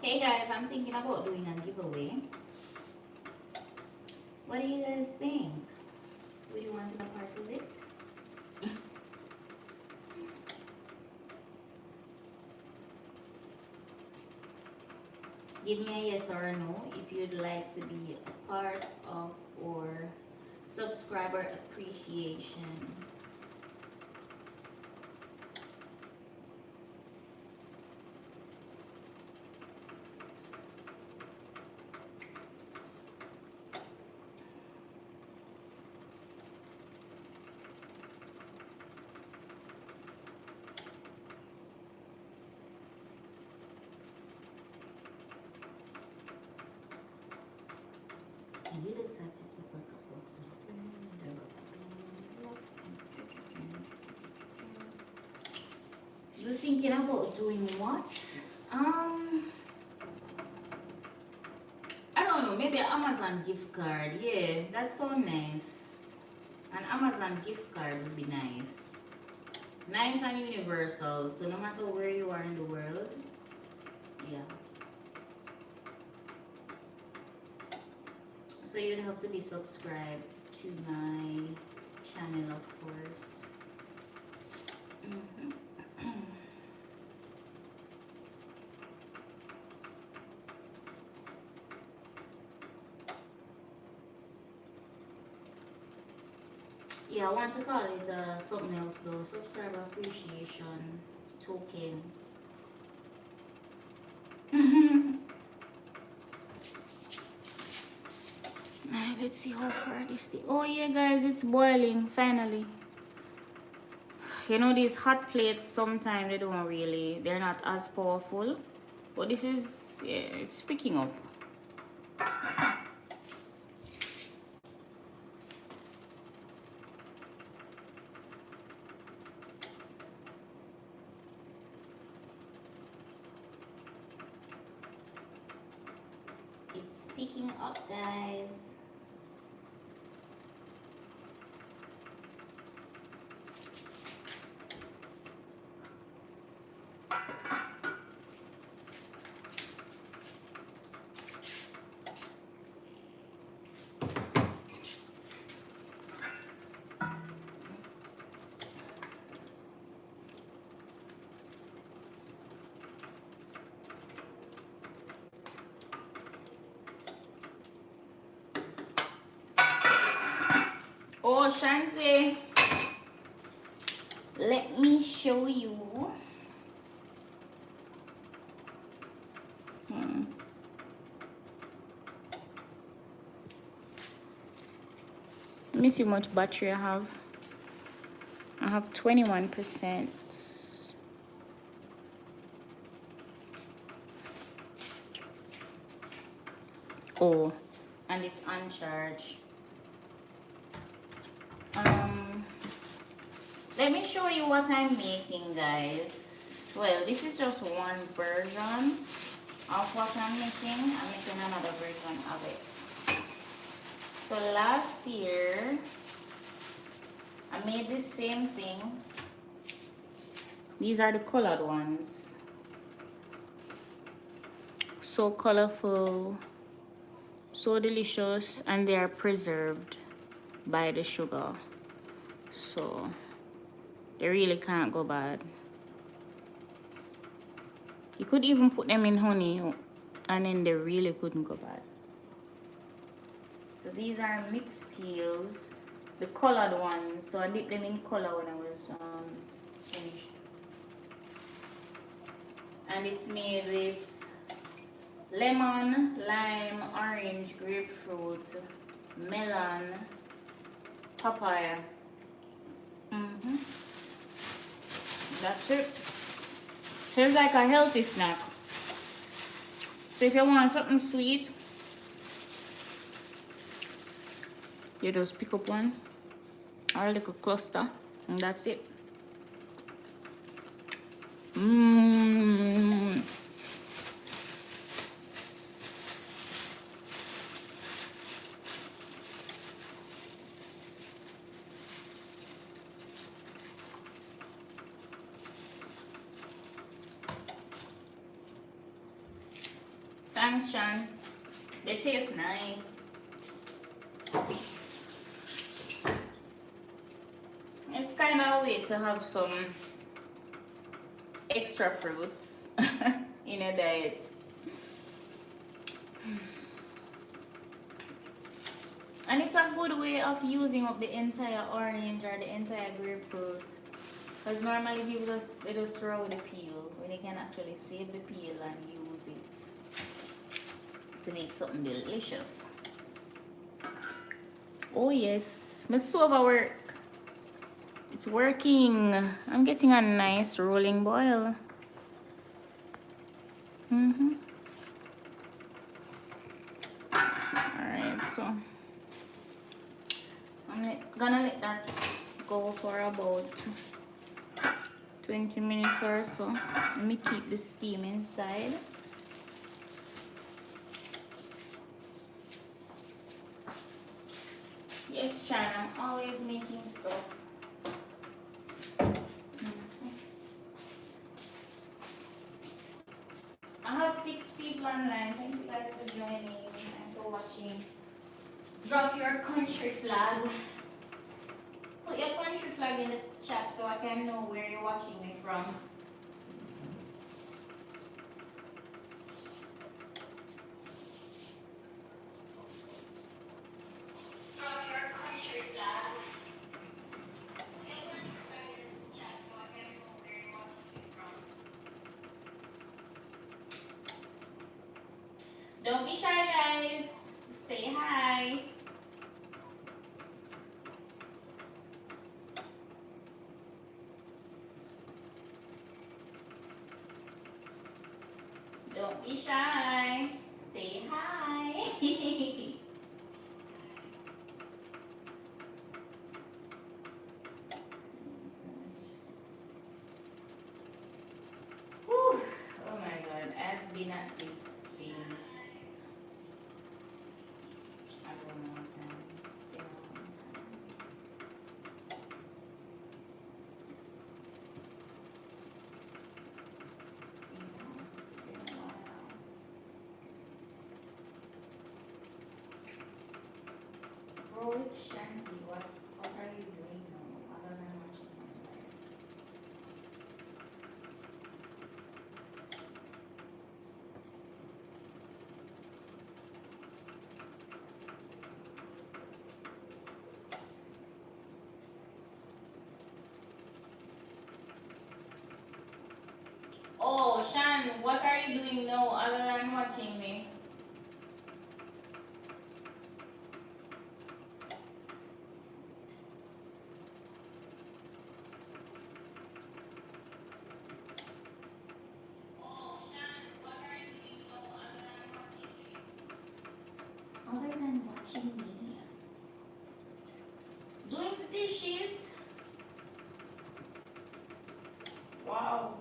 Hey guys, I'm thinking about doing a giveaway. What do you guys think? Would you want to be a part of it? Give me a yes or a no if you'd like to be a part of our subscriber appreciation. You did have to keep a couple. You're thinking about doing what? I don't know, maybe an Amazon gift card. Yeah, that's so nice. An Amazon gift card would be nice. Nice and universal, so no matter where you are in the world, yeah. So you'd have to be subscribed to my channel, of course. Yeah, I want to call it something else though. Subscriber appreciation token. Let's see how far this thing. Oh yeah, guys, it's boiling finally. You know, these hot plates sometimes they're not as powerful, but this is, yeah, it's picking up. It's picking up, guys. Oh, Shanti, let me show you. Let me see how much battery I have. I have 21%. Oh, and it's on charge. Let me show you what I'm making, guys. Well, this is just one version of what I'm making. I'm making another version of it. So last year, I made the same thing. These are the colored ones. So colorful, so delicious, and they are preserved by the sugar. So they really can't go bad. You could even put them in honey and then they really couldn't go bad. So these are mixed peels, the colored ones. So I dipped them in color when I was finished. And it's made with lemon, lime, orange, grapefruit, melon, papaya. That's it. Tastes like a healthy snack. So if you want something sweet, you just pick up one or a little cluster, and that's it. Thanks, Sean. They taste nice. It's kind of a way to have some extra fruits in a diet. And it's a good way of using up the entire orange or the entire grapefruit. Because normally people they just throw the peel when they can actually save the peel and use it to make something delicious. Oh yes, my stove work. It's working. I'm getting a nice rolling boil. Alright, so I'm gonna let that go for about 20 minutes or so. Let me keep the steam inside. Yes, Shan, I'm always making stuff. I have 6 people online. Thank you guys for joining. Thanks for watching. Drop your country flag. Put your country flag in the chat so I can know where you're watching me from. Drop your country flag. Put your country flag in the chat so I can know where you're watching me from. Don't be shy, guys. Say hi. be shy. Say hi. Whew. Oh my god, I've been at this since I don't know what time. It's been a long time. It's been a while. Bro, it's Shansi. What are you doing now other than watching my life? Oh, Shan, what are you doing now other than watching me? Oh, Shan, what are you doing now other than watching me? Other than watching me? Doing the dishes. Wow.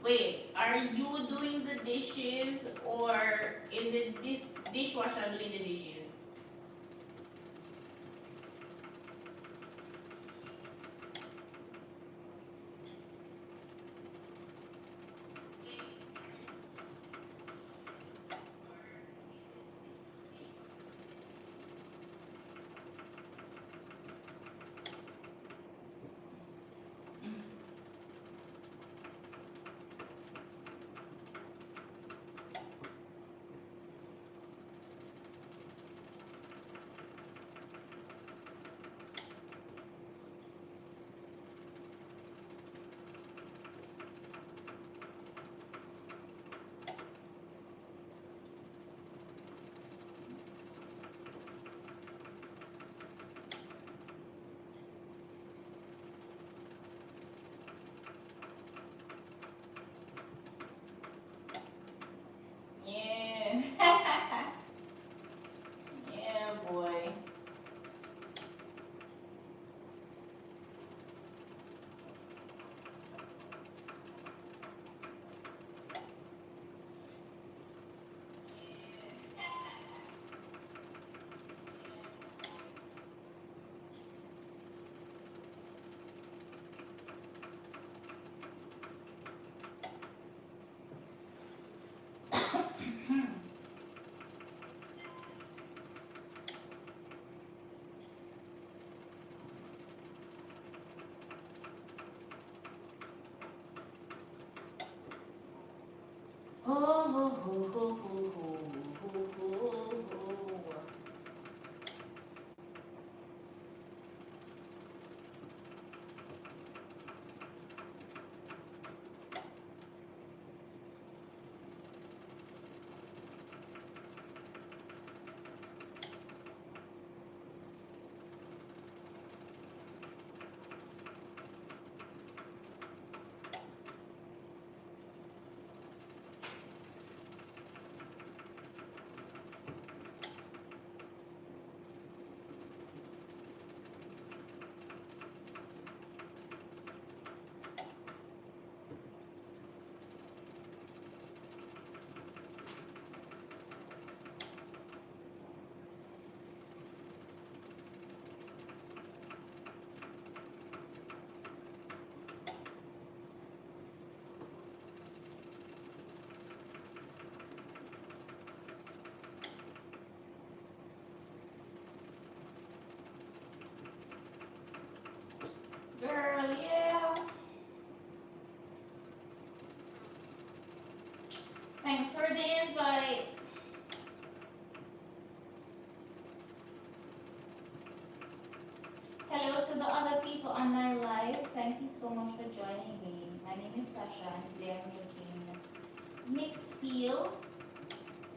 Wait, are you doing the dishes or is it this dishwasher doing the dishes? Yeah. Yeah, boy. Oh, ho, ho, ho, ho, ho, ho, ho. Girl, yeah. Thanks for the invite. Hello to the other people on my live. Thank you so much for joining me. My name is Sasha and today I'm making mixed peel,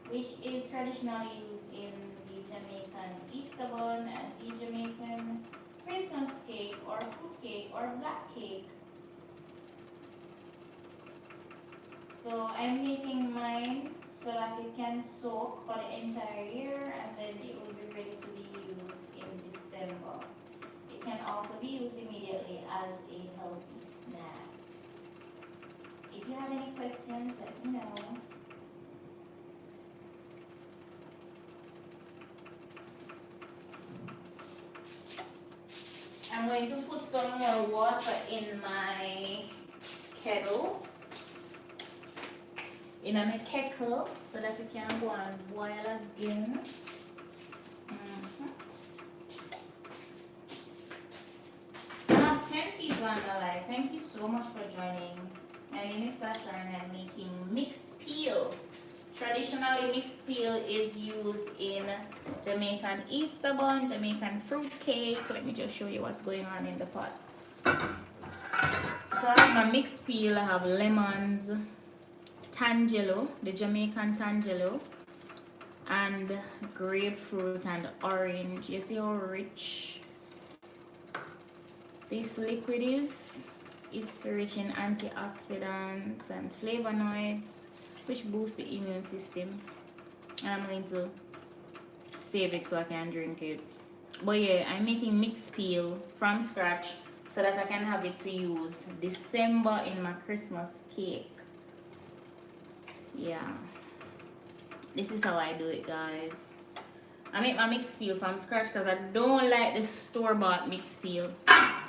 which is traditionally used in the Jamaican Easter bun and the Jamaican Christmas cake or fruit cake or black cake. So I'm making mine so that it can soak for the entire year and then it will be ready to be used in December. It can also be used immediately as a healthy snack. If you have any questions, let me know. I'm going to put some more water in my kettle, in my kettle, so that it can go and boil again. I have 10 people on the live. Thank you so much for joining. My name is Sasha and I'm making mixed peel. Traditionally, mixed peel is used in Jamaican Easter bun, Jamaican fruit cake. Let me just show you what's going on in the pot. So I have my mixed peel. I have lemons, tangelo, the Jamaican tangelo, and grapefruit and orange. You see how rich this liquid is? It's rich in antioxidants and flavonoids, which boost the immune system. And I'm going to save it so I can drink it. But yeah, I'm making mixed peel from scratch so that I can have it to use December in my Christmas cake. Yeah, this is how I do it, guys. I make my mixed peel from scratch because I don't like the store-bought mixed peel.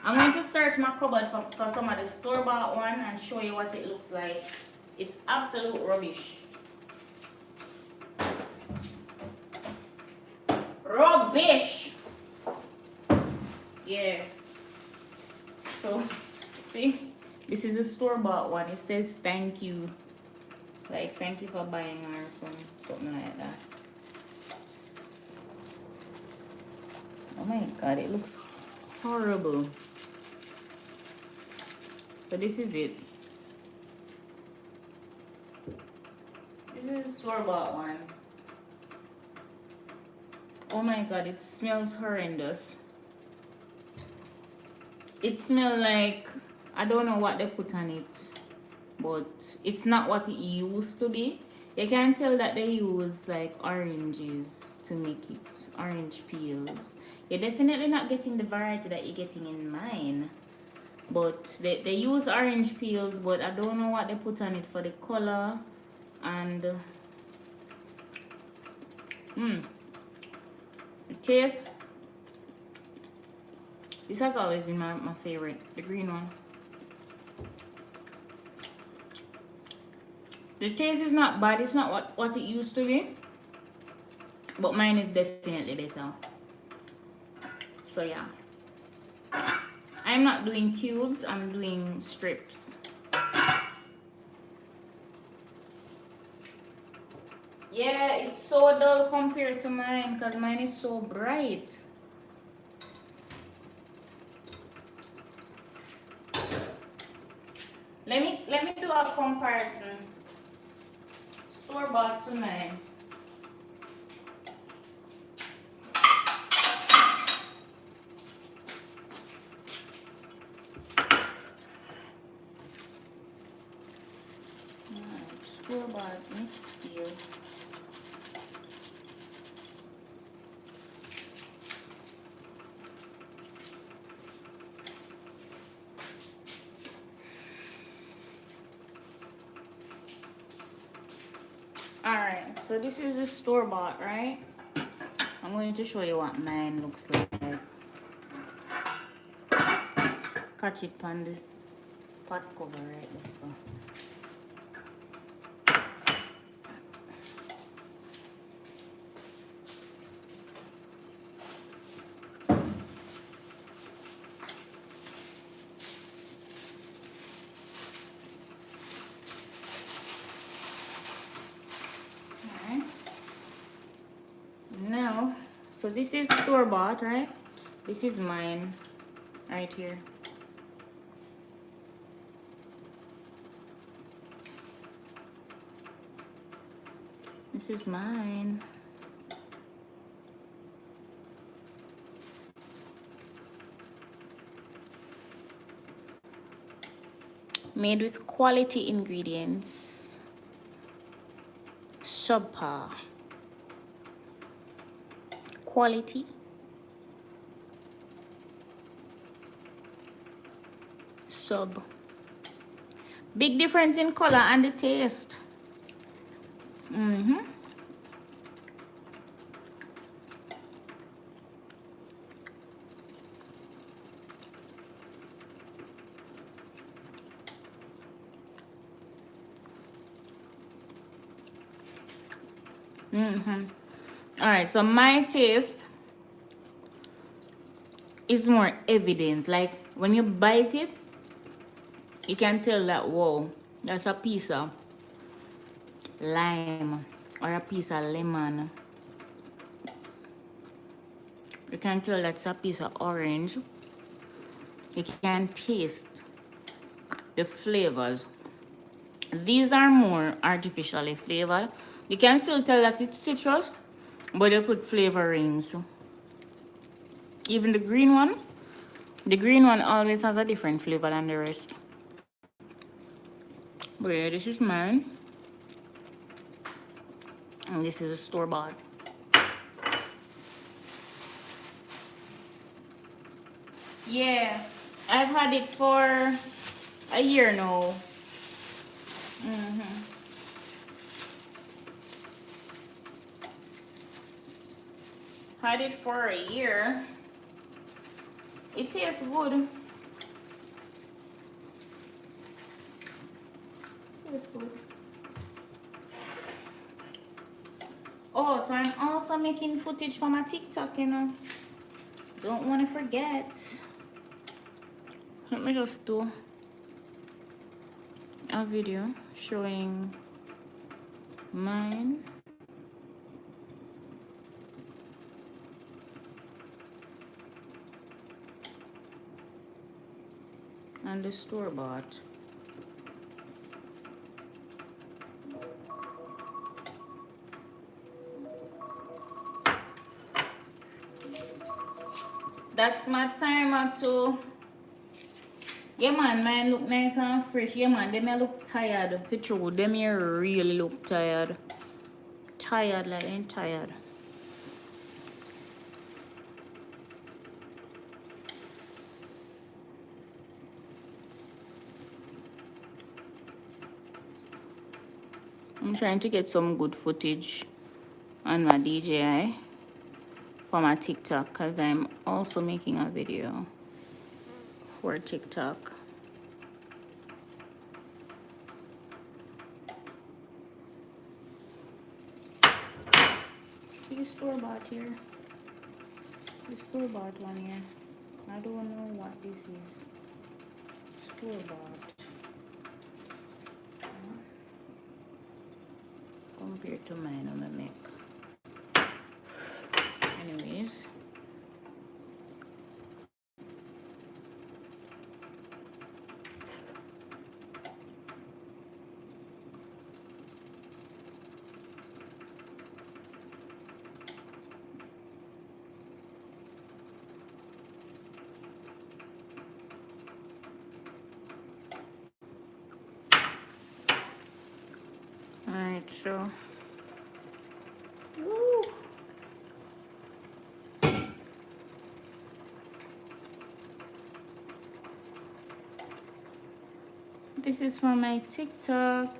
I'm going to search my cupboard for some of the store-bought one and show you what it looks like. It's absolute rubbish. Rubbish! Yeah. So, see? This is a store-bought one. It says thank you. Like, thank you for buying or something like that. Oh my god, it looks horrible. But this is it. This is a store-bought one. Oh my god, it smells horrendous. It smells like, I don't know what they put on it, but it's not what it used to be. You can tell that they use like oranges to make it, orange peels. You're definitely not getting the variety that you're getting in mine. But they use orange peels, but I don't know what they put on it for the color. And the taste. This has always been my favorite, the green one. The taste is not bad, it's not what it used to be. But mine is definitely better. So yeah. I'm not doing cubes, I'm doing strips. Yeah, it's so dull compared to mine because mine is so bright. Let me do a comparison. Store-bought to mine. Store-bought mixed peel. Alright, so this is the store-bought, right? I'm going to show you what mine looks like. Catch it on the pot cover right there, so. Now, so this is store-bought, right? This is mine, right here. This is mine. Made with quality ingredients. Subpar. Quality. Sub. Big difference in color and the taste. All right, so my taste is more evident. Like when you bite it, you can tell that, whoa, that's a piece of lime or a piece of lemon. You can tell that's a piece of orange. You can taste the flavors. These are more artificially flavored. You can still tell that it's citrus, but they put flavorings. Even the green one always has a different flavor than the rest. But yeah, this is mine. And this is a store-bought. Yeah, I've had it for a year now. Had it for a year. It tastes good. Tastes good. Oh, so I'm also making footage for my TikTok, you know. Don't want to forget. Let me just do a video showing mine. And the store-bought. That's my timer too. Yeah man, mine look nice and fresh. Yeah man, they may look tired. For true, they may really look tired. Tired like ain't tired. I'm trying to get some good footage on my DJI for my TikTok because I'm also making a video for TikTok. See the store-bought here? The store-bought one here. I don't know what this is. Store-bought. Compared to mine on the neck. Anyways. Alright, so woo. This is for my TikTok.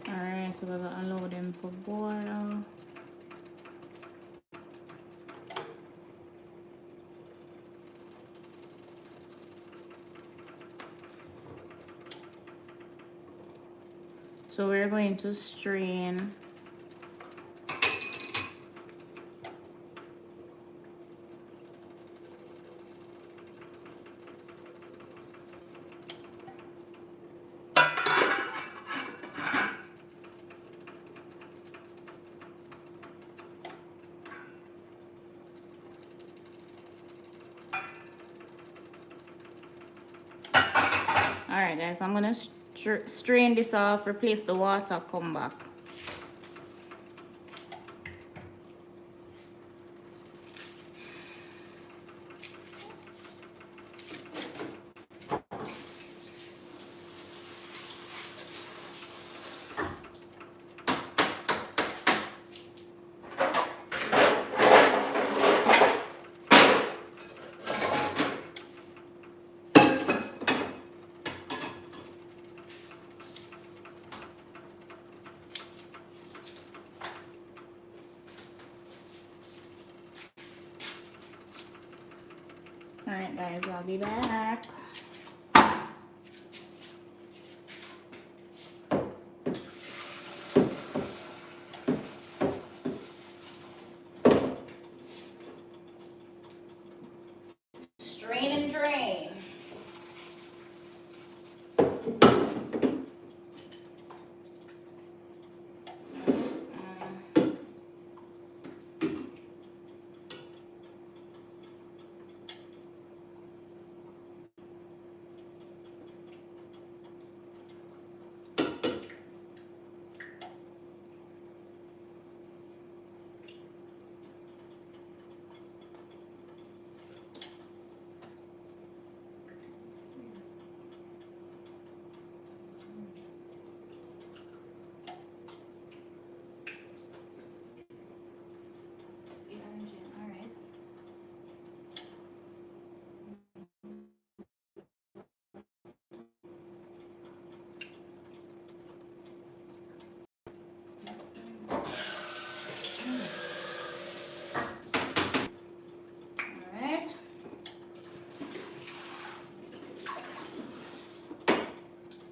Alright, so we're gonna allow them for boil. So we're going to strain. Alright guys, I'm gonna Strain this off, replace the water, come back. Alright guys, I'll be back. Strain and drain.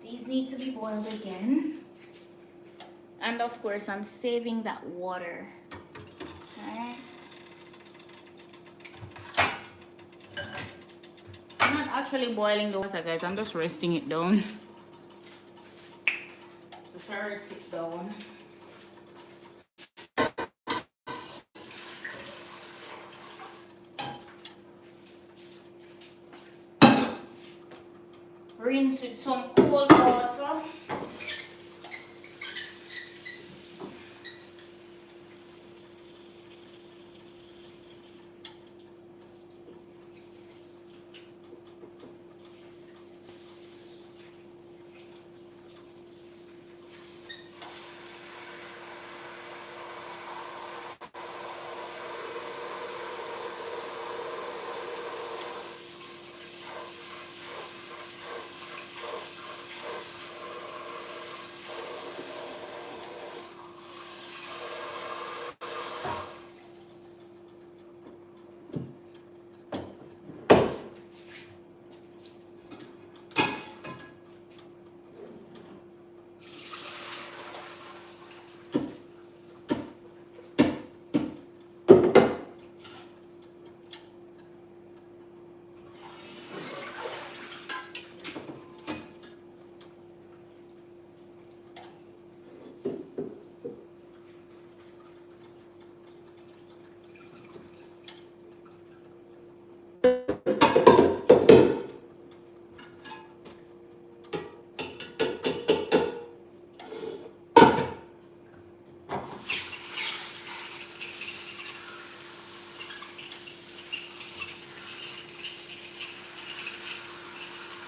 These need to be boiled again. And of course, I'm saving that water. Alright. I'm not actually boiling the water, guys. I'm just resting it down. Before I rest it down. Rinse with some cold water.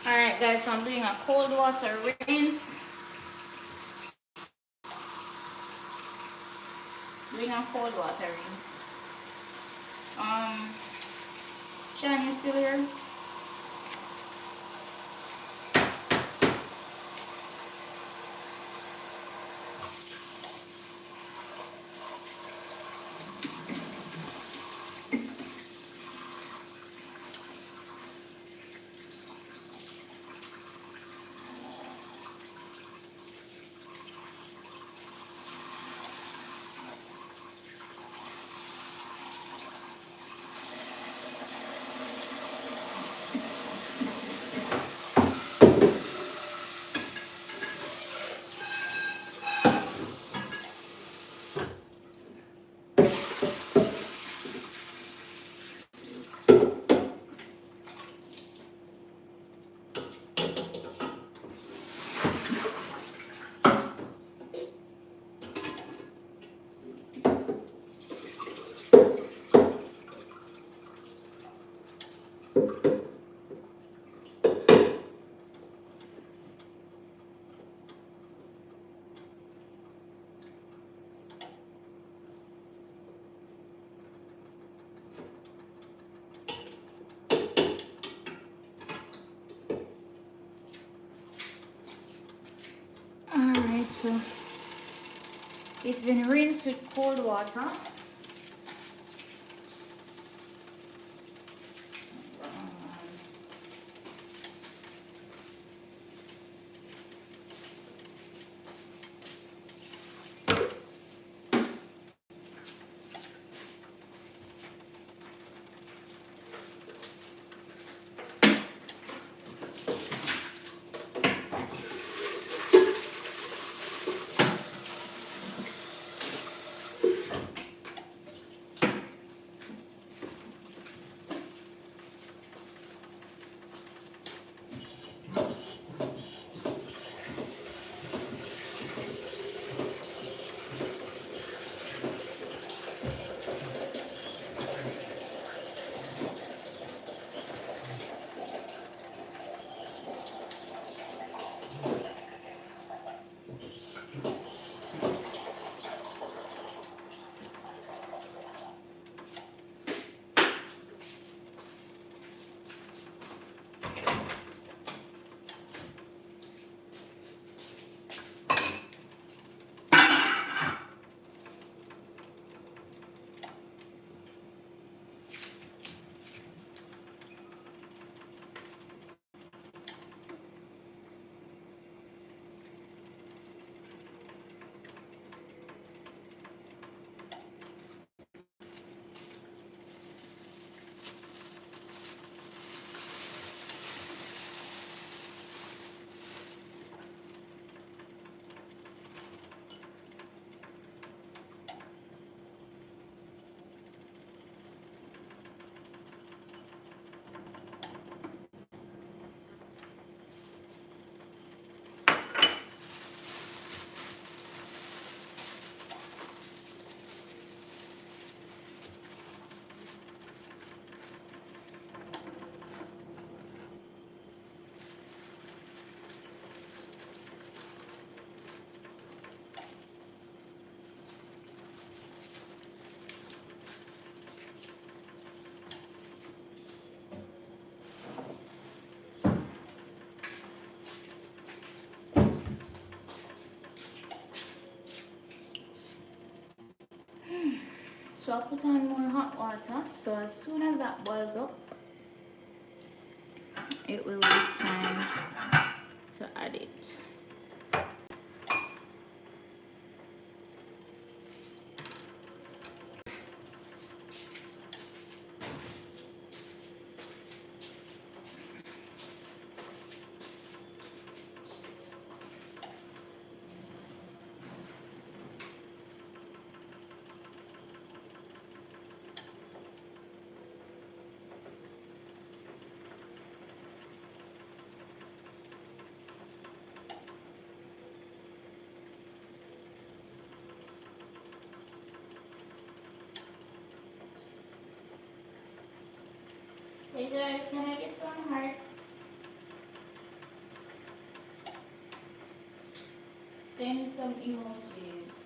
Alright guys, so I'm doing a cold water rinse. Doing a cold water rinse. Shan, you still here? It's been rinsed with cold water. So I put on more hot water. So as soon as that boils up, it will be time to add it. Hey guys, can I get some hearts? Send some emojis.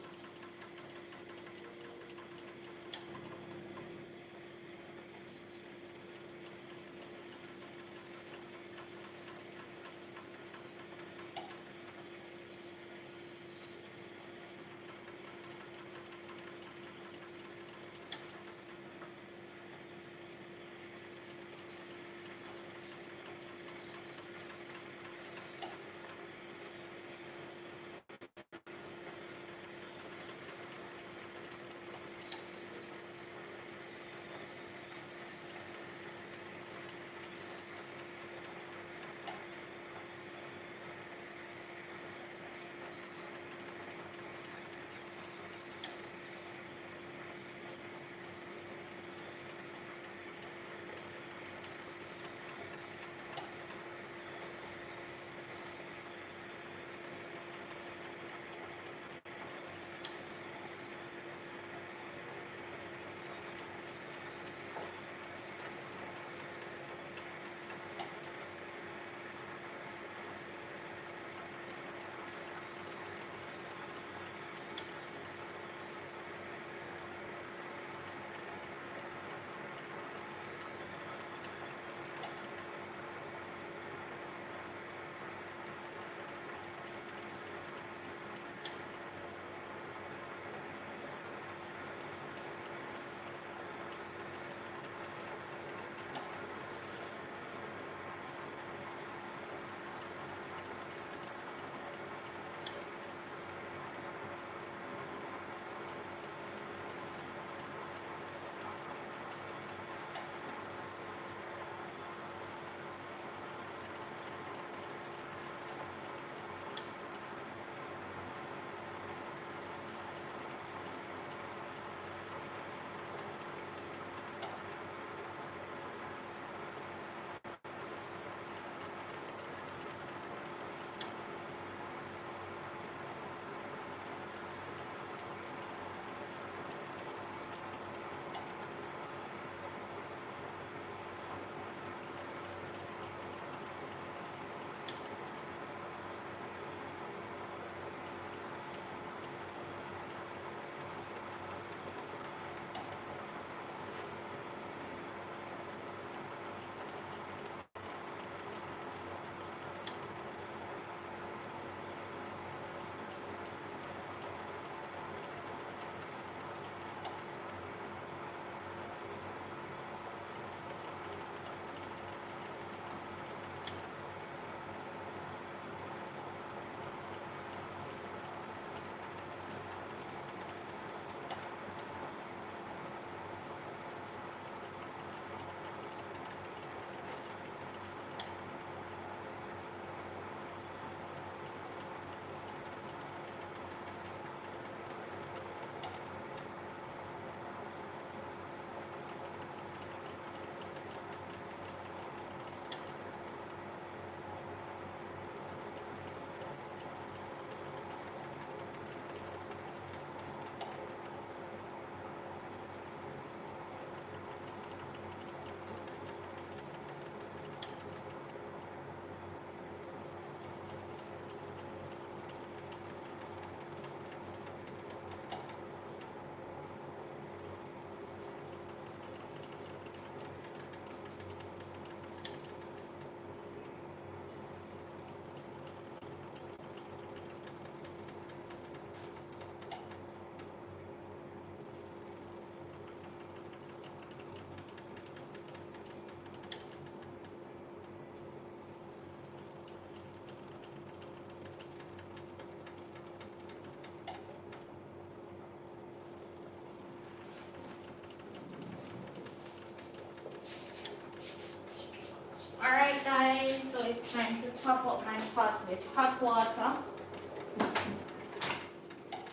top up my pot with hot water.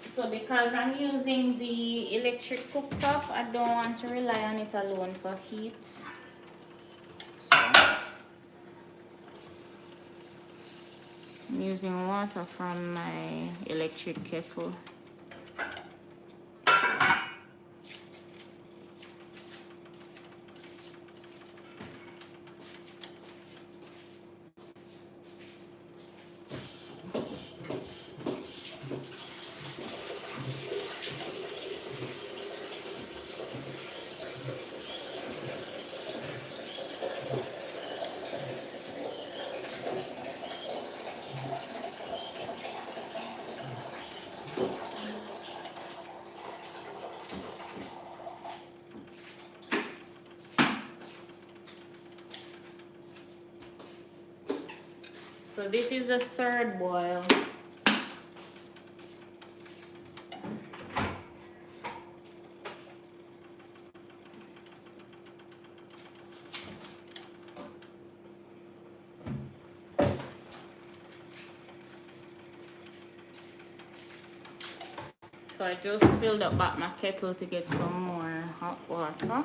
So because I'm using the electric cooktop, I don't want to rely on it alone for heat. So I'm using water from my electric kettle. So this is the third boil. So I just filled up back my kettle to get some more hot water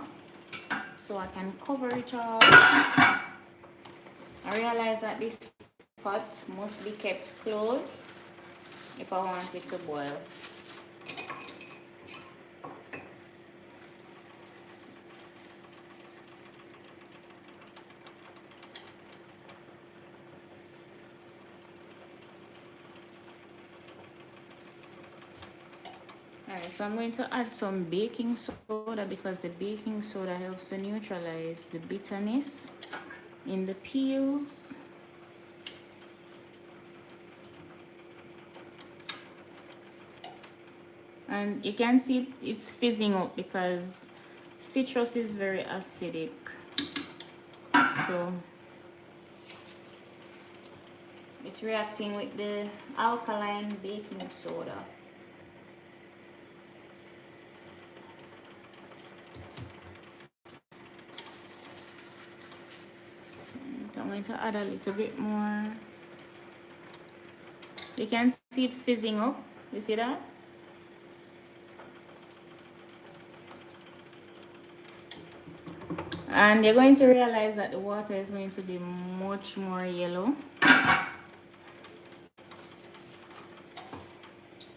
so I can cover it up. I realize that this pot must be kept closed if I want it to boil. Alright, so I'm going to add some baking soda because the baking soda helps to neutralize the bitterness in the peels. And you can see it's fizzing up because citrus is very acidic. So it's reacting with the alkaline baking soda. I'm going to add a little bit more. You can see it fizzing up. You see that? And you're going to realize that the water is going to be much more yellow.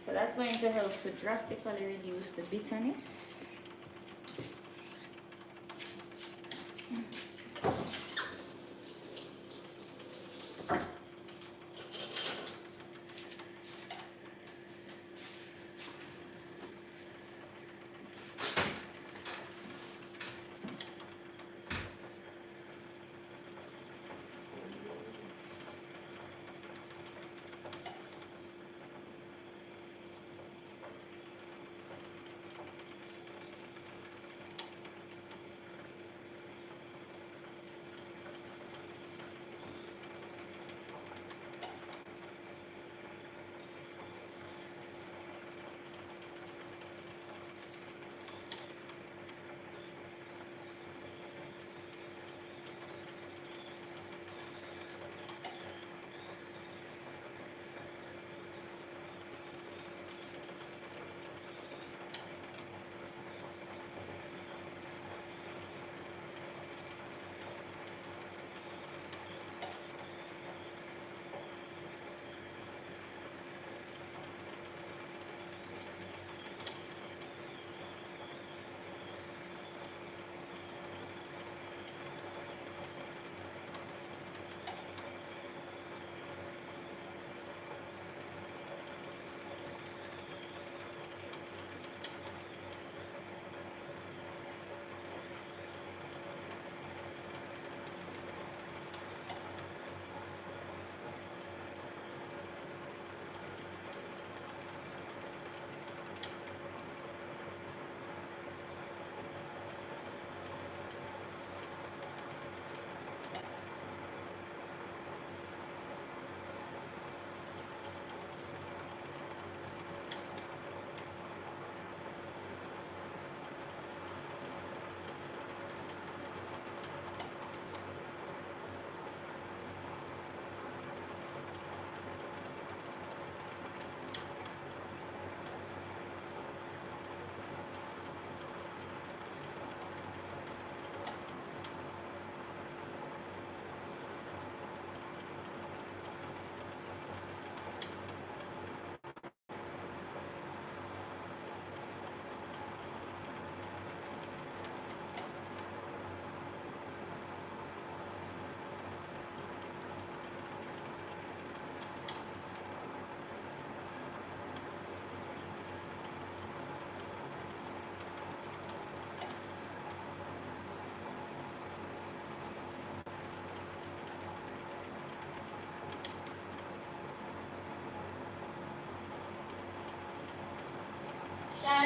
So that's going to help to drastically reduce the bitterness.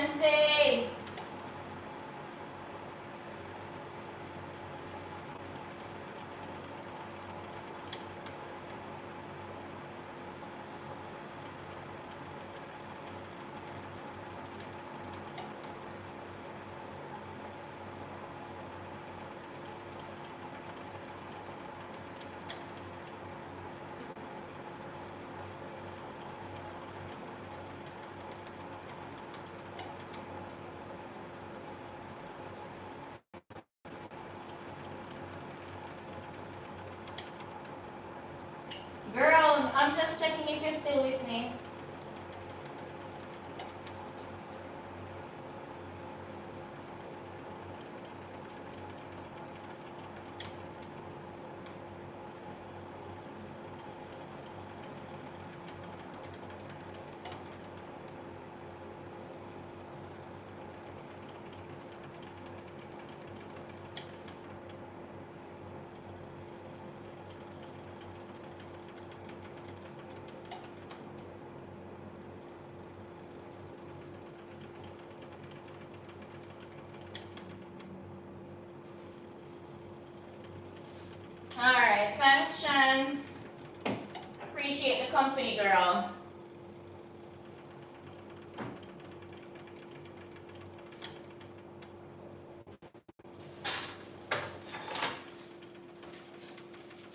Sensei! Girl, I'm just checking if you're still with me. Alright, thanks, Shan. Appreciate the company, girl.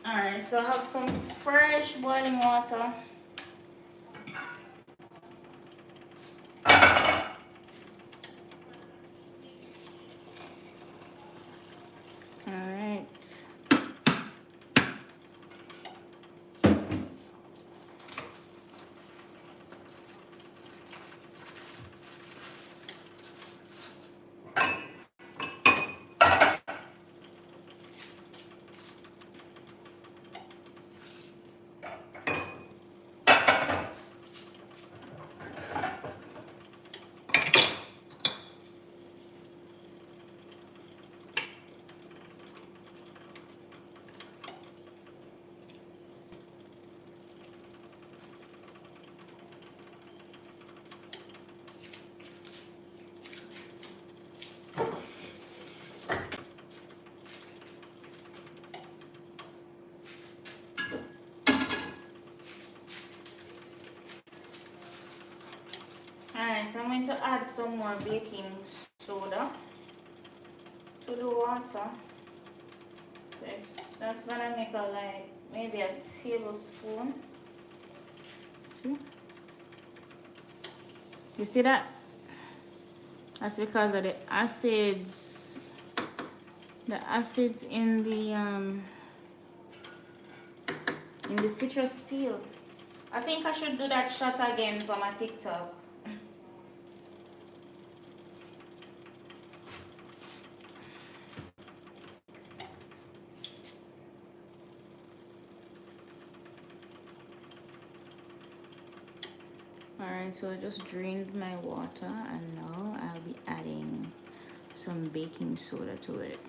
Alright, so I have some fresh boiling water. Alright. Alright, so I'm going to add some more baking soda to the water. So that's gonna make a like maybe a tablespoon. You see that? That's because of the acids. The acids in the citrus peel. I think I should do that shot again for my TikTok. Alright, so I just drained my water and now I'll be adding some baking soda to it.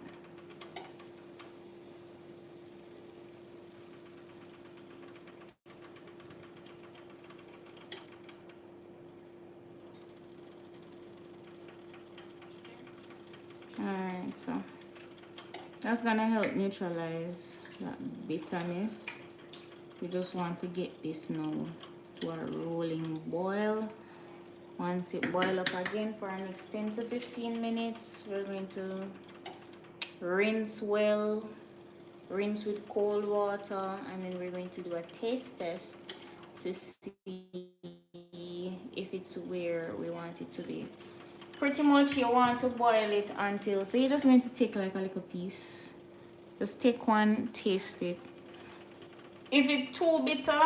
Alright, so that's gonna help neutralize that bitterness. We just want to get this now to a rolling boil. Once it boils up again for our next 10 to 15 minutes, we're going to rinse well, rinse with cold water, and then we're going to do a taste test to see if it's where we want it to be. Pretty much you want to boil it until, so you're just going to take like a little piece. Just take one, taste it. If it's too bitter,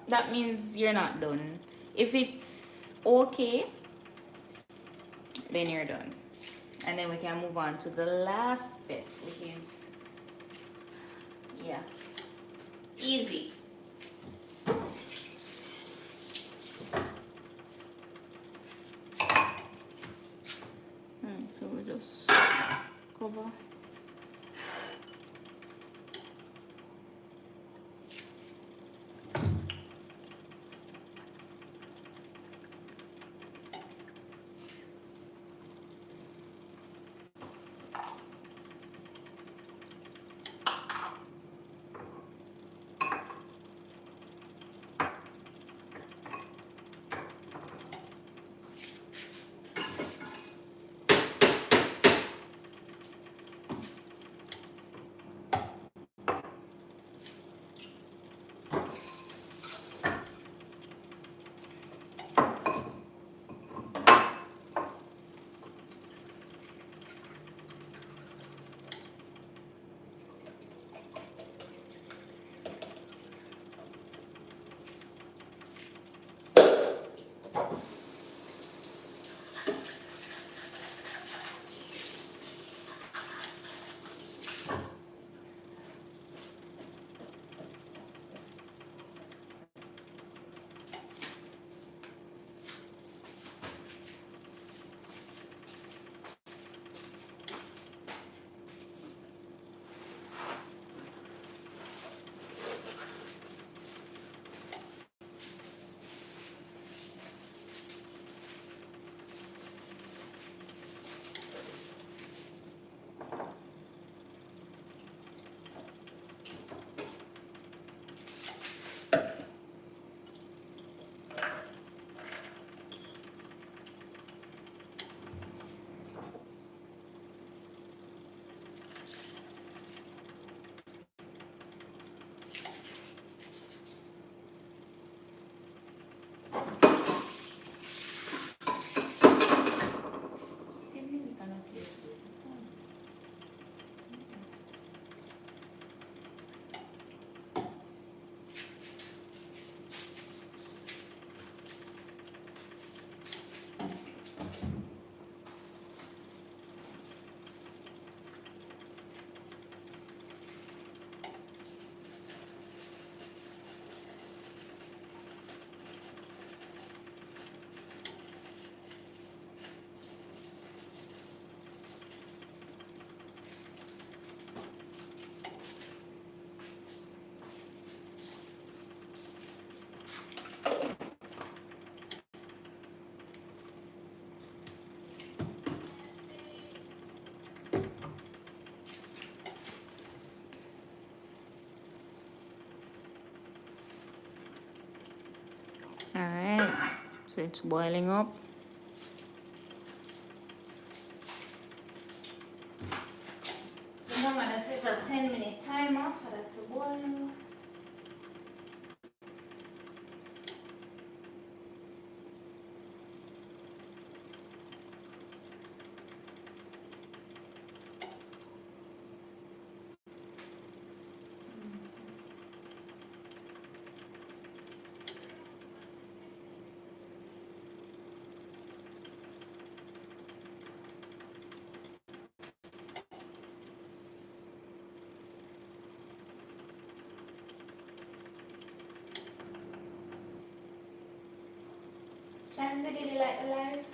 that means you're not done. If it's okay, then you're done. And then we can move on to the last step, which is, yeah, easy. Alright, so we just cover. All right, so it's boiling up. I'm gonna set a 10-minute timer for that to boil. Chancy, did you like the live?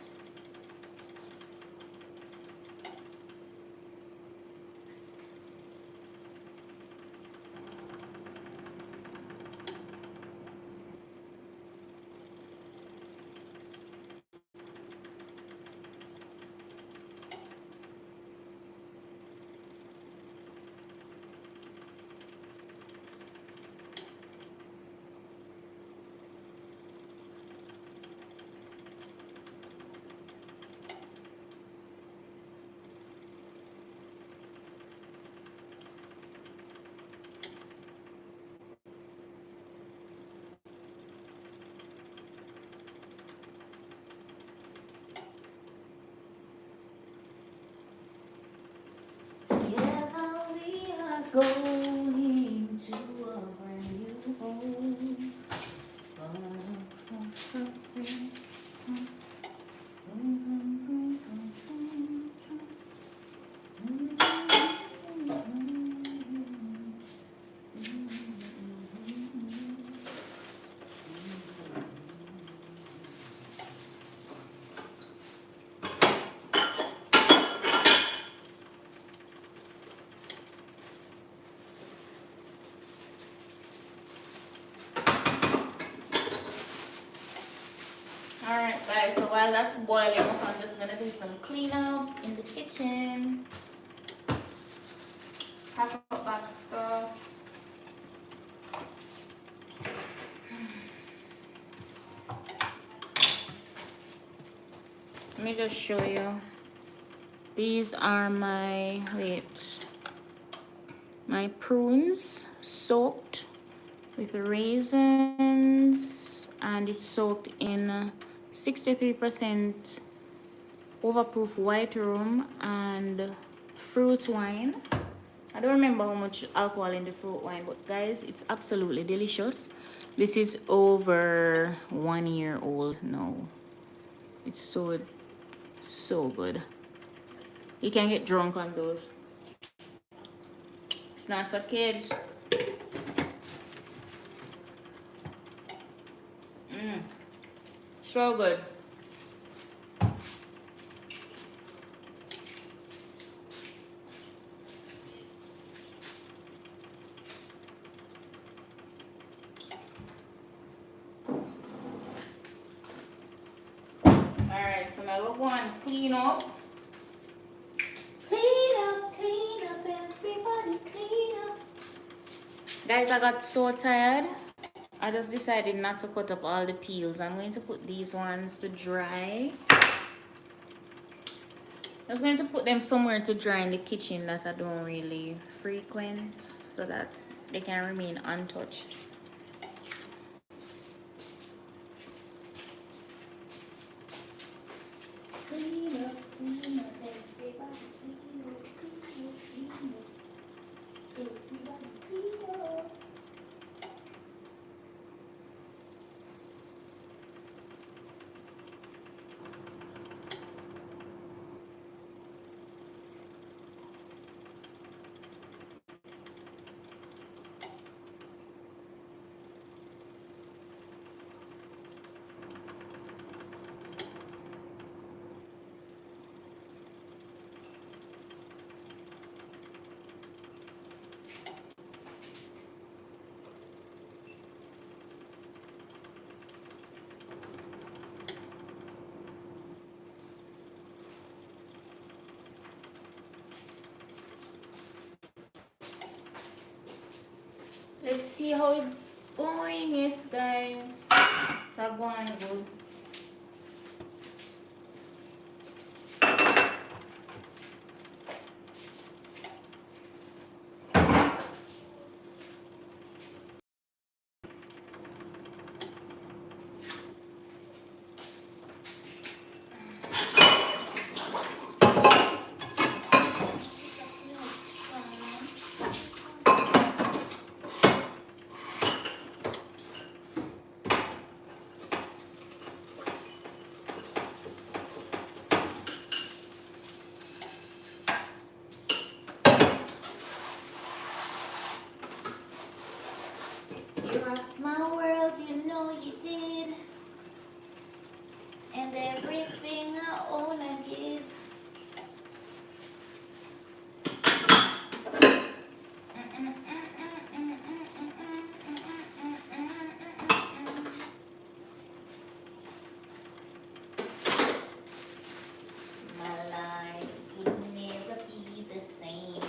Together we are going to a brand new home. Alright guys, so while that's boiling up, I'm just gonna do some cleanup in the kitchen. Pack up back stuff. Let me just show you. These are my prunes soaked with raisins, and it's soaked in 63% overproof white rum and fruit wine. I don't remember how much alcohol in the fruit wine, but guys, it's absolutely delicious. This is over 1 year old now. It's so good. You can get drunk on those. It's not for kids. So good. Alright, so now we're going to clean up. Clean up, everybody clean up. Guys, I got so tired. I just decided not to cut up all the peels. I'm going to put these ones to dry. I'm just going to put them somewhere to dry in the kitchen that I don't really frequent, so that they can remain untouched. see how it's going. Yes, guys. That's going good. You rocked my world, you know you did. And everything I own, I give. My life would never be the same.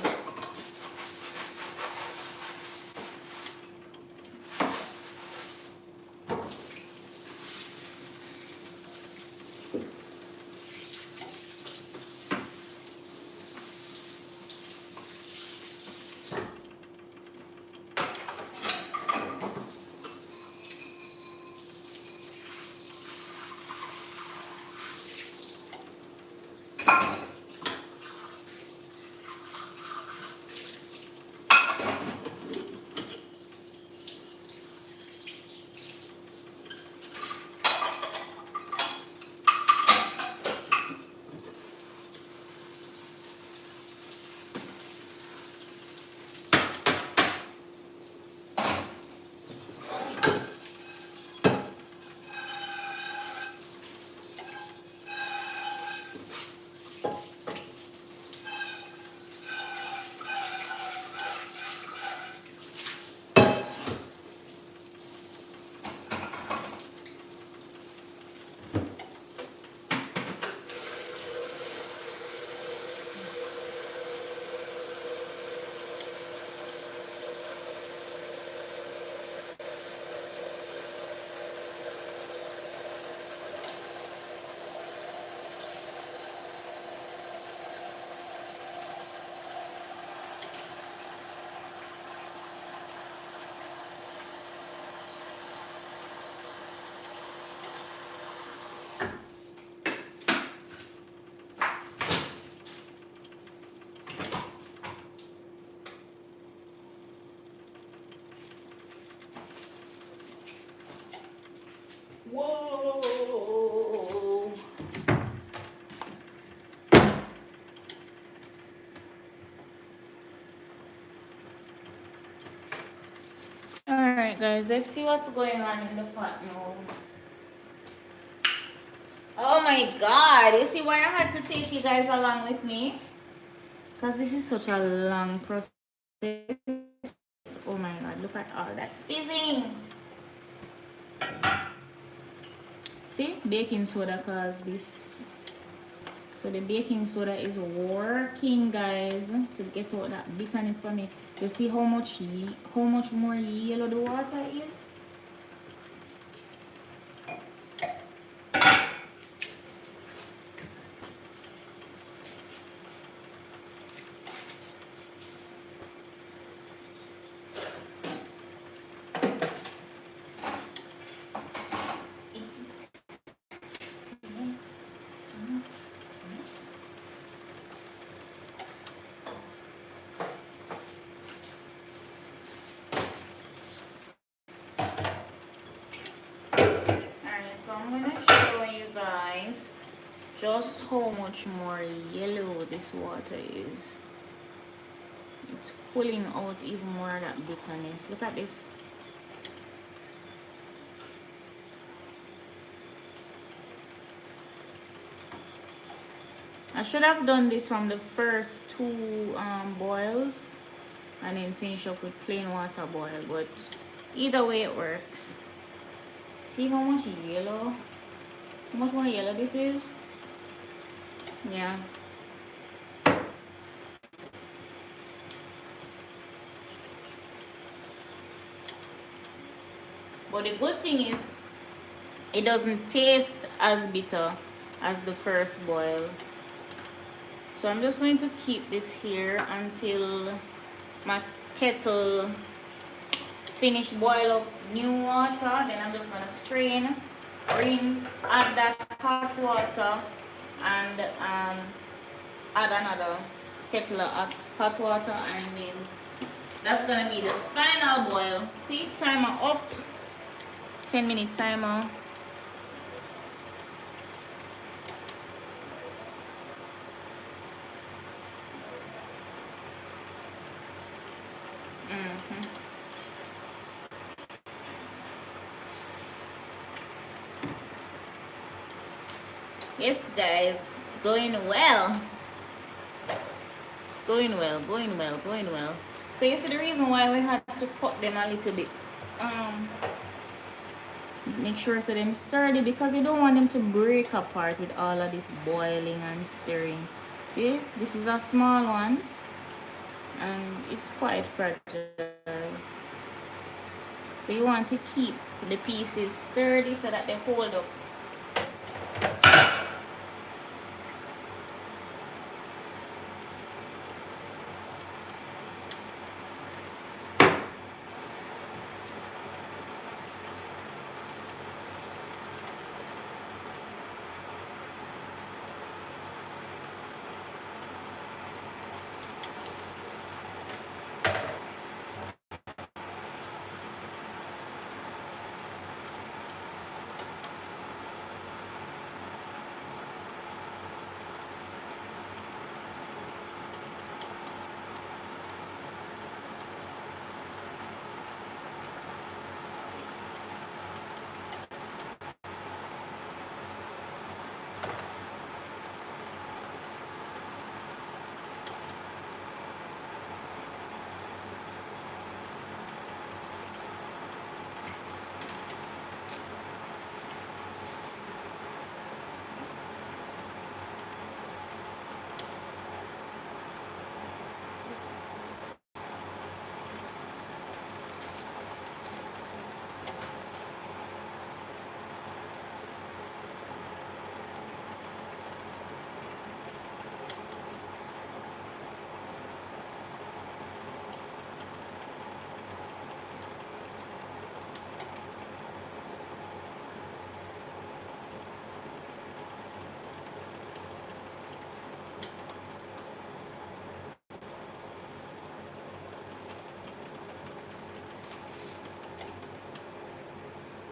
Whoa! Alright, guys, let's see what's going on in the pot now. Oh my god, you see why I had to take you guys along with me? Because this is such a long process. Oh my god, look at all that fizzing. See, baking soda cause this. So the baking soda is working, guys, to get out that bitterness for me. You see how much more yellow the water is? So I'm going to show you guys just how much more yellow this water is. It's pulling out even more of that bitterness. Look at this. I should have done this from the first two boils and then finish up with plain water boil, but either way it works. See how much yellow? How much more yellow this is? Yeah. But the good thing is it doesn't taste as bitter as the first boil. So I'm just going to keep this here until my kettle finish boil up new water. Then I'm just gonna strain, rinse, add that hot water, and add another kettle of hot water, and then that's gonna be the final boil. See, timer up, 10-minute timer. Yes, guys, it's going well. It's going well, going well, going well. So you see the reason why we had to cut them a little bit. Make sure so them sturdy, because you don't want them to break apart with all of this boiling and stirring. See, this is a small one, and it's quite fragile. So you want to keep the pieces sturdy so that they hold up.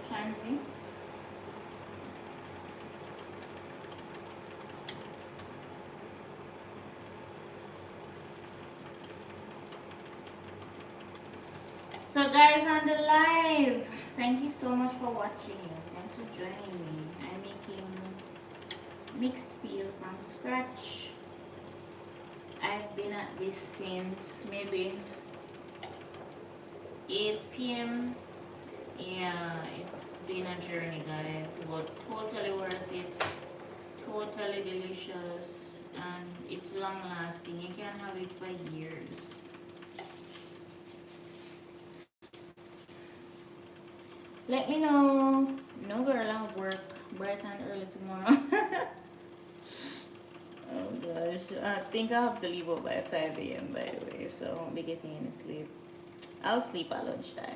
Chansey. So guys on the live, thank you so much for watching. Thanks for joining me. I'm making mixed peel from scratch. I've been at this since maybe 8 p.m. Yeah, it's been a journey, guys, but totally worth it. Totally delicious, and it's long lasting. You can have it for years. Let me know. No, girl, I'll work bright and early tomorrow. Oh gosh, I think I have to leave out by 5 a.m. by the way, so I won't be getting any sleep. I'll sleep at lunchtime.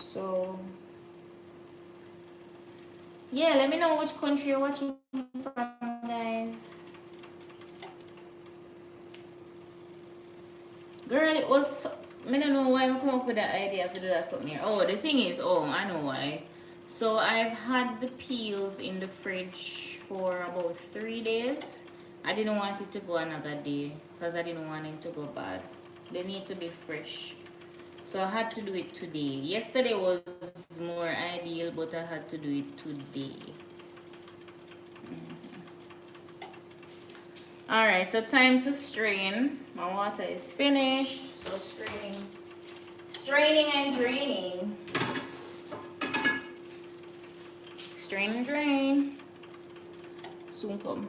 So yeah, let me know which country you're watching from, guys. Girl, it was, I don't know why I come up with that idea to do that something here. Oh, the thing is, oh, I know why. So I've had the peels in the fridge for about 3 days. I didn't want it to go another day because I didn't want it to go bad. They need to be fresh. So I had to do it today. Yesterday was more ideal, but I had to do it today. Alright, so time to strain. My water is finished. So straining and draining. Strain and drain. Soon come.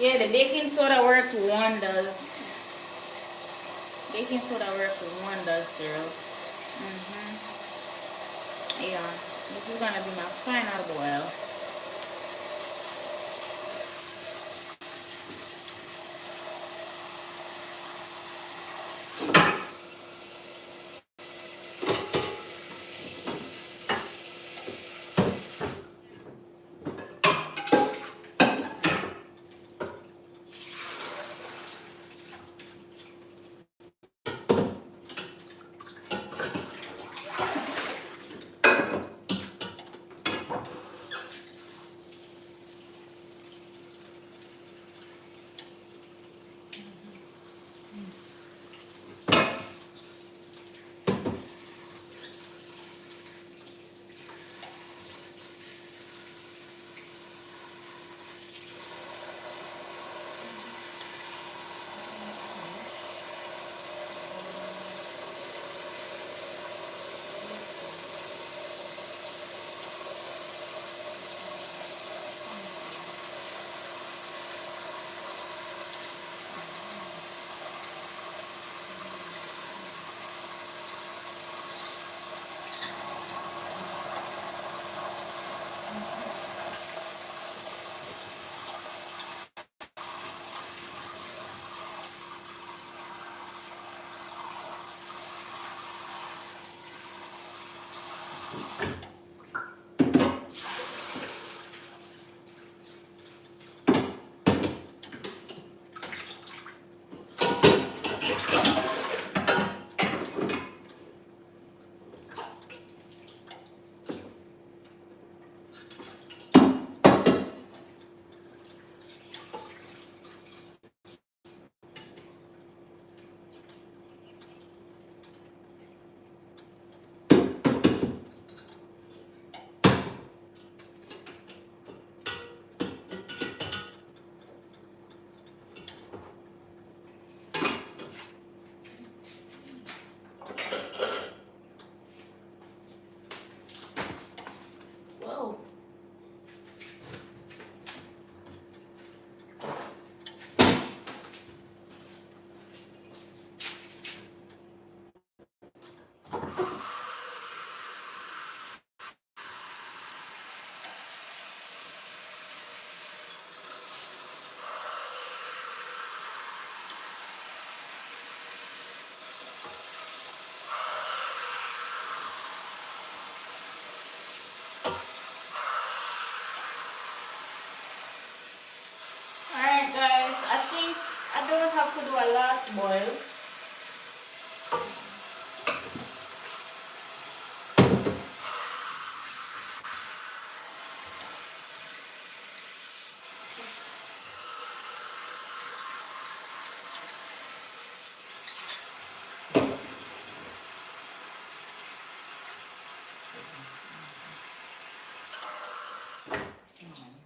Yeah, the baking soda worked wonders. Baking soda worked wonders, girl. Yeah, this is gonna be my final boil. Whoa. Alright guys, I think I don't have to do a last boil.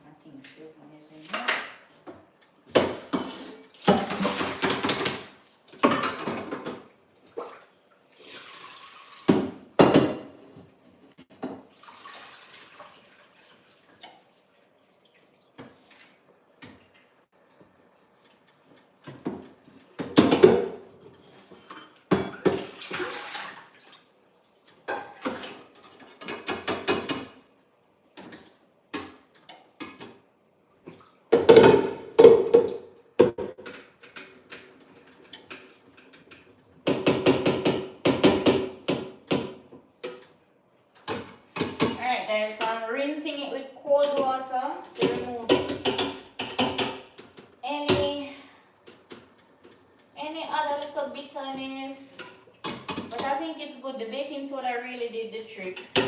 I think silver is in here. Alright guys, so I'm rinsing it with cold water to remove any other little bitterness. But I think it's good. The baking soda really did the trick. I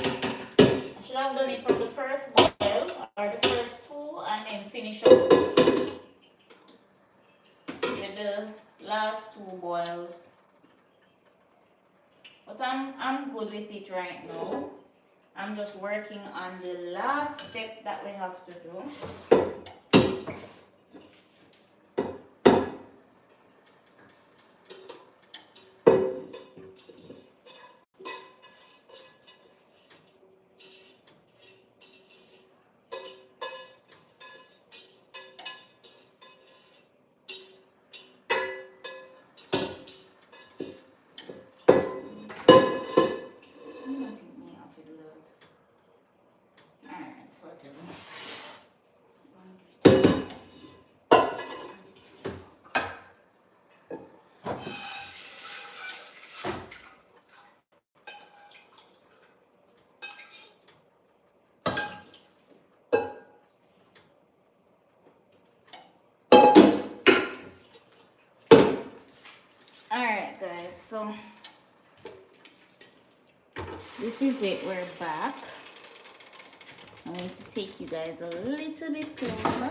should have done it from the first boil or the first two and then finish up with the last two boils. But I'm good with it right now. I'm just working on the last step that we have to do. This is it, we're back. I'm going to take you guys a little bit closer.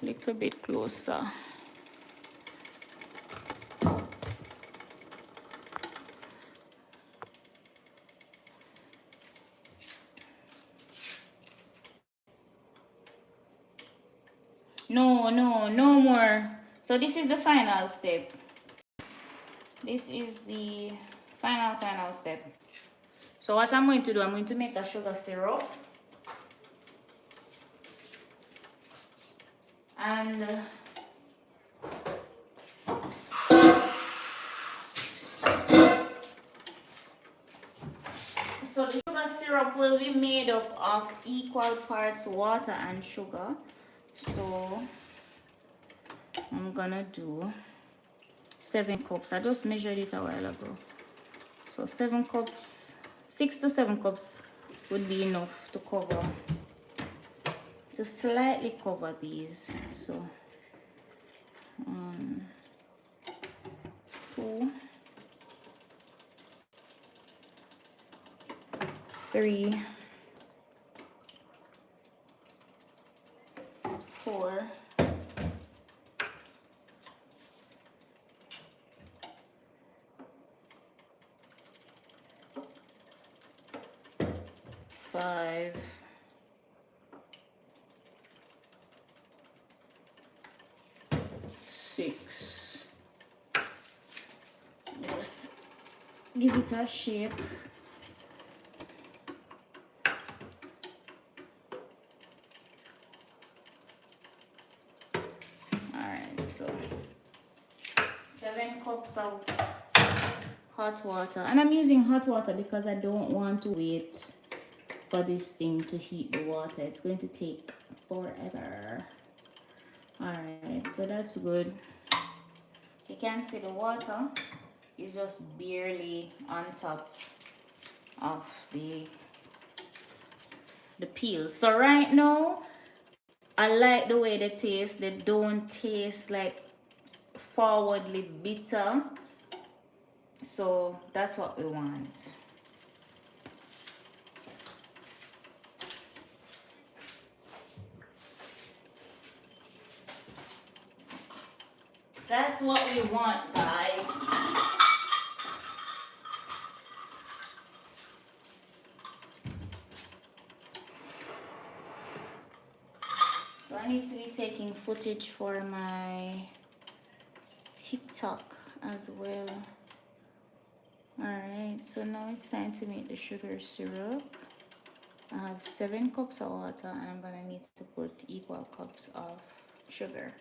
Little bit closer. No more. So this is the final step. This is the final step. So what I'm going to do, I'm going to make a sugar syrup. And so the sugar syrup will be made up of equal parts water and sugar. So I'm gonna do 7 cups. I just measured it a while ago. So 7 cups, 6 to 7 cups would be enough to cover, to slightly cover these. So 1, 2, 3, 4, 5, 6. Just give it a shape. Alright, so 7 cups of hot water. And I'm using hot water because I don't want to wait for this thing to heat the water. It's going to take forever. Alright, so that's good. You can see the water is just barely on top of the peel. So right now, I like the way they taste. They don't taste like forwardly bitter. So that's what we want. That's what we want, guys. So I need to be taking footage for my TikTok as well. Alright, so now it's time to make the sugar syrup. I have 7 cups of water and I'm gonna need to put equal cups of sugar.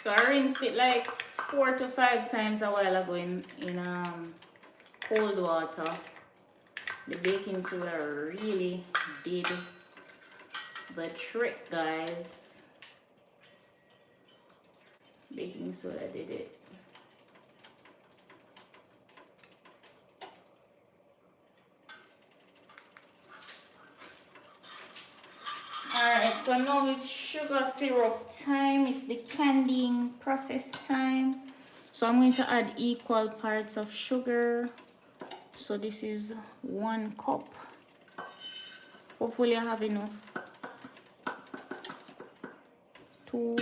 So I rinsed it like 4 to 5 times a while ago in cold water. The baking soda really did the trick, guys. Baking soda did it. Alright, so now it's sugar syrup time. It's the candying process time. So I'm going to add equal parts of sugar. So this is 1 cup. Hopefully I have enough. 2.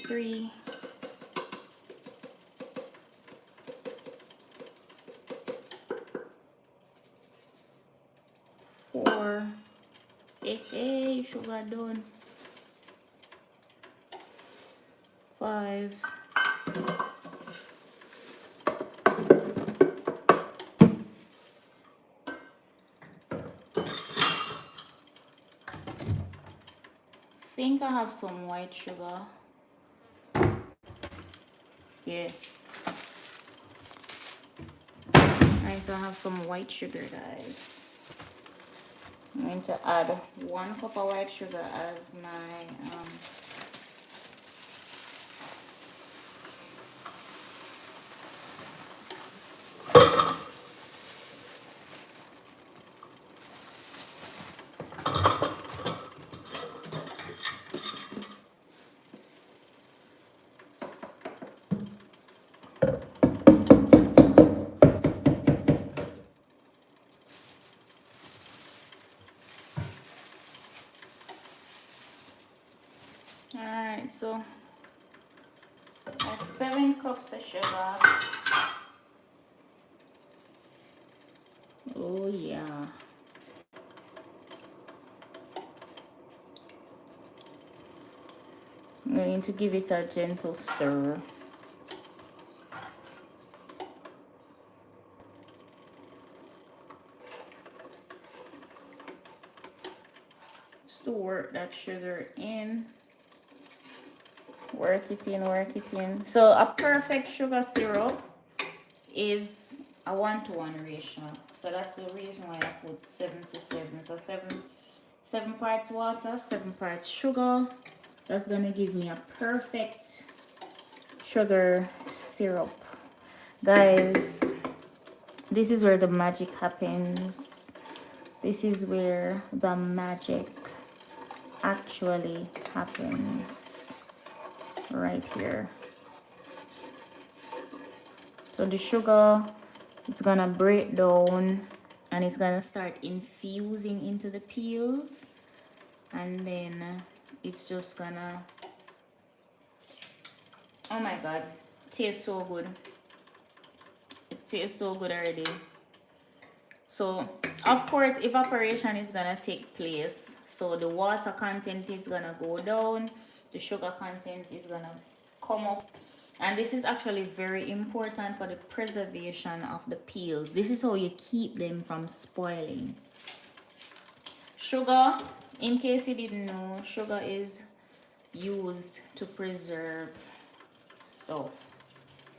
3. 4. Hey, sugar done. 5. think I have some white sugar. Yeah. Alright, so I have some white sugar, guys. I'm going to add 1 cup of white sugar as my Alright, so that's 7 cups of sugar. Oh yeah. I'm going to give it a gentle stir. Just to work that sugar in. Work it in, work it in. So a perfect sugar syrup is a 1-to-1 ratio. So that's the reason why I put 7 to 7. So 7 parts water, 7 parts sugar. That's gonna give me a perfect sugar syrup. Guys, this is where the magic happens. This is where the magic actually happens. Right here. So the sugar is gonna break down and it's gonna start infusing into the peels, and then it's just gonna, oh my god, it tastes so good. It tastes so good already. So of course evaporation is gonna take place, so the water content is gonna go down, the sugar content is gonna come up, and this is actually very important for the preservation of the peels. This is how you keep them from spoiling. Sugar, in case you didn't know, sugar is used to preserve stuff.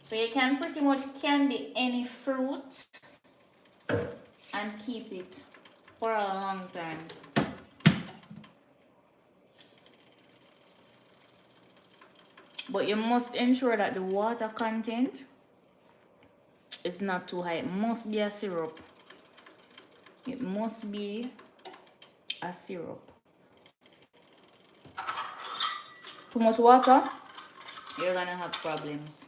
So you can pretty much candy any fruit and keep it for a long time. But you must ensure that the water content is not too high. It must be a syrup. It must be a syrup. Too much water, you're gonna have problems.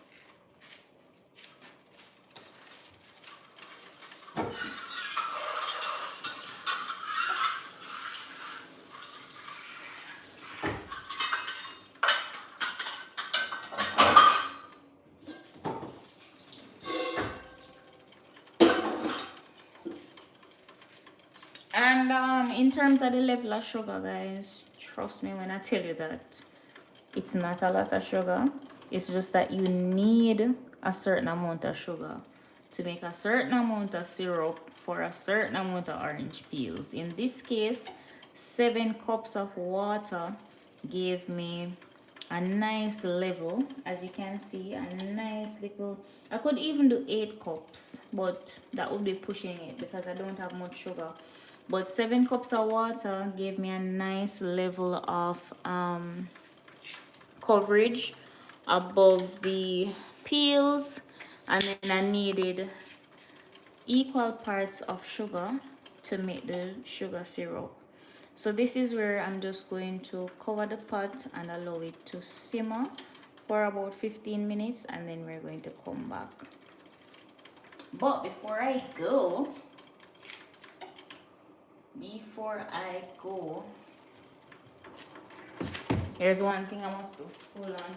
And in terms of the level of sugar, guys, trust me when I tell you that it's not a lot of sugar. It's just that you need a certain amount of sugar to make a certain amount of syrup for a certain amount of orange peels. In this case, 7 cups of water gave me a nice level. As you can see, a nice little, I could even do 8 cups, but that would be pushing it because I don't have much sugar. But 7 cups of water gave me a nice level of coverage above the peels, and then I needed equal parts of sugar to make the sugar syrup. So this is where I'm just going to cover the pot and allow it to simmer for about 15 minutes, and then we're going to come back. But before I go, here's one thing I must do. Hold on.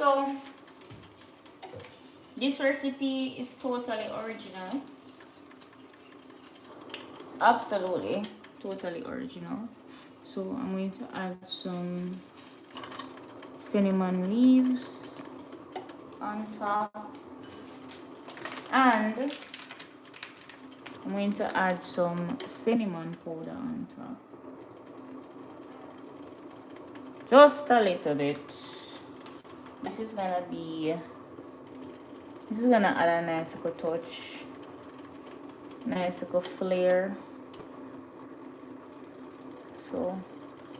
So this recipe is totally original. Absolutely totally original. So I'm going to add some cinnamon leaves on top, and I'm going to add some cinnamon powder on top, just a little bit. This is gonna add a nice little touch, nice little flair. So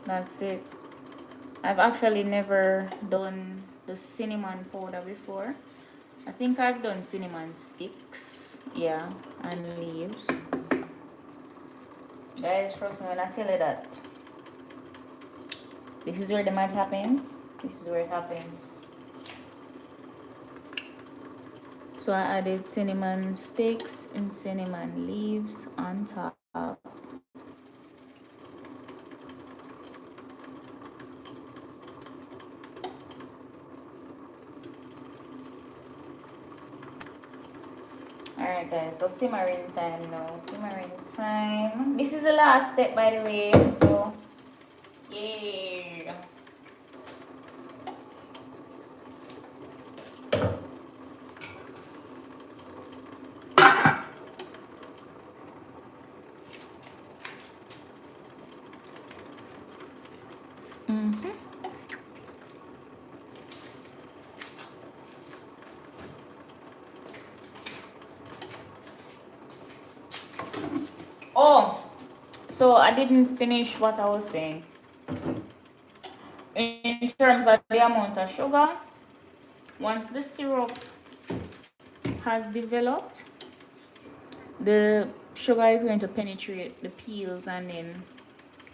that's it. I've actually never done the cinnamon powder before. I think I've done cinnamon sticks, yeah, and leaves. Guys, trust me when I tell you that this is where the magic happens. This is where it happens. So I added cinnamon sticks and cinnamon leaves on top. Alright guys, so simmering time now. Simmering time. This is the last step, by the way. So yeah. Oh, so I didn't finish what I was saying. In terms of the amount of sugar, once the syrup has developed, the sugar is going to penetrate the peels, and then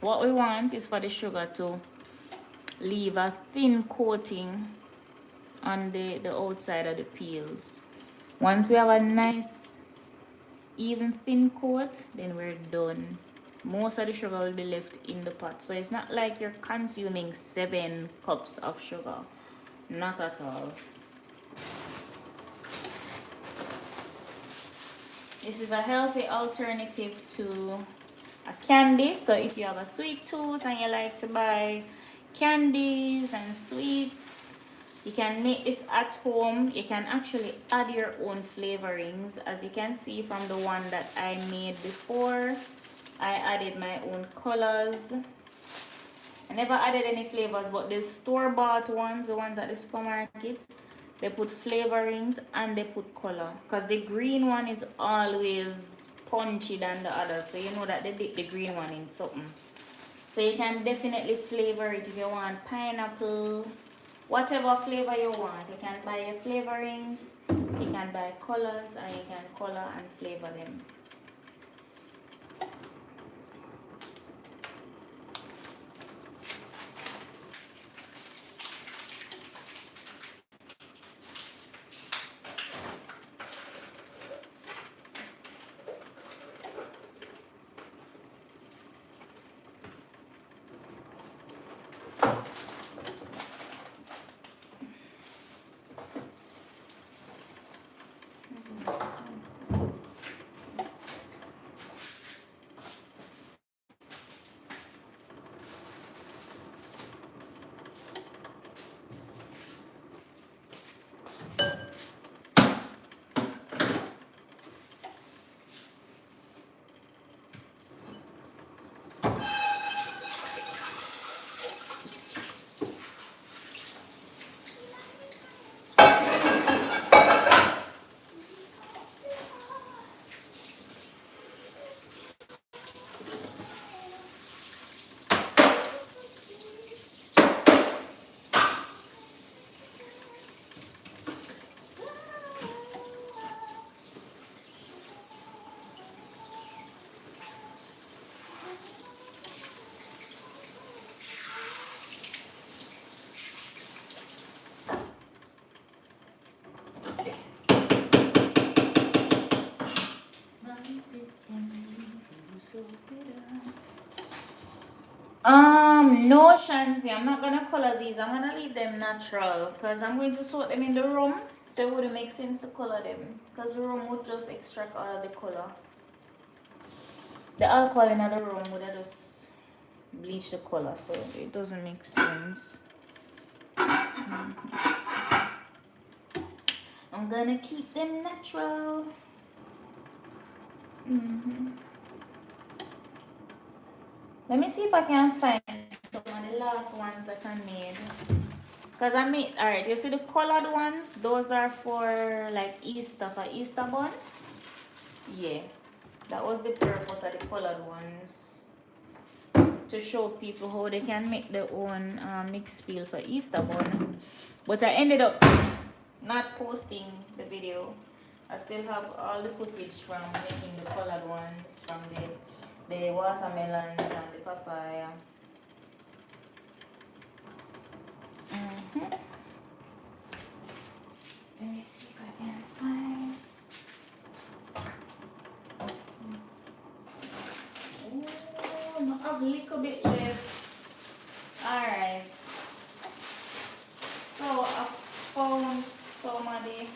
what we want is for the sugar to leave a thin coating on the outside of the peels. Once we have a nice even thin coat, then we're done. Most of the sugar will be left in the pot, so it's not like you're consuming 7 cups of sugar. Not at all. This is a healthy alternative to a candy. So if you have a sweet tooth and you like to buy candies and sweets, you can make this at home. You can actually add your own flavorings. As you can see from the one that I made before, I added my own colors. I never added any flavors, but the store-bought ones, the ones at the supermarket, they put flavorings and they put color. Because the green one is always punchy than the other. So you know that they dip the green one in something. So you can definitely flavor it if you want pineapple, whatever flavor you want. You can buy your flavorings, you can buy colors, and you can color and flavor them. No, Shanzi, I'm not gonna color these. I'm gonna leave them natural because I'm going to soak them in the rum, so it wouldn't make sense to color them because the rum would just extract all of the color. The alcohol in the rum would have just bleach the color, so it doesn't make sense. I'm gonna keep them natural. Let me see if I can find some of the last ones that I made. Because I made, alright, you see the colored ones? Those are for like Easter, for Easter bun. Yeah, that was the purpose of the colored ones. To show people how they can make their own mixed peel for Easter bun. But I ended up not posting the video. I still have all the footage from making the colored ones, from the watermelons and the papaya. Let me see if I can find. Oh, I have a little bit left. Alright. So I found some of the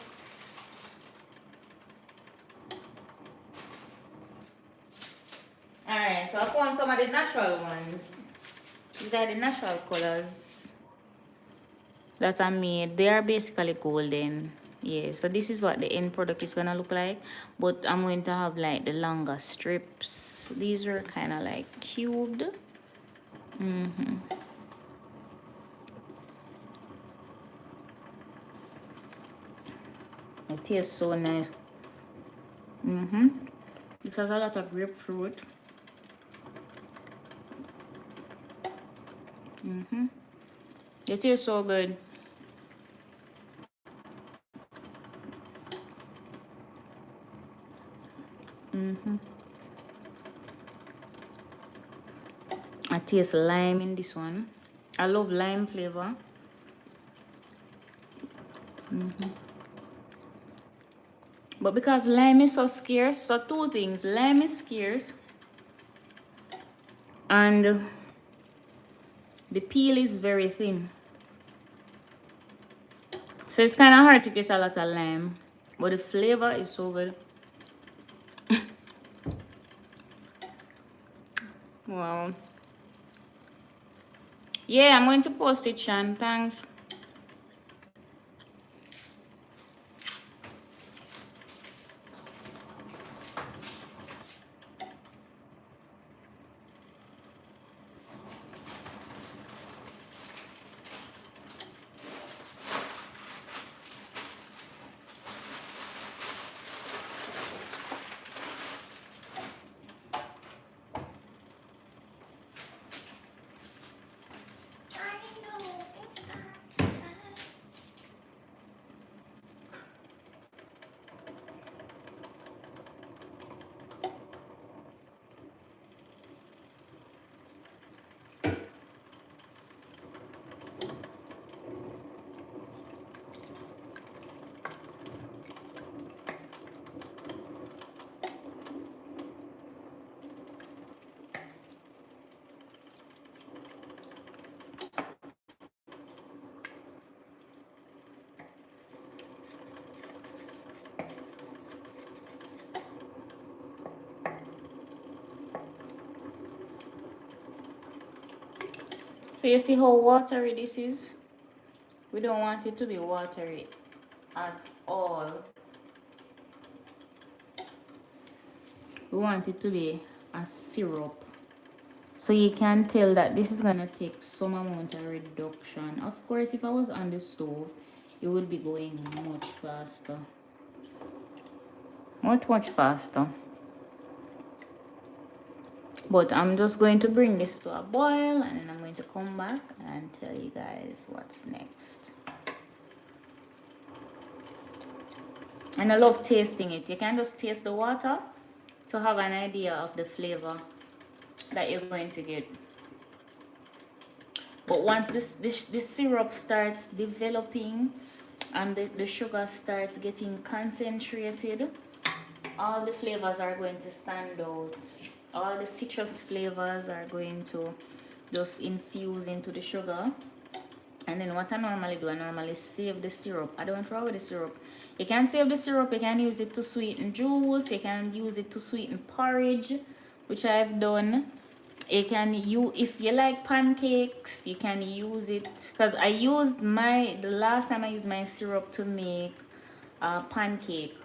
Alright, so I found some of the natural ones. These are the natural colors that I made. They are basically golden. Yeah, so this is what the end product is gonna look like. But I'm going to have like the longer strips. These are kind of like cubed. It tastes so nice. This has a lot of grapefruit. It tastes so good. I taste lime in this one. I love lime flavor. But because lime is so scarce, so two things. Lime is scarce and the peel is very thin. So it's kind of hard to get a lot of lime. But the flavor is so good. Wow. Yeah, I'm going to post it, Shan. Thanks. So you see how watery this is? We don't want it to be watery at all. We want it to be a syrup. So you can tell that this is gonna take some amount of reduction. Of course, if I was on the stove, it would be going much faster. Much faster. But I'm just going to bring this to a boil and then I'm going to come back and tell you guys what's next. And I love tasting it. You can just taste the water to have an idea of the flavor that you're going to get. But once this syrup starts developing and the sugar starts getting concentrated, all the flavors are going to stand out. All the citrus flavors are going to just infuse into the sugar. And then what I normally do, I normally save the syrup. I don't throw away the syrup. You can save the syrup, you can use it to sweeten juice, you can use it to sweeten porridge, which I've done. You can use, if you like pancakes, you can use it. Because I used the last time I used my syrup to make a pancake,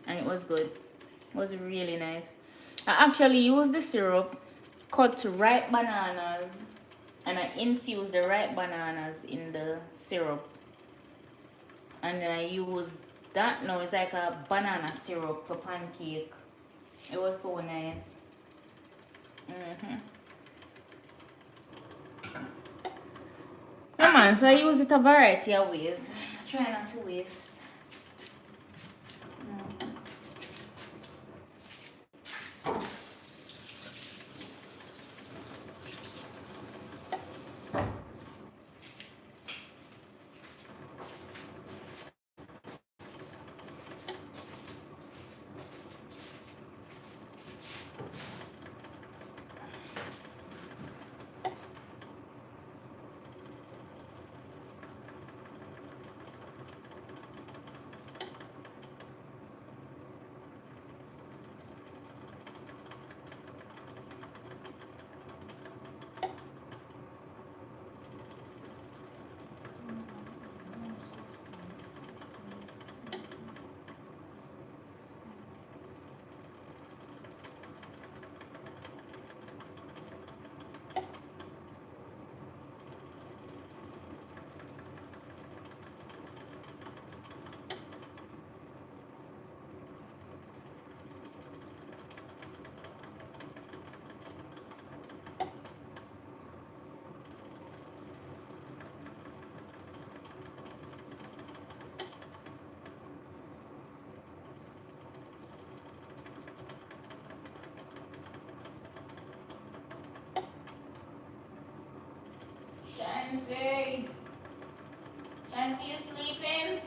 and it was good. It was really nice. I actually used the syrup, cut ripe bananas, and I infuse the ripe bananas in the syrup, and then I use that. Now it's like a banana syrup for pancake. It was so nice. Come on, so I use it a variety of ways. I try not to waste. Shancy, Shancy, you sleeping?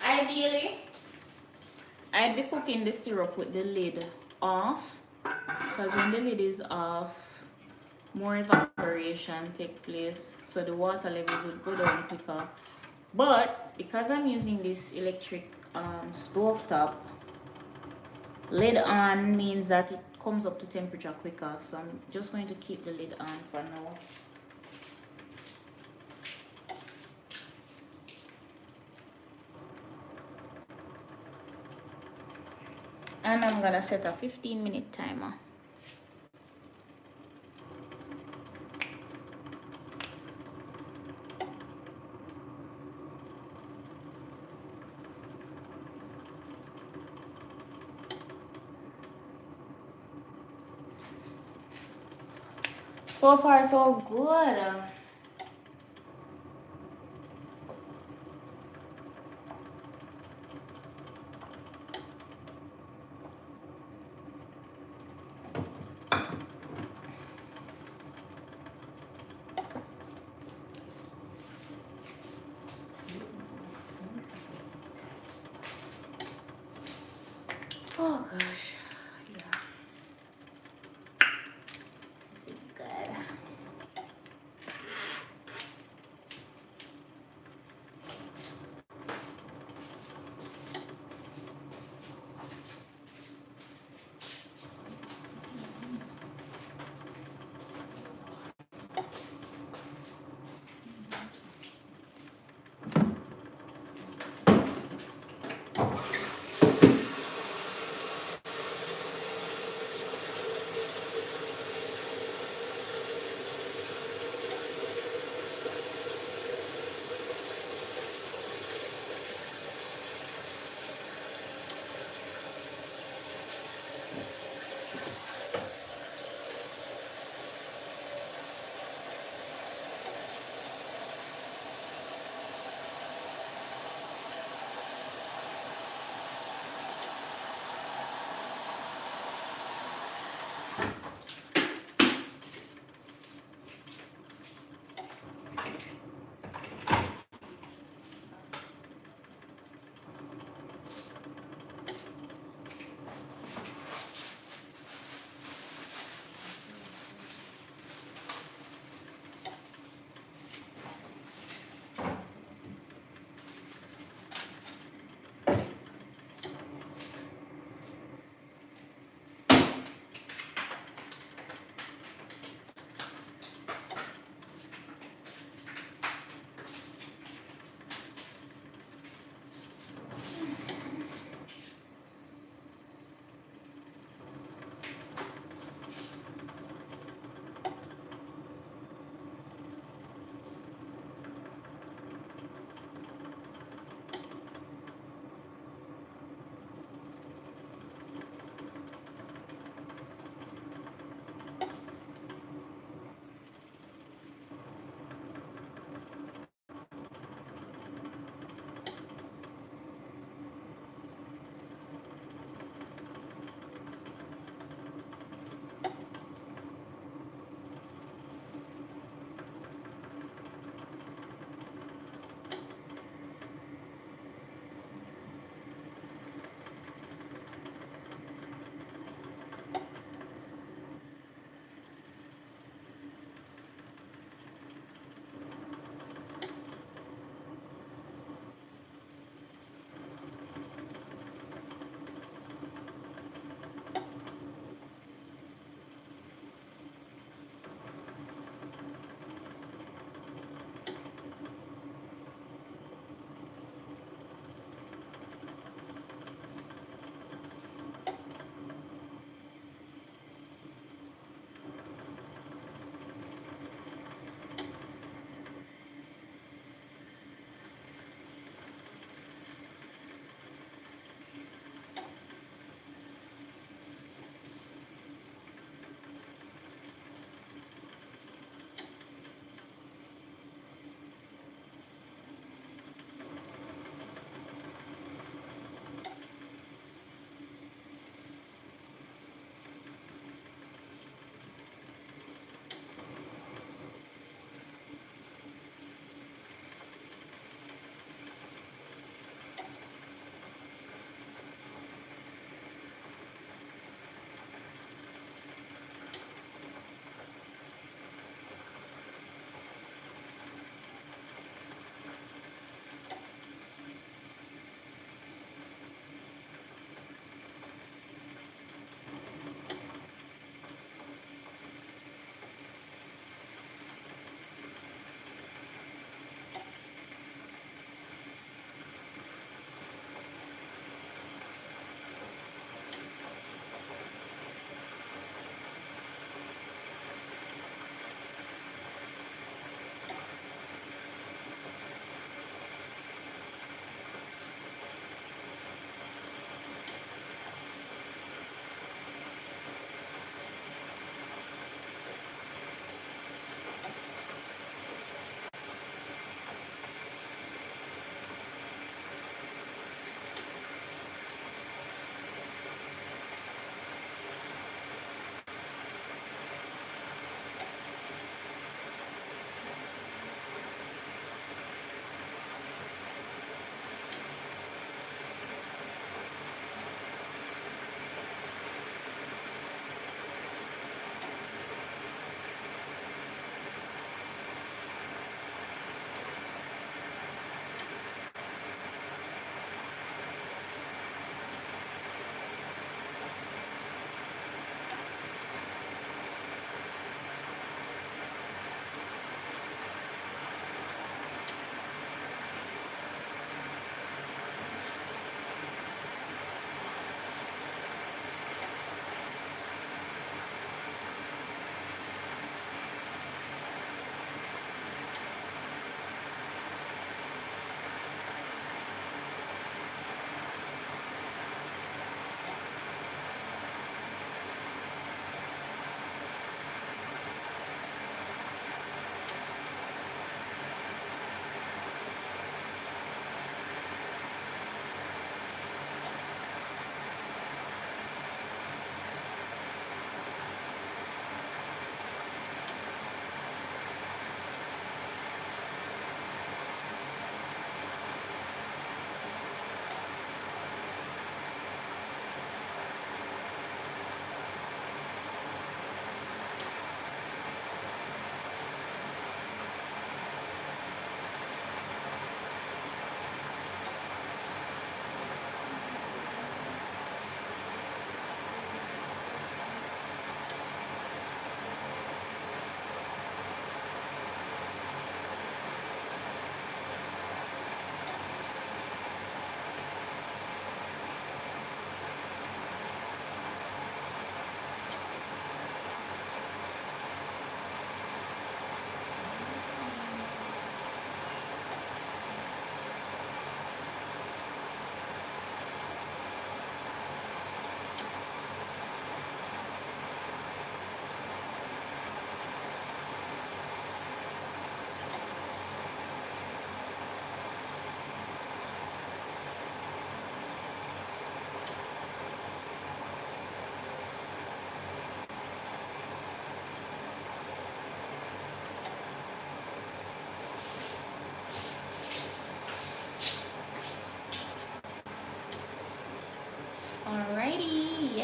Ideally, I'd be cooking the syrup with the lid off, because when the lid is off, more evaporation take place, so the water levels would go down quicker. But because I'm using this electric stove top, lid on means that it comes up to temperature quicker, so I'm just going to keep the lid on for now. And I'm gonna set a 15-minute timer. So far, so good. Oh gosh, yeah. This is good.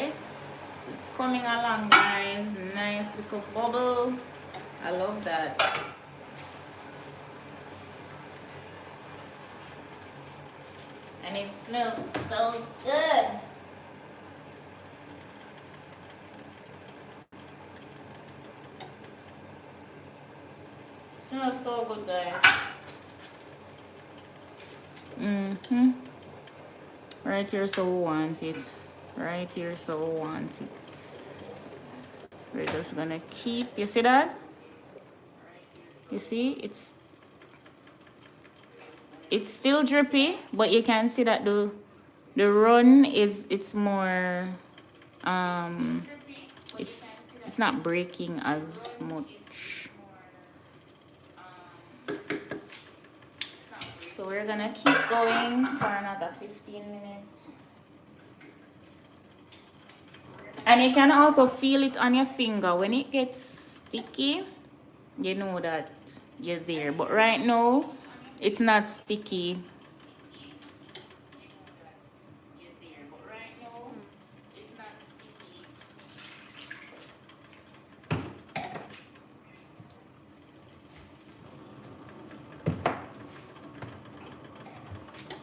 Yes, it's coming along, guys. Nice little bubble. I love that. And it smells so good. It smells so good, guys. Right here, so want it. Right here, so want it. We're just gonna keep. You see that? You see, it's still drippy, but you can see that the run is it's more it's not breaking as much. So we're gonna keep going for another 15 minutes. And you can also feel it on your finger. When it gets sticky, you know that you're there. But right now, it's not sticky.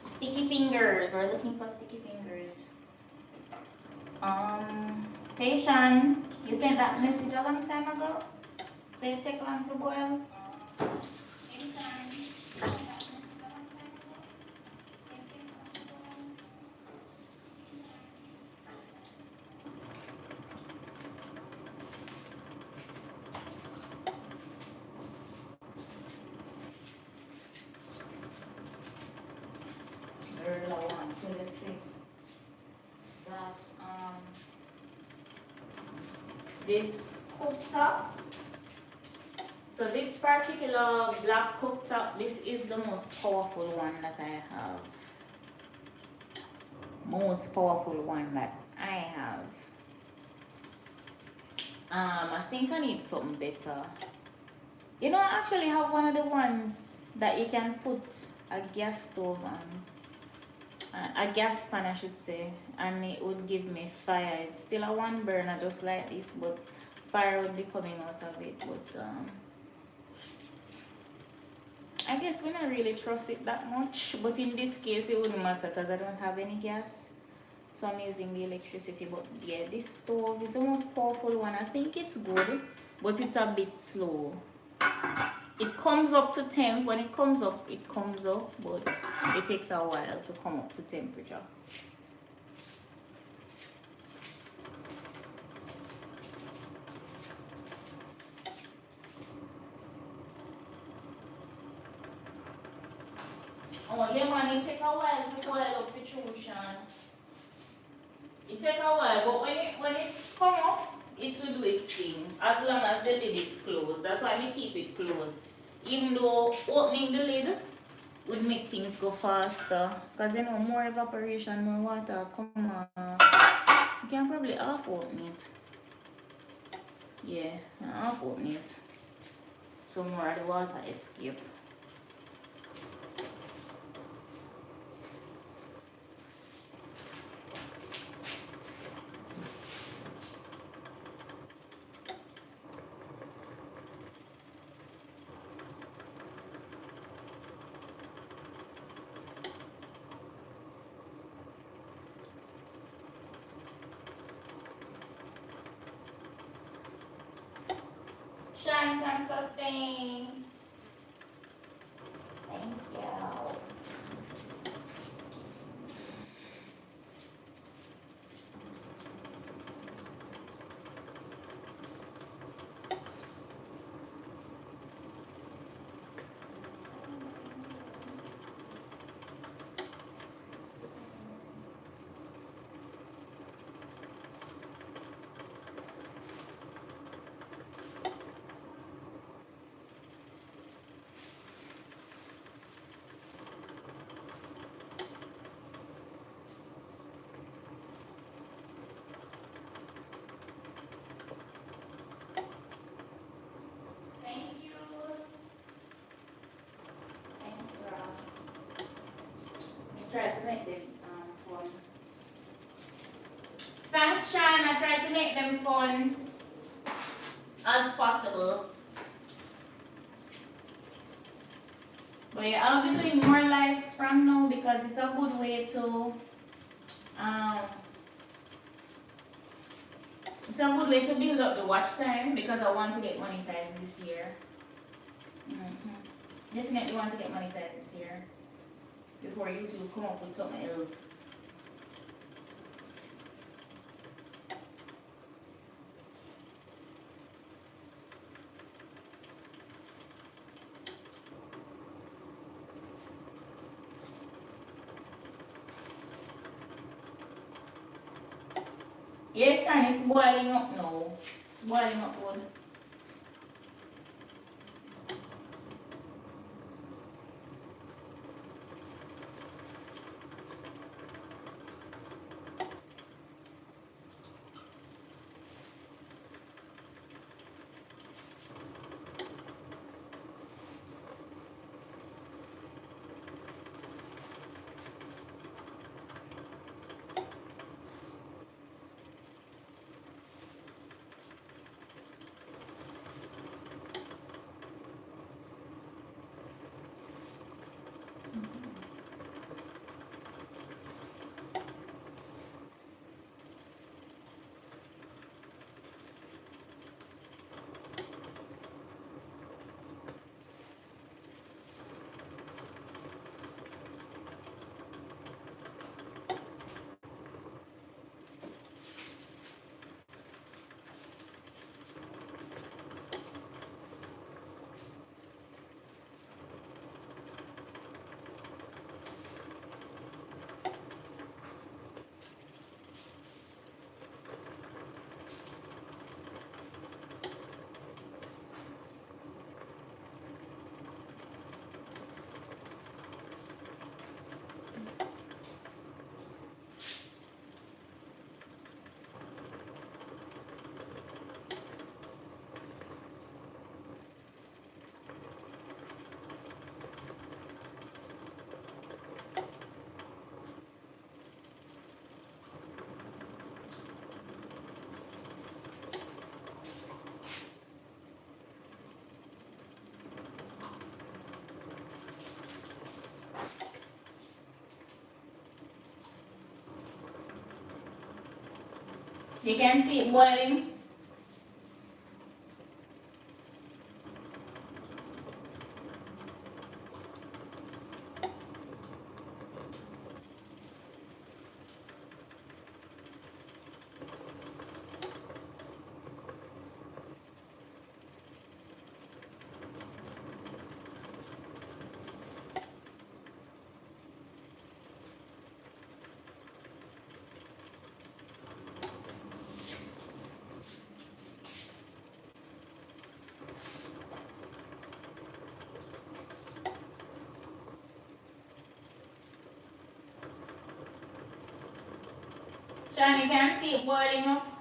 Sticky fingers. We're looking for sticky fingers. Patience. You sent that message a long time ago? So you take long to boil? Very low one. So let's see. That this cooktop. So this particular black cooktop, this is the most powerful one that I have. Most powerful one that I have. I think I need something better. You know, I actually have one of the ones that you can put a gas stove on. A gas pan, I should say, and it would give me fire. It's still a one burner just like this, but fire would be coming out of it. But I guess we don't really trust it that much, but in this case it wouldn't matter because I don't have any gas, so I'm using the electricity. But yeah, this stove is the most powerful one. I think it's good, but it's a bit slow. It comes up to temp. When it comes up, but it takes a while to come up to temperature. Oh yeah, man, it take a while to boil up the Sean. It take a while, but when it come up, it will do its thing. As long as the lid is closed. That's why I keep it closed. Even though opening the lid would make things go faster. Because you know, more evaporation, more water come on. You can probably half open it. Yeah, half open it. So more of the water escape. Sean, thanks for staying. Thank you. Thanks, Sean. I try to make them fun as possible. But yeah, I'll be doing more lives from now because it's a good way to um it's a good way to build up the watch time because I want to get monetized this year. Definitely want to get monetized this year before YouTube come up with something else. Yes, Sean, it's boiling up now. It's boiling up good. You can see it boiling. Sean, you can see it boiling up.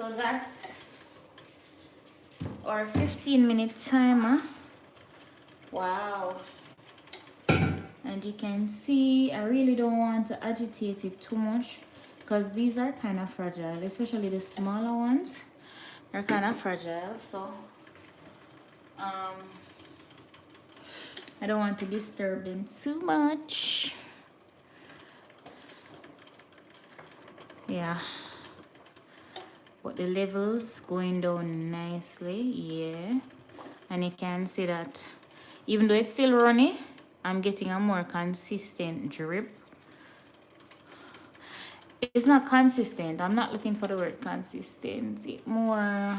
So that's our 15-minute timer. Wow. And you can see I really don't want to agitate it too much because these are kind of fragile, especially the smaller ones are kind of fragile. So I don't want to disturb them too much. Yeah, but the levels going down nicely. Yeah, and you can see that even though it's still runny, I'm getting a more consistent drip. It's not consistent. I'm not looking for the word consistent. It more,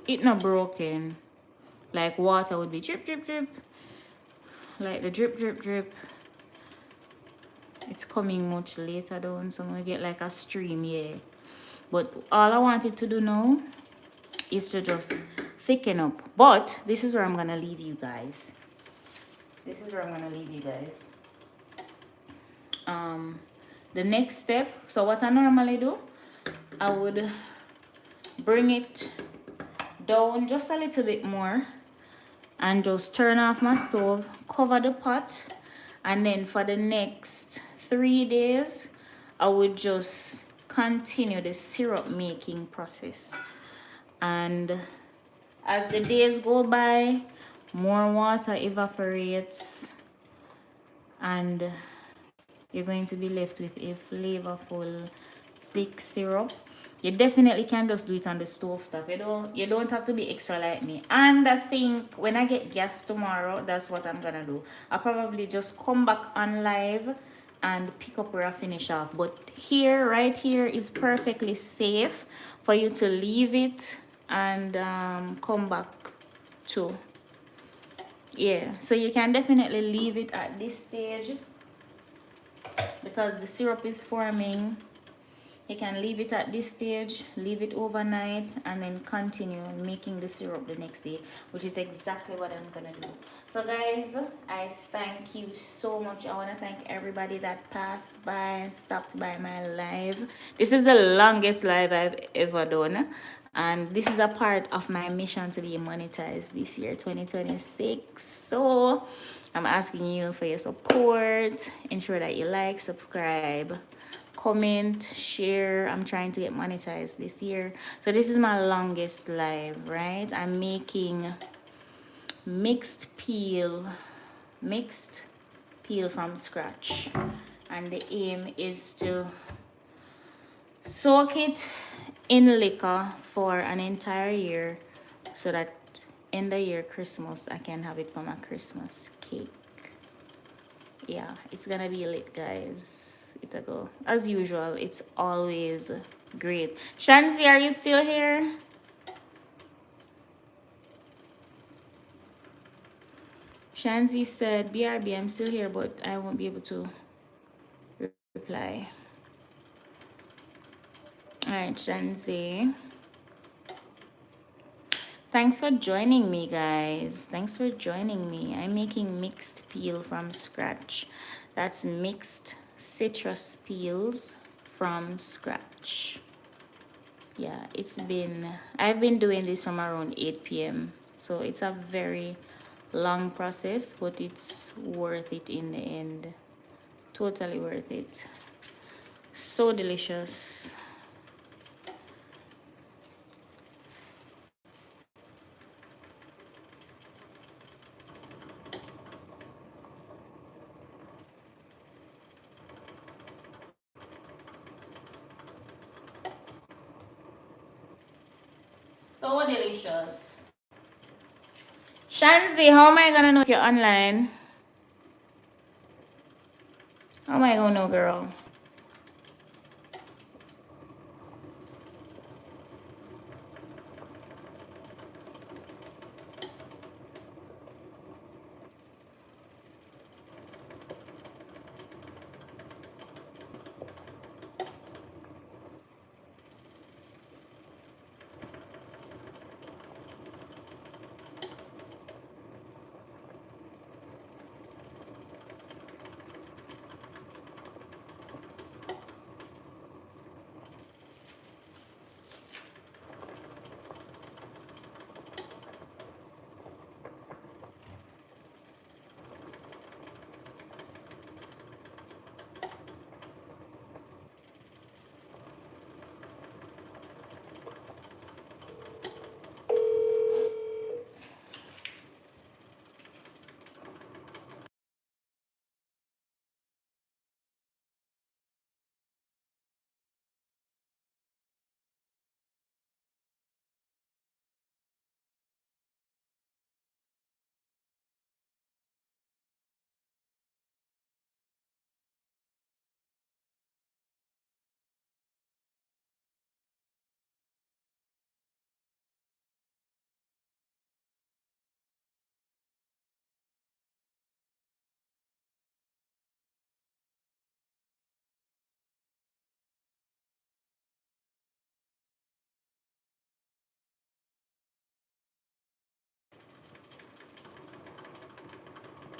it not broken. Like water would be drip, drip, drip. Like the drip, drip, drip. It's coming much later down, so I'm gonna get like a stream, yeah. But all I wanted to do now is to just thicken up. But this is where I'm gonna leave you guys. This is where I'm gonna leave you guys. The next step, so what I normally do, I would bring it down just a little bit more and just turn off my stove, cover the pot, and then for the next 3 days I would just continue the syrup making process. And as the days go by, more water evaporates and you're going to be left with a flavorful thick syrup. You definitely can just do it on the stove top. You don't have to be extra like me. And I think when I get gas tomorrow, that's what I'm gonna do. I'll probably just come back on live and pick up where I finish off. But here, right here, is perfectly safe for you to leave it and come back to. Yeah, so you can definitely leave it at this stage because the syrup is forming. You can leave it at this stage, leave it overnight, and then continue making the syrup the next day, which is exactly what I'm gonna do. So guys, I thank you so much. I want to thank everybody that passed by and stopped by my live. This is the longest live I've ever done, and this is a part of my mission to be monetized this year, 2026. So I'm asking you for your support. Ensure that you like, subscribe, comment, share. I'm trying to get monetized this year. So this is my longest live, right? I'm making mixed peel from scratch, and the aim is to soak it in liquor for an entire year so that in the year Christmas I can have it for my Christmas cake. Yeah, it's gonna be lit, guys. It'll go as usual. It's always great. Shanzi, are you still here? Shanzi said, BRB, I'm still here, but I won't be able to reply. All right, Shanzi. Thanks for joining me, guys. Thanks for joining me. I'm making mixed peel from scratch. That's mixed citrus peels from scratch. Yeah, I've been doing this from around 8 p.m. So it's a very long process, but it's worth it in the end. Totally worth it. So delicious. So delicious. Shanzi, how am I gonna know if you're online? How am I gonna know, girl?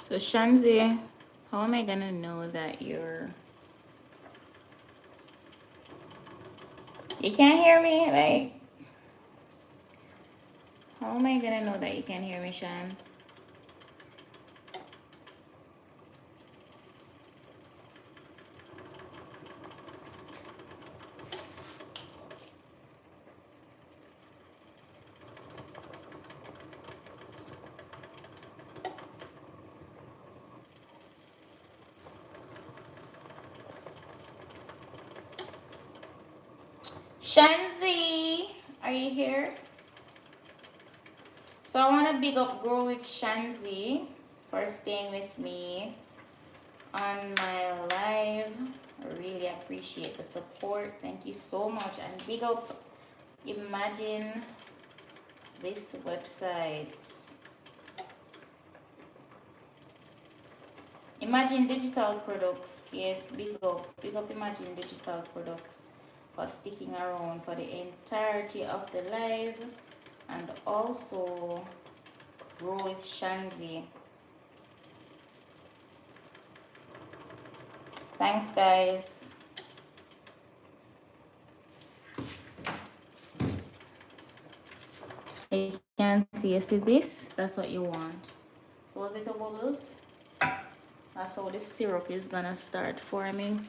So Shanzi, how am I gonna know that you can't hear me? Like, how am I gonna know that you can hear me, Shan? Shanzi, are you here? So I want to big up Grow with Shanzi for staying with me on my live. I really appreciate the support. Thank you so much. And big up Imagine this website. Imagine Digital Products. Yes, big up. Big up Imagine Digital Products for sticking around for the entirety of the live. And also Grow with Shanzi. Thanks, guys. You can see, you see this? That's what you want. Those little bubbles. That's how the syrup is gonna start forming.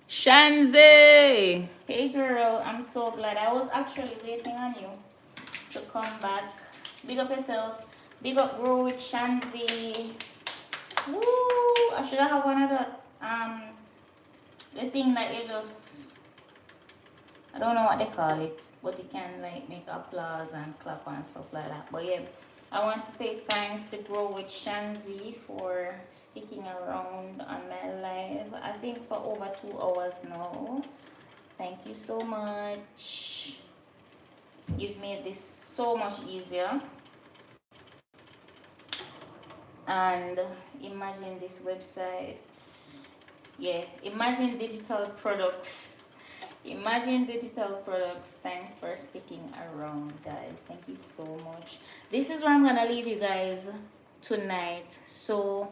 Shanzi! Hey girl, I'm so glad. I was actually waiting on you to come back. Big up yourself. Big up Grow with Shanzi. Woo! I should have one of the thing that you just, I don't know what they call it, but you can like make applause and clap and stuff like that. But yeah, I want to say thanks to Grow with Shanzi for sticking around on my live. I think for over 2 hours now. Thank you so much. You've made this so much easier. And imagine this website. Yeah, Imagine Digital Products. Imagine Digital Products. Thanks for sticking around, guys. Thank you so much. This is where I'm gonna leave you guys tonight. So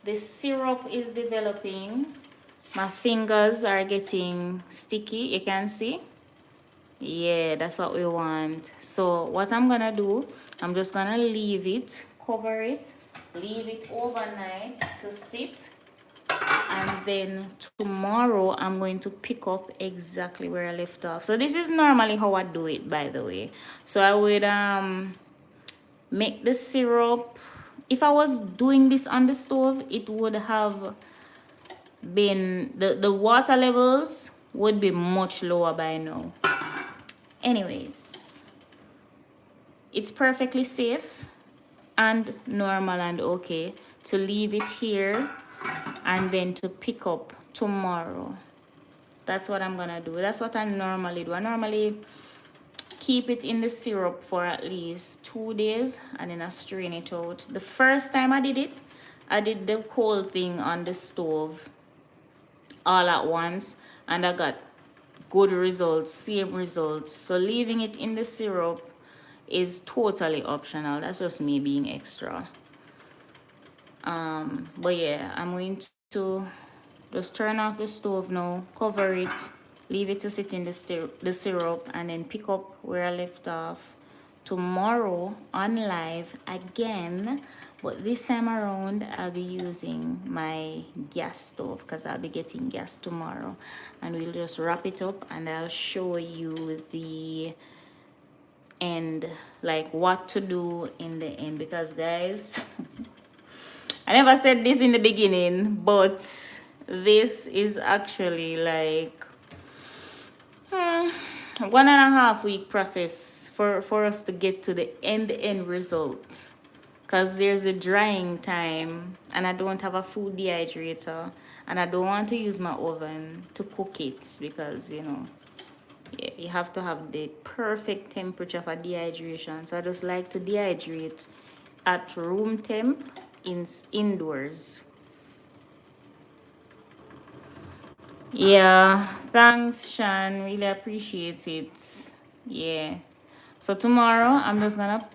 the syrup is developing. My fingers are getting sticky. You can see. Yeah, that's what we want. So what I'm gonna do, I'm just gonna leave it, cover it, leave it overnight to sit, and then tomorrow I'm going to pick up exactly where I left off. So this is normally how I do it, by the way. So I would make the syrup. If I was doing this on the stove, it would have been, the water levels would be much lower by now. Anyways, it's perfectly safe and normal and okay to leave it here and then to pick up tomorrow. That's what I'm gonna do. That's what I normally do. I normally keep it in the syrup for at least 2 days and then I strain it out. The first time I did it, I did the whole thing on the stove all at once and I got good results, same results. So leaving it in the syrup is totally optional. That's just me being extra. But yeah, I'm going to just turn off the stove now, cover it, leave it to sit in the syrup, and then pick up where I left off tomorrow on live again. But this time around, I'll be using my gas stove because I'll be getting gas tomorrow. And we'll just wrap it up and I'll show you the end, like what to do in the end, because guys, I never said this in the beginning, but this is actually like 1.5 week process for us to get to the end result, because there's a drying time and I don't have a food dehydrator and I don't want to use my oven to cook it, because you have to have the perfect temperature for dehydration. So I just like to dehydrate at room temp indoors. Yeah, thanks, Shan. Really appreciate it. Yeah. So tomorrow I'm just gonna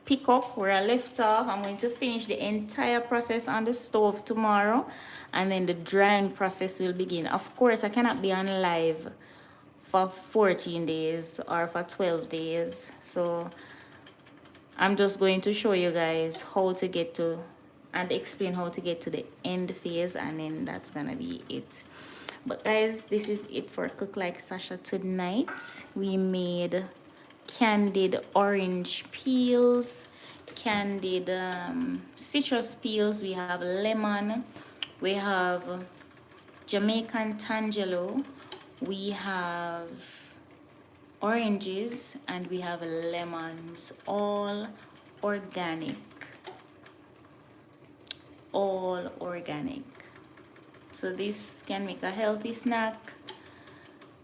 pick up where I left off. I'm going to finish the entire process on the stove tomorrow, and then the drying process will begin. Of course, I cannot be on live for 14 days or for 12 days. So I'm just going to show you guys how to get to and explain how to get to the end phase, and then that's gonna be it. But guys, this is it for Cook Like Sasha tonight. We made candied orange peels, candied citrus peels, we have lemon, we have Jamaican tangelo, we have oranges, and we have lemons, all organic. All organic. So this can make a healthy snack,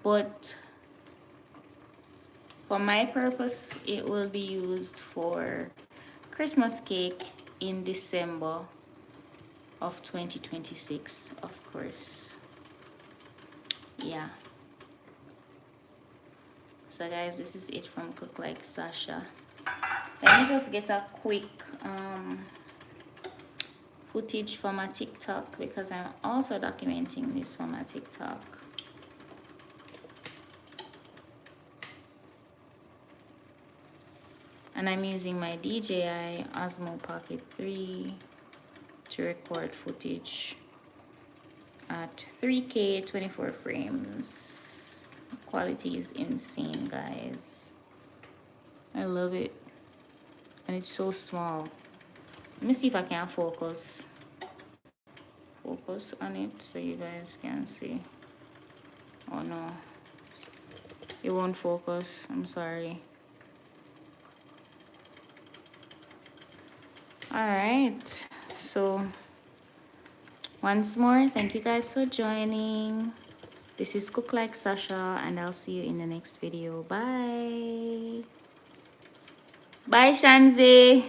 but for my purpose it will be used for Christmas cake in December of 2026, of course. Yeah. So guys, this is it from Cook Like Sasha. Let me just get a quick footage for my TikTok, because I'm also documenting this for my TikTok. And I'm using my DJI Osmo Pocket 3 to record footage at 3K 24 frames. Quality is insane, guys. I love it. And it's so small. Let me see if I can focus on it so you guys can see. Oh no, it won't focus. I'm sorry. All right, so once more, thank you guys for joining. This is Cook Like Sasha, and I'll see you in the next video. Bye. Bye, Shanzi.